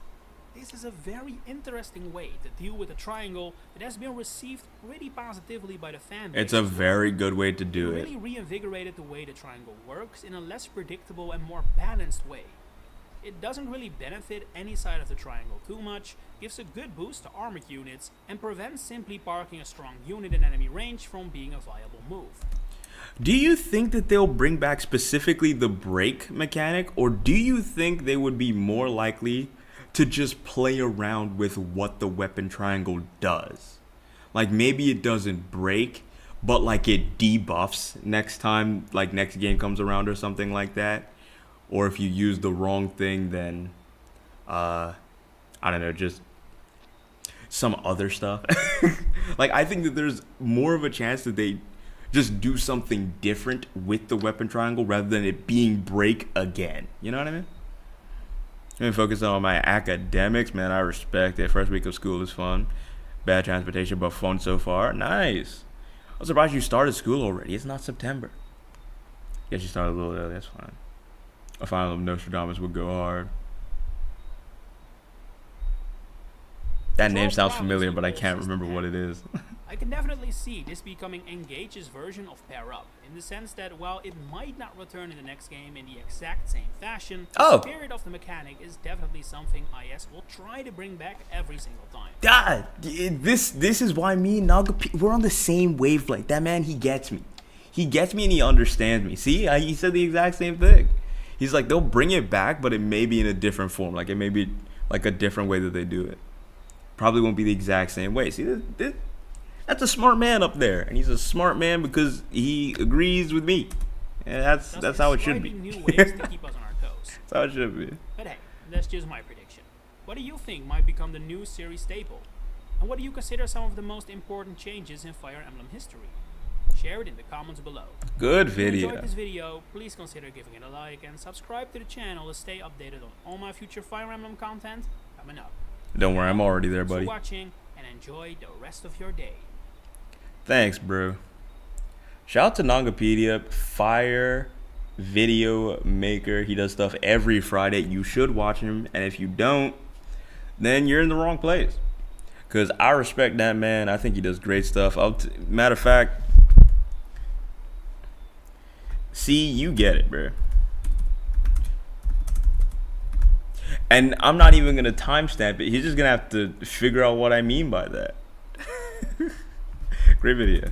[SPEAKER 5] is a very interesting way to deal with a triangle that has been received pretty positively by the fan base.
[SPEAKER 1] It's a very good way to do
[SPEAKER 5] It
[SPEAKER 1] it.
[SPEAKER 5] really reinvigorated the way the triangle works in a less predictable and more balanced way. It doesn't really benefit any side of the triangle too much, gives a good boost to armored units, and prevents simply parking a strong unit in enemy range from being a viable move.
[SPEAKER 1] Do you think that they'll bring back specifically the break mechanic, or do you think they would be more likely to just play around with what the weapon triangle does? Like maybe it doesn't break, but like it debuffs next time, like next game comes around or something like that. Or if you use the wrong thing, then I don't know, just some other stuff. Like I think that there's more of a chance that they just do something different with the weapon triangle rather than it being break again. You know what I mean? I'm focused on my academics, man. I respect it. First week of school is fun. Bad transportation, but fun so far. Nice. I'm surprised you started school already. It's not September. Guess you started a little early. That's fine. A final of Nostradamus would go hard. That name sounds familiar, but I can't remember what it is.
[SPEAKER 5] I can definitely see this becoming Engage's version of Pair Up, in the sense that while it might not return in the next game in the exact same fashion, the spirit of the mechanic is definitely something IS will try to bring back every single time.
[SPEAKER 1] God, this is why me and Naga, we're on the same wavelength. That man, he gets me. He gets me and he understands me. See, he said the exact same thing. He's like, they'll bring it back, but it may be in a different form. Like, it may be like a different way that they do it. probably won't be the exact same way. See, that's a smart man up there, and he's a smart man because he agrees with me, and that's how it should be.
[SPEAKER 5] New ways to keep us on our toes.
[SPEAKER 1] That's how it should be.
[SPEAKER 5] But hey, that's just my prediction. What do you think might become the new series staple? And what do you consider some of the most important changes in Fire Emblem history? Share it in the comments below.
[SPEAKER 1] Good
[SPEAKER 5] If you
[SPEAKER 1] video.
[SPEAKER 5] enjoyed this video, please consider giving it a like and subscribe to the channel to stay updated on all my future Fire Emblem content coming up.
[SPEAKER 1] Don't worry, I'm already there,
[SPEAKER 5] Thanks
[SPEAKER 1] buddy.
[SPEAKER 5] for watching and enjoy the rest of your day.
[SPEAKER 1] Thanks, bro. Shout out to Nangapedia, fire video maker. He does stuff every Friday. You should watch him, and if you don't, then you're in the wrong place. Because I respect that man. I think he does great stuff. Matter of fact, see, you get it, bro. And I'm not even going to timestamp it. He's just going to have to figure out what I mean by that. Great video.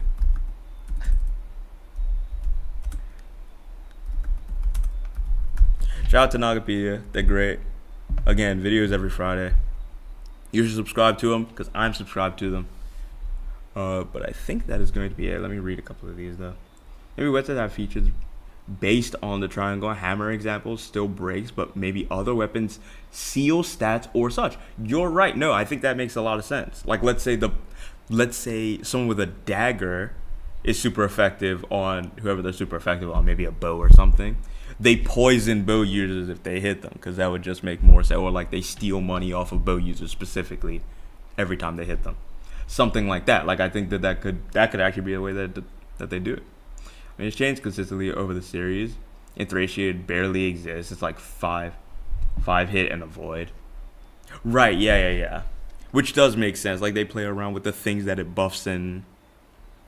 [SPEAKER 1] Shout out to Nagapedia. They're great. Again, videos every Friday. You should subscribe to them because I'm subscribed to them. But I think that is going to be it. Let me read a couple of these though. Maybe websites have features based on the triangle hammer examples still breaks, but maybe other weapons seal stats or such. You're right. No, I think that makes a lot of sense. Like let's say someone with a dagger is super effective on whoever they're super effective on, maybe a bow or something. They poison bow users if they hit them because that would just make more sense. Or like they steal money off of bow users specifically every time they hit them. Something like that. Like I think that could actually be a way that they do it. I mean, it's changed consistently over the series. Ingratiated barely exists. It's like five hit and avoid. Right, yeah. Which does make sense. Like they play around with the things that it buffs in,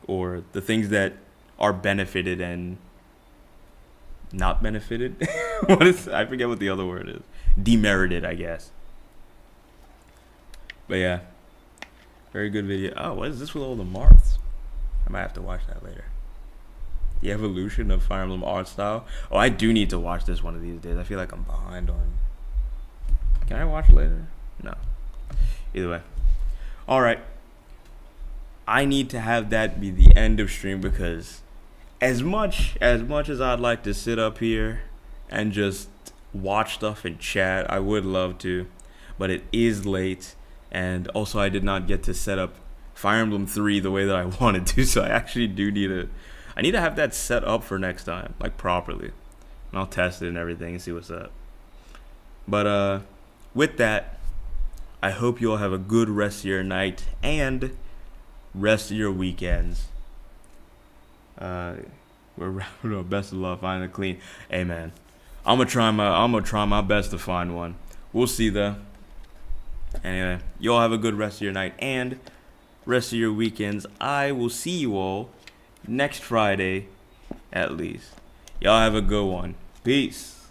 [SPEAKER 1] or the things that are benefited and not benefited. I forget what the other word is. Demerited, I guess. But yeah, very good video. Oh, what is this with all the marks? I might have to watch that later. The evolution of Fire Emblem art style. Oh, I do need to watch this one of these days. I feel like I'm behind on. Can I watch it later? No. Either way. All right. I need to have that be the end of stream because as much as I'd like to sit up here and just watch stuff and chat, I would love to, but it is late, and also I did not get to set up Fire Emblem 3 the way that I wanted to, so I actually do need to have that set up for next time, like properly, and I'll test it and everything and see what's up. But with that, I hope you all have a good rest of your night and rest of your weekends. We're wrapping up. Best of luck, finding it clean. Hey man, I'm gonna try my best to find one. We'll see though. Anyway, you all have a good rest of your night and rest of your weekends. I will see you all next Friday, at least. Y'all have a good one. Peace.